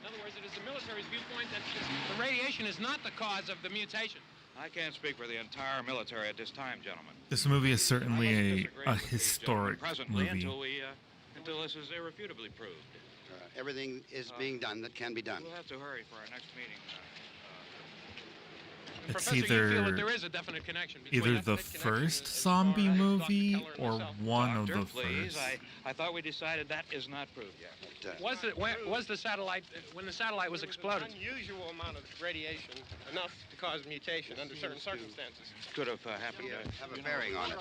Q: In other words, it is the military's viewpoint that the radiation is not the cause of the mutation.
R: I can't speak for the entire military at this time, gentlemen.
A: This movie is certainly a historic
R: Presently,
A: movie.
R: until this is irrefutably proved.
J: Everything is being done that can be done.
R: We'll have to hurry for our next meeting.
A: It's
Q: Professor, you feel that
A: either
Q: there is a definite connection between
A: either the first zombie movie or one of the
R: Please,
A: first.
R: I thought we decided that is not proved yet.
Q: Was the satellite, when the satellite was exploded?
J: Unusual amount of radiation, enough to cause mutation under certain circumstances.
R: Could have happened.
J: Have a bearing on it.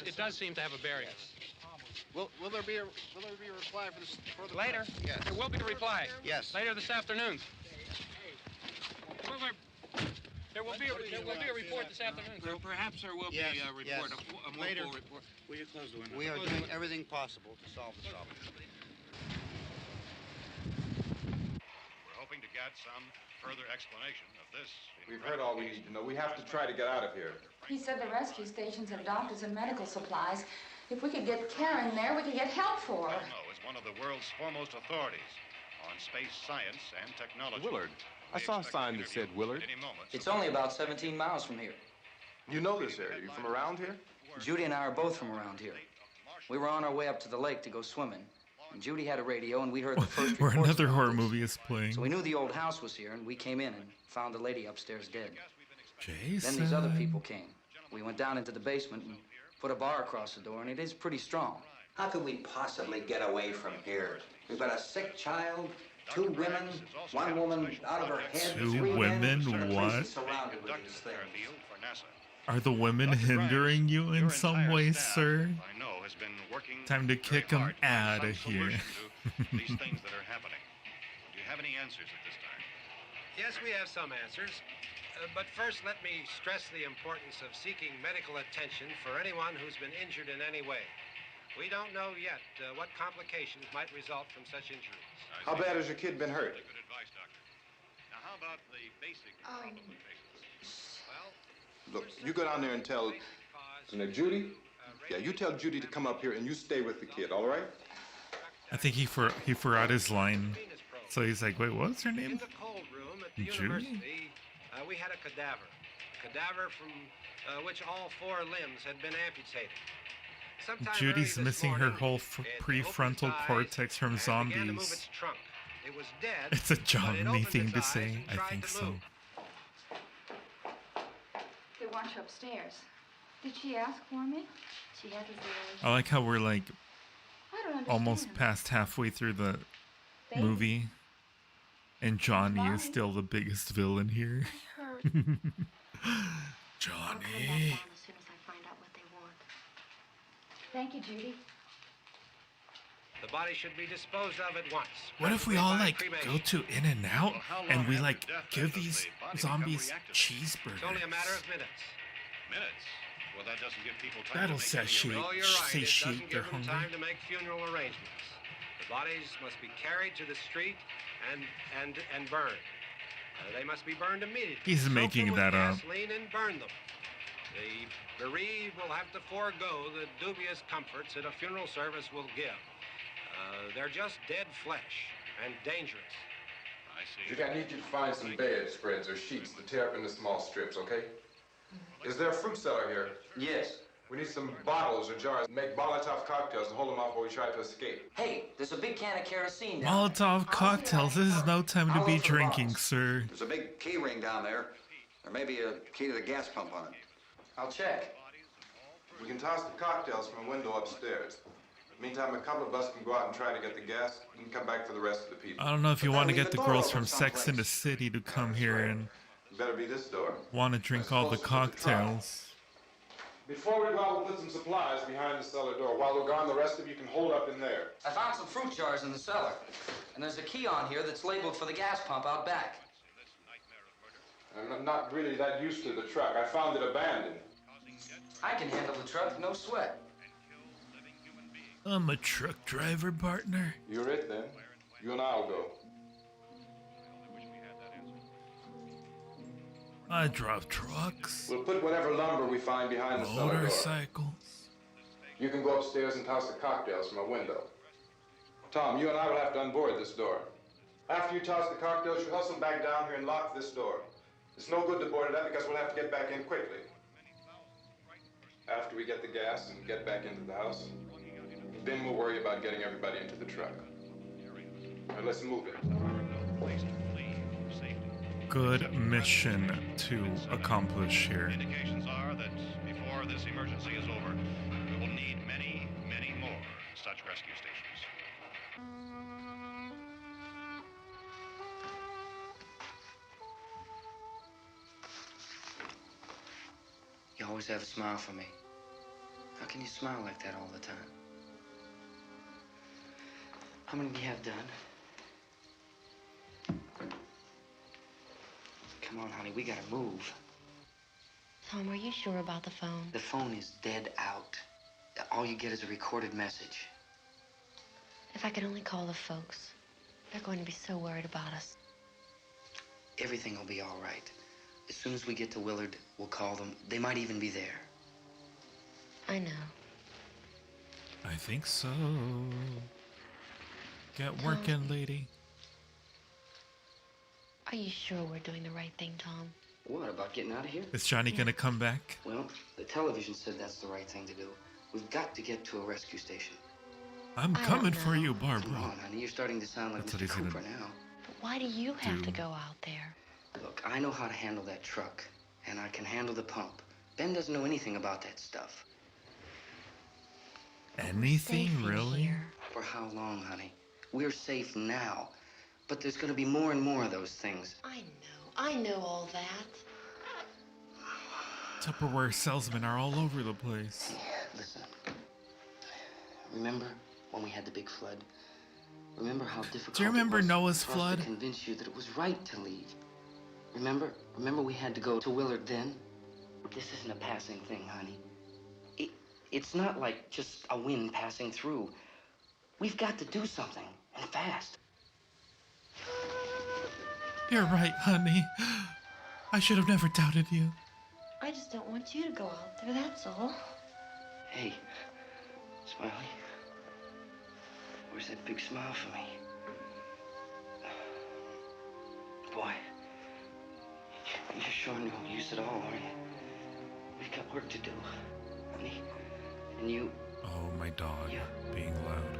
Q: It does seem to have a bearing.
J: Will there be a reply for the
Q: Later?
J: Yes.
Q: There will be a reply.
J: Yes.
Q: Later this afternoon. There will be a report this afternoon.
R: Perhaps there will be a report, a
J: Later.
R: full report. Will you close the window?
J: We are doing everything possible to solve the problem.
K: We're hoping to get some further explanation of this.
F: We've heard all we need to know. We have to try to get out of here.
I: He said the rescue stations have doctors and medical supplies. If we could get care in there, we could get help for her.
K: Elmo is one of the world's foremost authorities on space science and technology.
L: Willard. I saw a sign that said Willard.
N: It's only about 17 miles from here.
L: You know this area. You from around here?
N: Judy and I are both from around here. We were on our way up to the lake to go swimming. And Judy had a radio, and we heard the first
A: Where
N: reports
A: another
N: about
A: horror
N: this.
A: movie is playing.
N: So we knew the old house was here, and we came in and found the lady upstairs dead.
A: Jason.
N: Then these other people came. We went down into the basement and put a bar across the door, and it is pretty strong.
M: How could we possibly get away from here? We've got a sick child, 2 women, 1 woman out of her head.
A: 2
M: 3
A: women?
M: men. The place
A: What?
M: is surrounded with these things.
A: Are the women hindering you in some way, sir?
K: I know has been working
A: Time to kick them out of here.
K: these things that are happening. Do you have any answers at this time?
J: Yes, we have some answers. But first, let me stress the importance of seeking medical attention for anyone who's been injured in any way. We don't know yet what complications might result from such injuries.
L: How bad has your kid been hurt?
K: Good advice, Doctor. Now, how about the basic problem with patients? Well,
L: Look, you go down there and tell Judy. Yeah, you tell Judy to come up here and you stay with the kid, all right?
A: I think he forgot his line. So he's like, wait, what's her name?
J: In the cold room at the
A: Judy?
J: university, we had a cadaver from which all 4 limbs had been amputated. Sometime
A: Judy's
J: early this
A: missing her
J: morning,
A: whole
J: it opened
A: prefrontal
J: its eyes
A: cortex from
J: and began to move
A: zombies.
J: its trunk. It was dead,
A: It's a
J: but it
A: Johnny
J: opened
A: thing
J: its
A: to
J: eyes
A: say.
J: and
A: I
J: tried
A: think
J: to
A: so.
J: move.
I: They want you upstairs. Did she ask for me?
O: She had his
A: I like how we're like
I: I don't understand.
A: almost past halfway through the
I: Baby.
A: movie, and Johnny is still the biggest villain here. Johnny.
O: as soon as I find out what they want.
I: Thank you, Judy.
J: The body should be disposed of at once.
A: What if we all
J: By
A: like
J: cremation.
A: go to In-N-Out and we like
K: death
A: give
K: does
A: these
K: the body
A: zombies
K: become reactive?
A: cheeseburgers?
J: It's only a matter of minutes.
K: Minutes? Well, that doesn't give people time
A: That'll
K: to make any
A: satiate.
J: Oh, you're right. It
A: Satiate
J: doesn't
A: their
J: give them
A: hunger.
J: time to make funeral arrangements. The bodies must be carried to the street and burned. They must be burned immediately.
A: He's
J: Soak
A: making
J: them with
A: that up.
J: gasoline and burn them. The bereaved will have to forego the dubious comforts that a funeral service will give. They're just dead flesh and dangerous.
K: I see.
L: Judy, I need you to find some bedspreads or sheets to tear up into small strips, okay? Is there a fruit cellar here?
M: Yes.
L: We need some bottles or jars. Make Molotov cocktails and hold them off while we try to escape.
N: Hey, there's a big can of kerosene down
A: Molotov cocktails. This is no time to be drinking, sir.
M: There's a big key ring down there. There may be a key to the gas pump on it.
N: I'll check.
L: We can toss the cocktails from a window upstairs. Meantime, a couple of us can go out and try to get the gas and come back for the rest of the people.
A: I don't know if you want to
L: Leave
A: get
L: the
A: the
L: door
A: girls
L: open
A: from Sex in the
L: someplace.
A: City to come here and
L: It better be this door.
A: want to drink all the cocktails.
L: Before we go out, we'll put some supplies behind the cellar door. While we're gone, the rest of you can hold up in there.
N: I found some fruit jars in the cellar. And there's a key on here that's labeled for the gas pump out back.
L: I'm not really that used to the truck. I found it abandoned.
N: I can handle the truck, no sweat.
A: I'm a truck driver, partner.
L: You're it then. You and I'll go.
A: I drive trucks.
L: We'll put whatever lumber we find behind the cellar door.
A: Motorcycles.
L: You can go upstairs and toss the cocktails from a window. Tom, you and I will have to unboard this door. After you toss the cocktails, you hustle back down here and lock this door. It's no good to board it up because we'll have to get back in quickly. After we get the gas and get back into the house, then we'll worry about getting everybody into the truck. Now let's move it.
A: Good mission to accomplish here.
K: Indications are that before this emergency is over, we will need many, many more such rescue stations.
N: You always have a smile for me. How can you smile like that all the time? How many do you have done? Come on, honey, we gotta move.
O: Tom, are you sure about the phone?
N: The phone is dead out. All you get is a recorded message.
O: If I could only call the folks. They're going to be so worried about us.
N: Everything will be all right. As soon as we get to Willard, we'll call them. They might even be there.
O: I know.
A: I think so. Get working, lady.
O: Are you sure we're doing the right thing, Tom?
N: What, about getting out of here?
A: Is Johnny gonna come back?
N: Well, the television said that's the right thing to do. We've got to get to a rescue station.
A: I'm coming for you, Barbara.
N: Come on, honey, you're starting to sound like Mr. Cooper now.
O: But why do you have to go out there?
N: Look, I know how to handle that truck, and I can handle the pump. Ben doesn't know anything about that stuff.
A: Anything, really?
N: For how long, honey? We're safe now. But there's gonna be more and more of those things.
O: I know all that.
A: Tupperware salesmen are all over the place.
N: Listen. Remember when we had the big flood? Remember how difficult
A: Do you remember
N: it was
A: Noah's
N: for us
A: flood?
N: to convince you that it was right to leave? Remember we had to go to Willard then? This isn't a passing thing, honey. It's not like just a wind passing through. We've got to do something, and fast.
A: You're right, honey. I should have never doubted you.
O: I just don't want you to go out there, that's all.
N: Hey, Smiley. Where's that big smile for me? Boy, you're showing no use at all, aren't you? We've got work to do, honey. And you...
A: Oh, my dog being loud.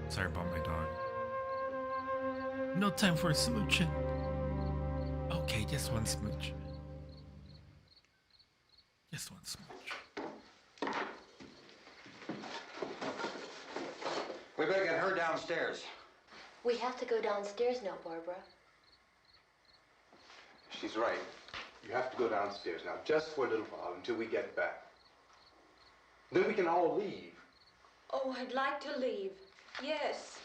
A: Sorry about my dog. No time for a smooching. Okay, just one smooch. Just one smooch.
M: We better get her downstairs.
O: We have to go downstairs now, Barbara.
L: She's right. You have to go downstairs now, just for a little while, until we get back. Then we can all leave.
H: Oh, I'd like to leave. Yes.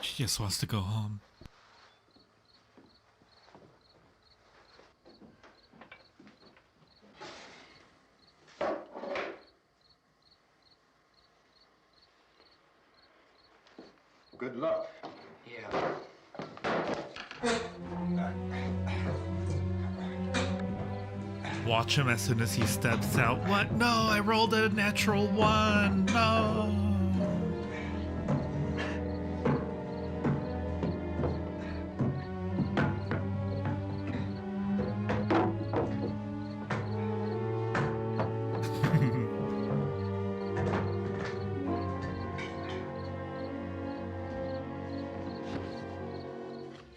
A: She just wants to go home.
L: Good luck.
N: Yeah.
A: Watch him as soon as he steps out. What? No, I rolled a natural one. No.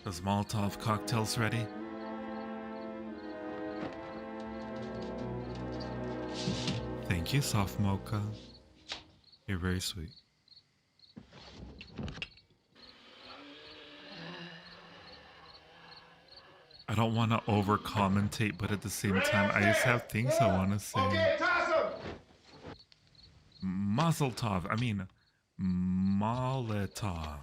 A: Those Molotov cocktails ready? Thank you, Soft Mocha. You're very sweet. I don't want to over commentate, but at the same time, I just have things I want to say.
F: Okay, toss him!
A: Mazel tov. I mean, Molotov.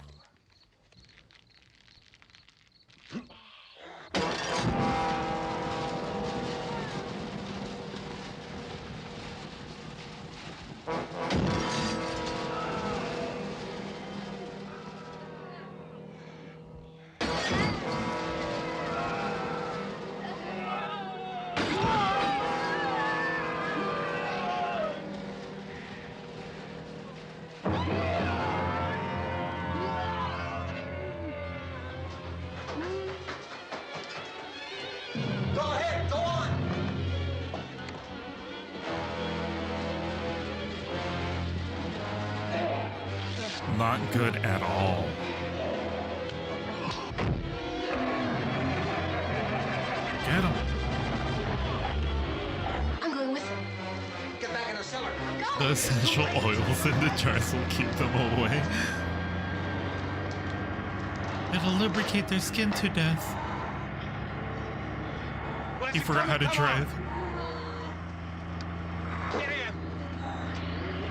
A: not good at all. Get him.
O: I'm going with him.
M: Get back in the cellar.
A: The essential oils in the jars will keep them away. It'll lubricate their skin to death. He forgot how to drive.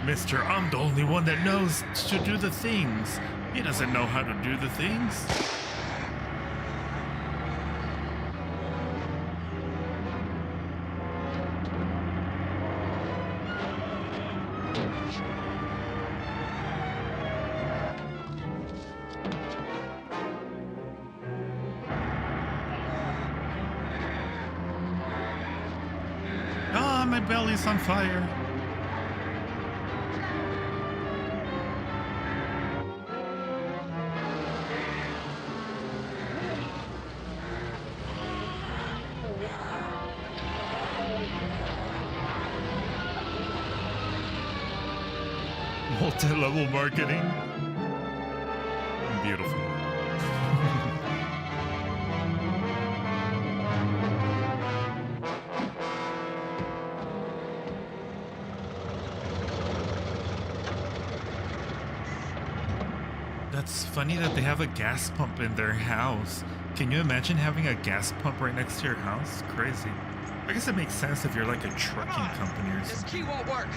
A: Mister, I'm the only one that knows to do the things. He doesn't know how to do the things. Ah, my belly's on fire. Multi-level marketing. Beautiful. That's funny that they have a gas pump in their house. Can you imagine having a gas pump right next to your house? Crazy. I guess it makes sense if you're like a trucking company or something.
J: This key won't work.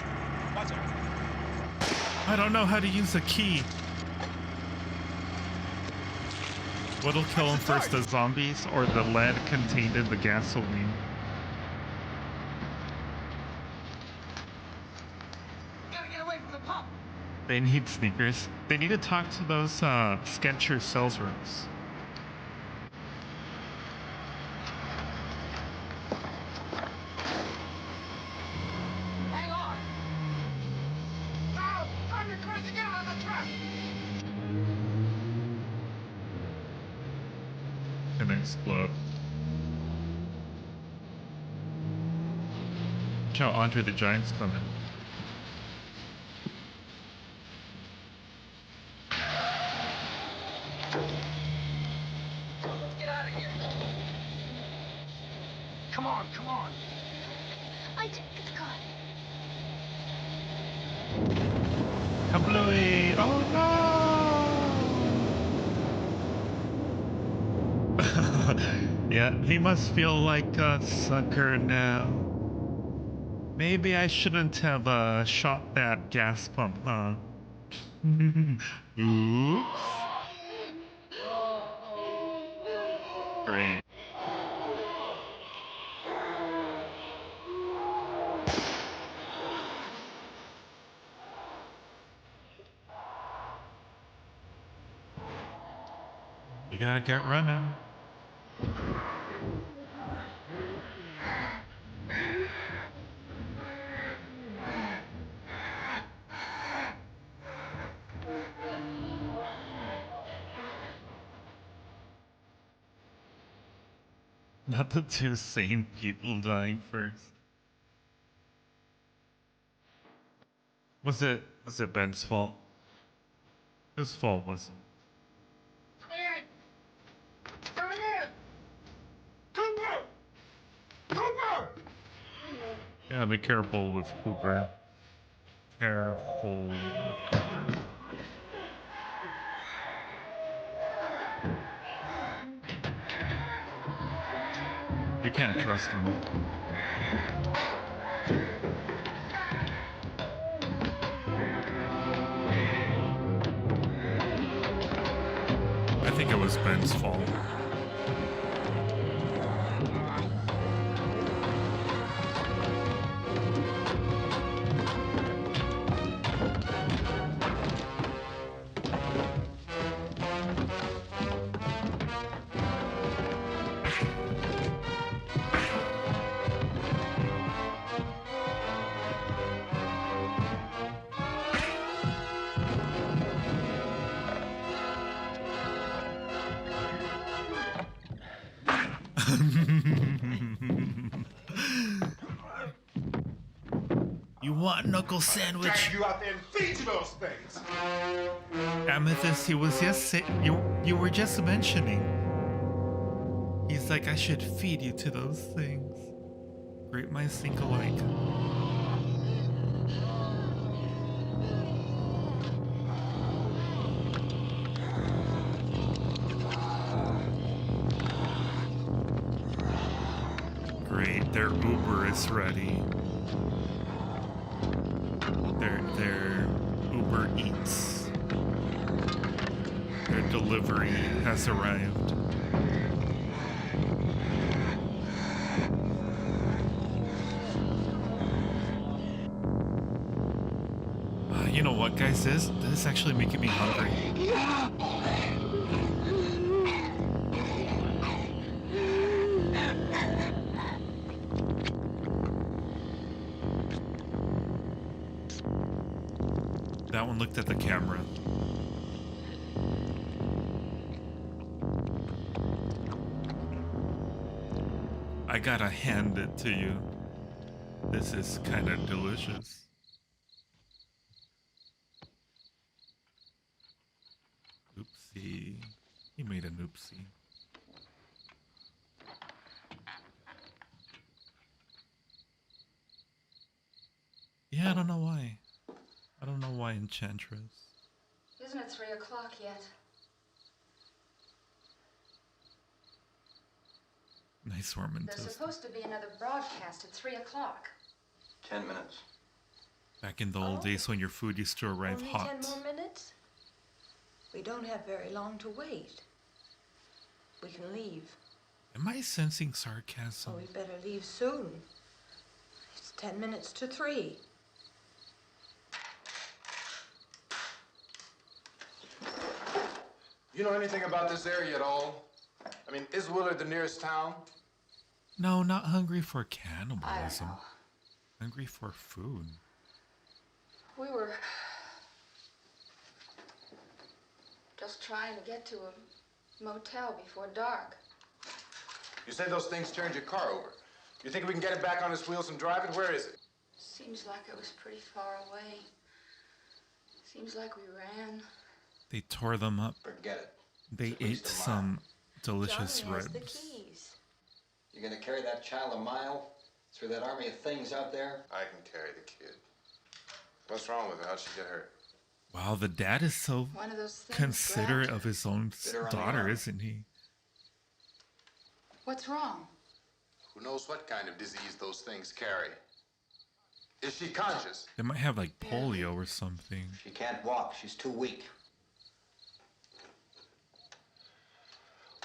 J: Watch it.
A: I don't know how to use a key. What'll kill him first, the zombies or the lead contained in the gasoline?
M: Gotta get away from the pump.
A: They need sneakers. They need to talk to those Sketcher sales reps.
M: Hang on. Now, I'm crashing out of the truck.
A: And explode. Watch out, Andre the Giant's coming.
M: Let's get out of here. Come on, come on.
O: I think it's gone.
A: Kablooey! Oh no! Yeah, he must feel like a sucker now. Maybe I shouldn't have shot that gas pump, huh? Oops. Great. You gotta get running. Not the two sane people dying first. Was it Ben's fault? Whose fault was it? Yeah, be careful with Cooper. Careful. You can't trust him. I think it was Ben's fault. You want knuckle sandwich?
F: Drag you out there and feed you those things.
A: Amethyst, he was just you were just mentioning. He's like, I should feed you to those things. Great minds think alike. Great, their Uber is ready. Their Uber Eats. Their delivery has arrived. You know what, guys? This is actually making me hungry. That one looked at the camera. I gotta hand it to you. This is kind of delicious. Oopsie. He made an oopsie. Yeah, I don't know why. I don't know why, Enchantress.
I: Isn't it 3 o'clock yet?
A: Nice warm and
I: There's
A: toasty.
I: supposed to be another broadcast at 3 o'clock.
L: 10 minutes.
A: Back in the old days when your food used to arrive
H: Only
A: hot.
H: 10 more minutes? We don't have very long to wait. We can leave.
A: Am I sensing sarcasm?
H: Oh, we better leave soon. It's 10 minutes to 3.
F: You know anything about this area at all? I mean, is Willard the nearest town?
A: No, not hungry for cannibalism. Hungry for food.
I: We were just trying to get to a motel before dark.
F: You said those things turned your car over. You think we can get it back on its wheels and drive it? Where is it?
I: Seems like it was pretty far away. Seems like we ran.
A: They tore them up.
M: Forget it.
A: They ate some delicious
H: Johnny has
A: ribs.
H: the keys.
M: You gonna carry that child a mile through that army of things out there?
F: I can carry the kid. What's wrong with her? How'd she get hurt?
A: Wow, the dad is so
I: One of those things
A: considerate
I: grabbed
A: of his own
M: Bit her on the
A: daughter,
M: arm.
A: isn't he?
I: What's wrong?
F: Who knows what kind of disease those things carry? Is she conscious?
A: They might have like polio or something.
M: She can't walk. She's too weak.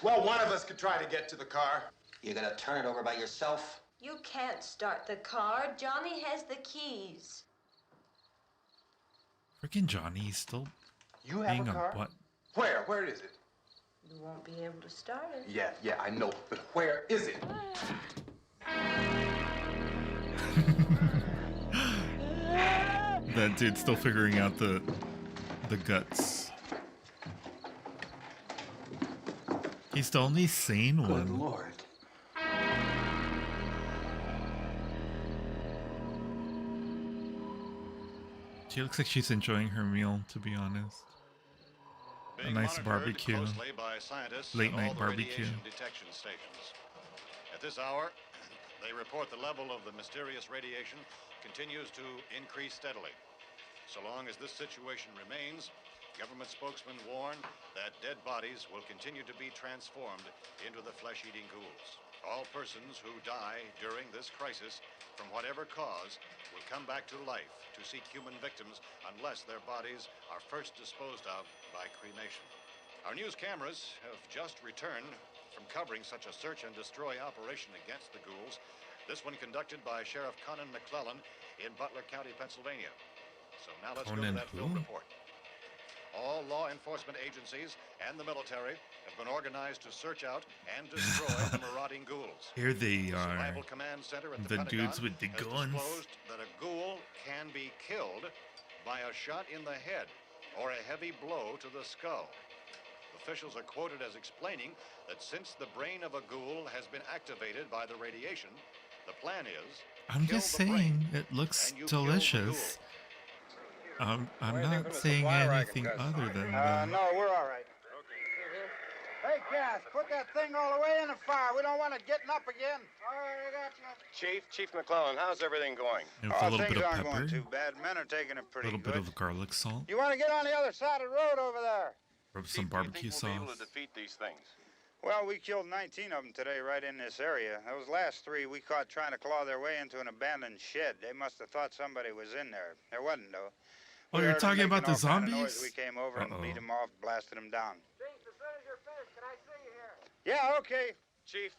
F: Well, one of us could try to get to the car.
M: You gonna turn it over by yourself?
H: You can't start the car. Johnny has the keys.
A: Freaking Johnny, he's still
F: You have
A: being
F: a car?
A: butt.
F: Where? Where is it?
H: You won't be able to start it.
F: Yeah, I know. But where is it?
A: That dude's still figuring out the guts. He's the only sane one.
M: Good Lord.
A: She looks like she's enjoying her meal, to be honest. A nice barbecue. Late night barbecue.
K: Detection stations. At this hour, they report the level of the mysterious radiation continues to increase steadily. So long as this situation remains, government spokesmen warn that dead bodies will continue to be transformed into the flesh-eating ghouls. All persons who die during this crisis, from whatever cause, will come back to life to seek human victims unless their bodies are first disposed of by cremation. Our news cameras have just returned from covering such a search and destroy operation against the ghouls, this one conducted by Sheriff Conan McClellan in Butler County, Pennsylvania. So now let's go to that film report. All law enforcement agencies and the military have been organized to search out and destroy the marauding ghouls.
A: Here they are.
K: Survival Command Center at
A: The
K: Pentagon
A: dudes with the
K: has
A: guns.
K: disclosed that a ghoul can be killed by a shot in the head or a heavy blow to the skull. Officials are quoted as explaining that since the brain of a ghoul has been activated by the radiation, the plan is
A: I'm just saying, it looks delicious. I'm not saying anything other than that.
S: No, we're all right. Hey, Cass, put that thing all the way in the fire. We don't want it getting up again. All right, I got you.
T: Chief McClellan, how's everything going?
A: And with a little bit of
S: Things aren't going
A: pepper,
S: too bad. Men are taking it
A: a
S: pretty
A: little
S: good.
A: bit of garlic salt,
S: You want to get on the other side of the road over there?
A: rub some barbecue
T: We'll be able
A: sauce.
T: to defeat these things.
S: Well, we killed 19 of them today right in this area. Those last 3 we caught trying to claw their way into an abandoned shed. They must have thought somebody was in there. There wasn't, though.
A: Oh,
S: We
A: you're
S: heard them
A: talking about the
S: making all kind of
A: zombies?
S: noise. We came over and beat them off, blasted them down. Chief, as soon as you're finished, can I see you here? Yeah, okay.
T: Chief,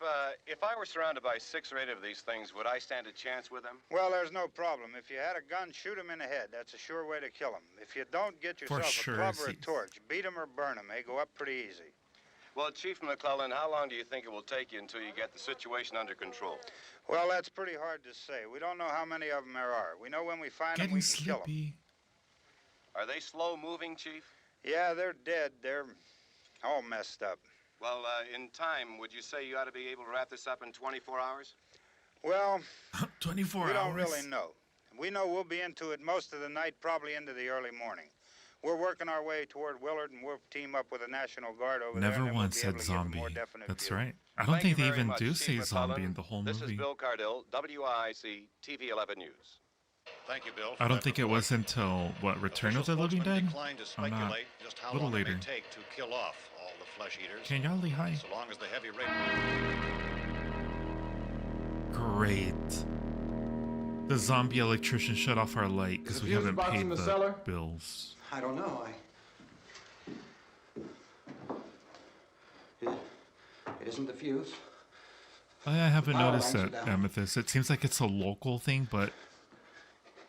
T: if I were surrounded by 6 or 8 of these things, would I stand a chance with them?
S: Well, there's no problem. If you had a gun, shoot him in the head. That's a sure way to kill him. If you don't, get yourself
A: sure,
S: a club or a
A: see.
S: torch. Beat him or burn him. They go up pretty easy.
T: Well, Chief McClellan, how long do you think it will take you until you get the situation under control?
S: Well, that's pretty hard to say. We don't know how many of them there are. We know when we find them,
A: Getting
S: we can kill them.
A: sleepy.
T: Are they slow-moving, Chief?
S: Yeah, they're dead. They're all messed up.
T: Well, in time, would you say you ought to be able to wrap this up in 24 hours?
S: Well,
A: 24
S: we
A: hours.
S: don't really know. We know we'll be into it most of the night, probably into the early morning. We're working our way toward Willard, and we'll team up with the National Guard over there.
A: Never
S: and then we'll
A: once
S: be able
A: said
S: to give a
A: zombie.
S: more definite
A: That's
S: view.
A: right. I don't
T: Thank
A: think
T: you
A: they
T: very
A: even
T: much,
A: do
T: Chief
A: say zombie
T: McClellan.
A: in the whole
T: This
A: movie.
T: is Bill Cardill, WIC TV 11 News.
K: Thank you, Bill.
A: I don't think it was until, what, Return of the Living Dead?
K: Declined to
A: I'm not.
K: speculate just how
A: A little
K: long it
A: later.
K: may take to kill off all the flesh eaters.
A: Can y'all hi?
K: So long as the heavy rain.
A: Great. The zombie electrician shut off our light because
L: Is the
A: we
L: fuse
A: haven't
L: box
A: paid
L: in the
A: the
L: cellar?
A: bills.
M: I don't know. It isn't the fuse.
A: I haven't
M: Power
A: noticed
M: lines are
A: that,
M: down.
A: Amethyst. It seems like it's a local thing, but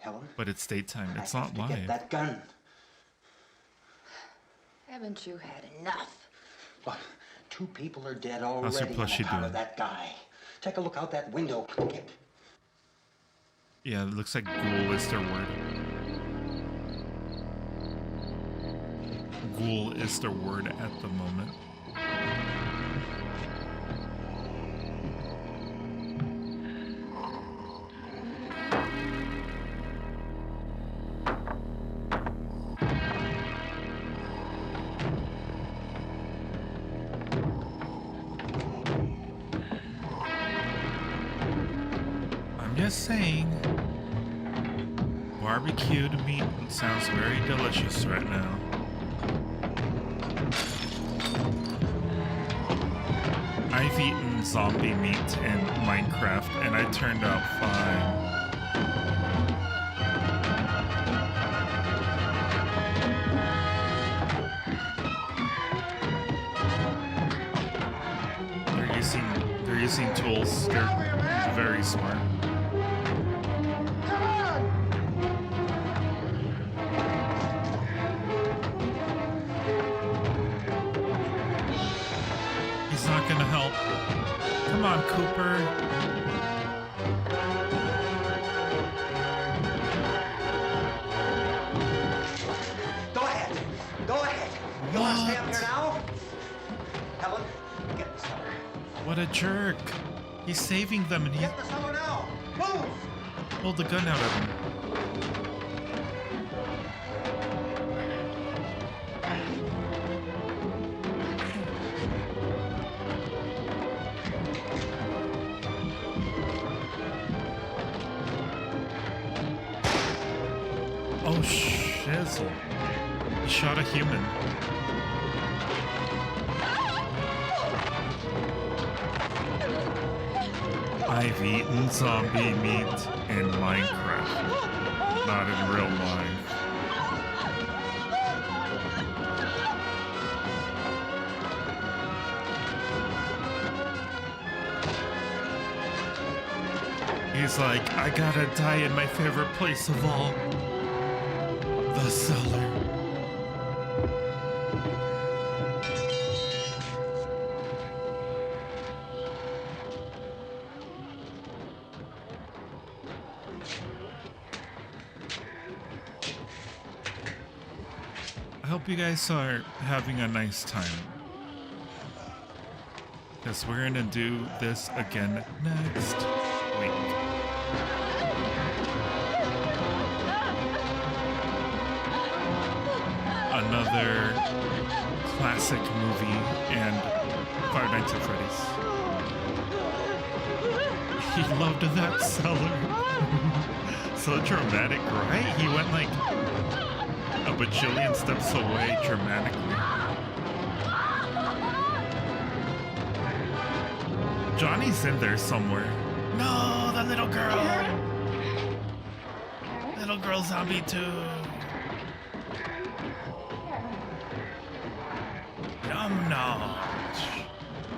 M: Helen,
A: it's daytime. It's
M: I
A: not
M: have to
A: live.
M: get that gun.
H: Haven't you had enough?
M: Look, 2 people are dead
A: How's your
M: already on
A: plushie
M: account
A: doing?
M: of that guy. Take a look out that window.
A: Yeah, it looks like ghoul is their word. Ghoul is their word at the moment. I'm just saying, barbecued meat sounds very delicious right now. I've eaten zombie meat in Minecraft and I turned out fine. They're using tools. They're very smart. He's not gonna help. Come on, Cooper.
M: Go ahead. Go ahead. You want to stay up here now? Helen, get in the cellar.
A: What a jerk. He's saving them and he
M: Get in the cellar now. Move!
A: pulled the gun out of him. Oh, shizzle. He shot a human. I've eaten zombie meat in Minecraft, not in real life. He's like, I gotta die in my favorite place of all, the cellar. I hope you guys are having a nice time. Because we're gonna do this again next week. another classic movie and Five Nights at Freddy's. He loved that cellar. So dramatic, right? He went like a bajillion steps away dramatically. Johnny's in there somewhere. No, the little girl. Little girl zombie too. Nom nom.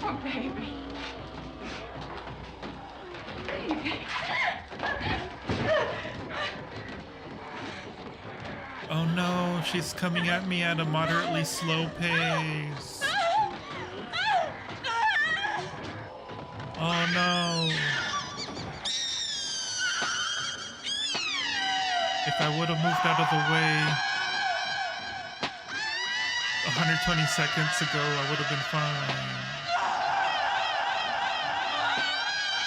I: Oh, baby. Baby.
A: Oh no, she's coming at me at a moderately slow pace. Oh no. If I would have moved out of the way 120 seconds ago, I would have been fine.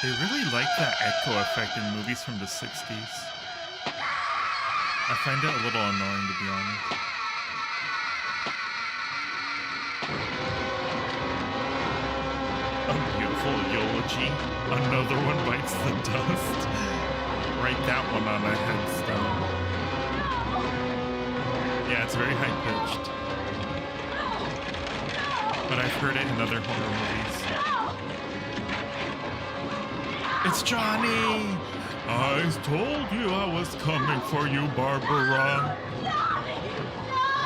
A: They really like that echo effect in movies from the 60s. I find it a little annoying, to be honest. A beautiful eulogy. Another one bites the dust. Write that one on a headstone. Yeah, it's very high-pitched. But I've heard it in other horror movies. It's Johnny! I told you I was coming for you, Barbara.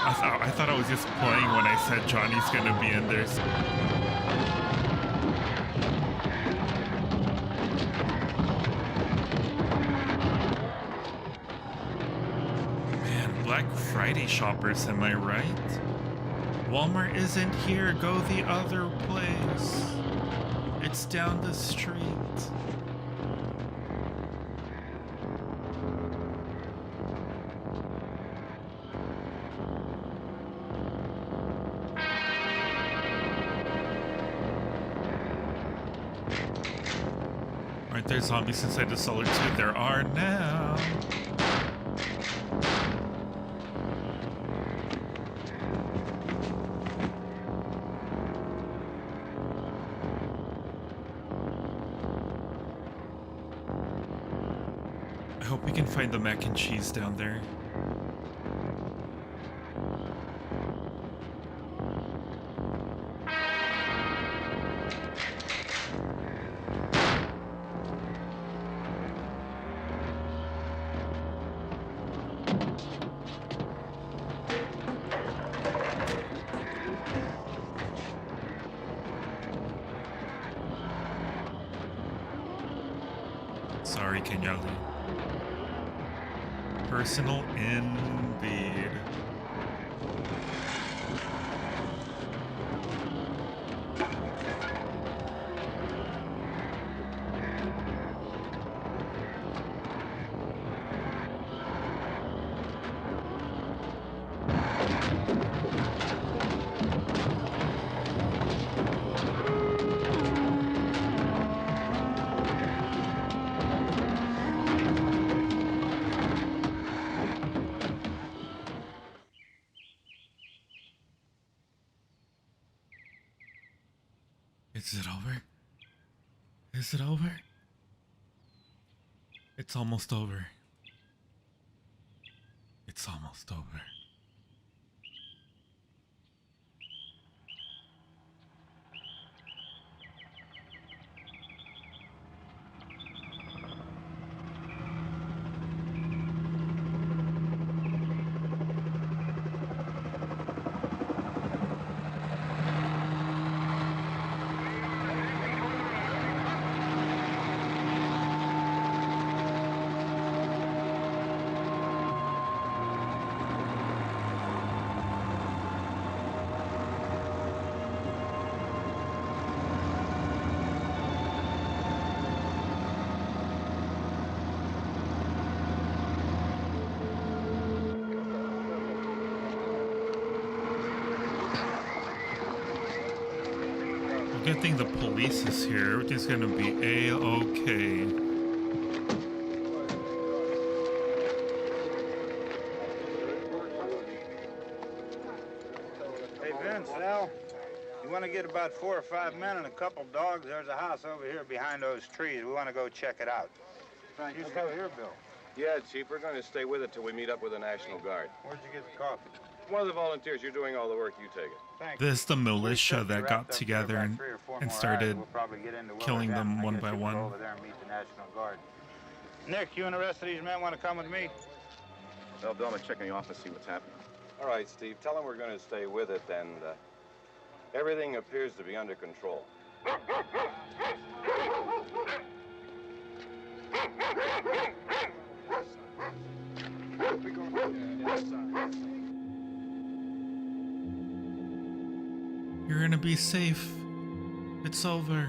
A: I thought I was just playing when I said Johnny's gonna be in there. Man, Black Friday shoppers, am I right? Walmart isn't here, go the other place. It's down the street. Aren't there zombies inside the cellar too? There are now. I hope we can find the mac and cheese down there. Sorry, Kenyali. Personal indeed. Is it over? Is it over? It's almost over. It's almost over. Good thing the police is here. Everything's gonna be A-okay.
S: get about 4 or 5 men and a couple dogs. There's a house over here behind those trees. We want to go check it out. Right, you stay here, Bill.
T: Yeah, Chief, we're going to stay with it till we meet up with the National Guard.
S: Where'd you get the coffee?
T: One of the volunteers. You're doing all the work. You take it.
S: Thank
A: This is the militia that got together and started killing them one by one.
S: Over there and meet the National Guard. Nick, you and the rest of these men want to come with me?
T: Tell Bill to check in the office, see what's happening. All right, Steve. Tell him we're going to stay with it, and everything appears to be under control.
A: You're gonna be safe. It's over.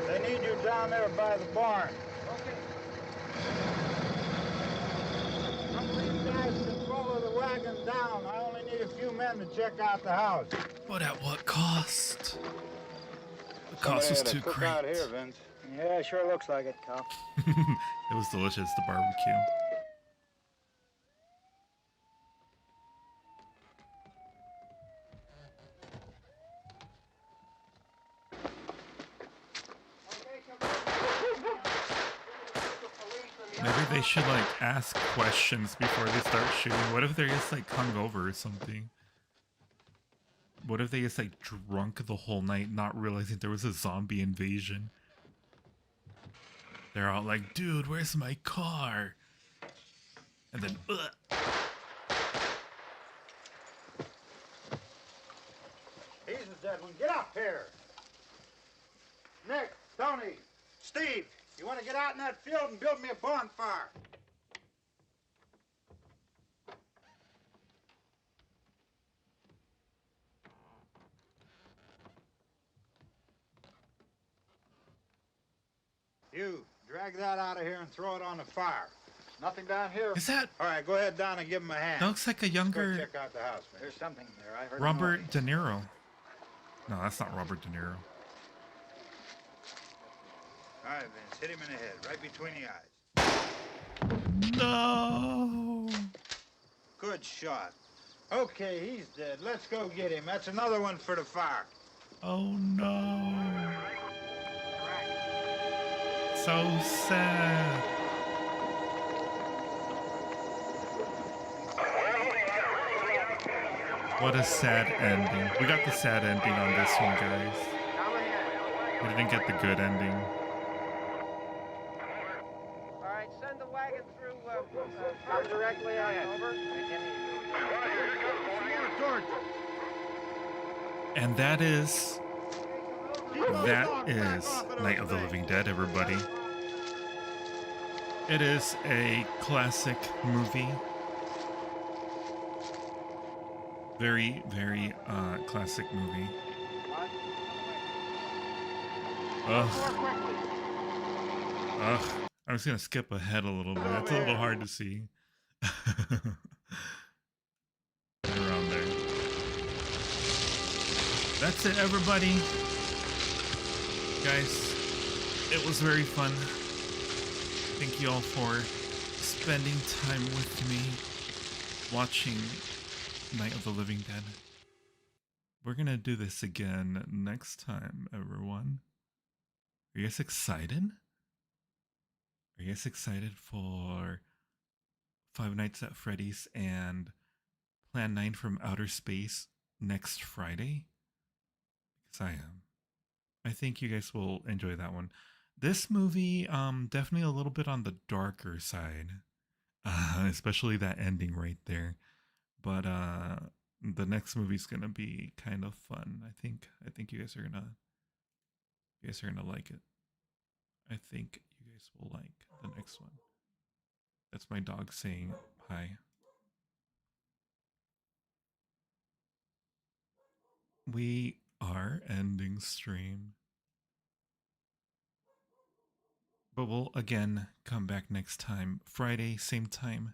S: They need you down there by the barn. Some of these guys can follow the wagon down. I only need a few men to check out the house.
A: But at what cost? The cost was too great.
S: Out here, Vince. Yeah, sure looks like it, Cal.
A: It was delicious, the barbecue. Maybe they should like ask questions before they start shooting. What if they're just like hungover or something? What if they just like drunk the whole night, not realizing there was a zombie invasion? They're all like, dude, where's my car? And then,
S: He's a dead one. Get up here. Nick, Tony, Steve, you want to get out in that field and build me a bonfire? You, drag that out of here and throw it on the fire. Nothing down here.
A: Is that?
S: All right, go ahead down and give him a hand.
A: That looks like a
S: Let's
A: younger
S: go check out the house, man. There's something there. I heard
A: Robert De Niro. No, that's not Robert De Niro.
S: All right, Vince, hit him in the head, right between the eyes.
A: No.
S: Good shot. Okay, he's dead. Let's go get him. That's another one for the fire.
A: Oh no. So sad. What a sad ending. We got the sad ending on this one, guys. We didn't get the good ending.
J: All right, send the wagon through. Come directly on over.
A: And that is Night of the Living Dead, everybody. It is a classic movie. Very, very classic movie. Ugh. I'm just gonna skip ahead a little bit. It's a little hard to see. Around there. That's it, everybody. Guys, it was very fun. Thank you all for spending time with me watching Night of the Living Dead. We're gonna do this again next time, everyone. Are you guys excited? Are you guys excited for Five Nights at Freddy's and Plan 9 from Outer Space next Friday? Because I am. I think you guys will enjoy that one. This movie, definitely a little bit on the darker side, especially that ending right there. But the next movie's gonna be kind of fun. I think you guys are gonna like it. I think you guys will like the next one. That's my dog saying hi. we are ending stream. But we'll again come back next time. Friday, same time,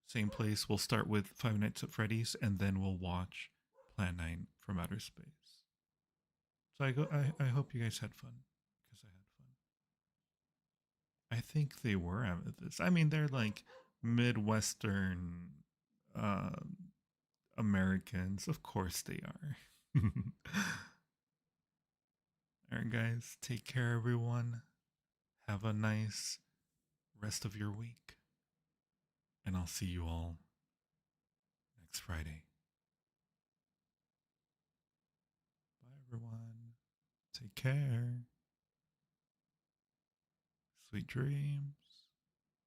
A: same place. We'll start with Five Nights at Freddy's and then we'll watch Plan 9 from Outer Space. So I hope you guys had fun. Because I had fun. I think they were amethyst. I mean, they're like Midwestern Americans. Of course they are. Alright, guys. Take care, everyone. Have a nice rest of your week. And I'll see you all next Friday. Bye, everyone. Take care. Sweet dreams.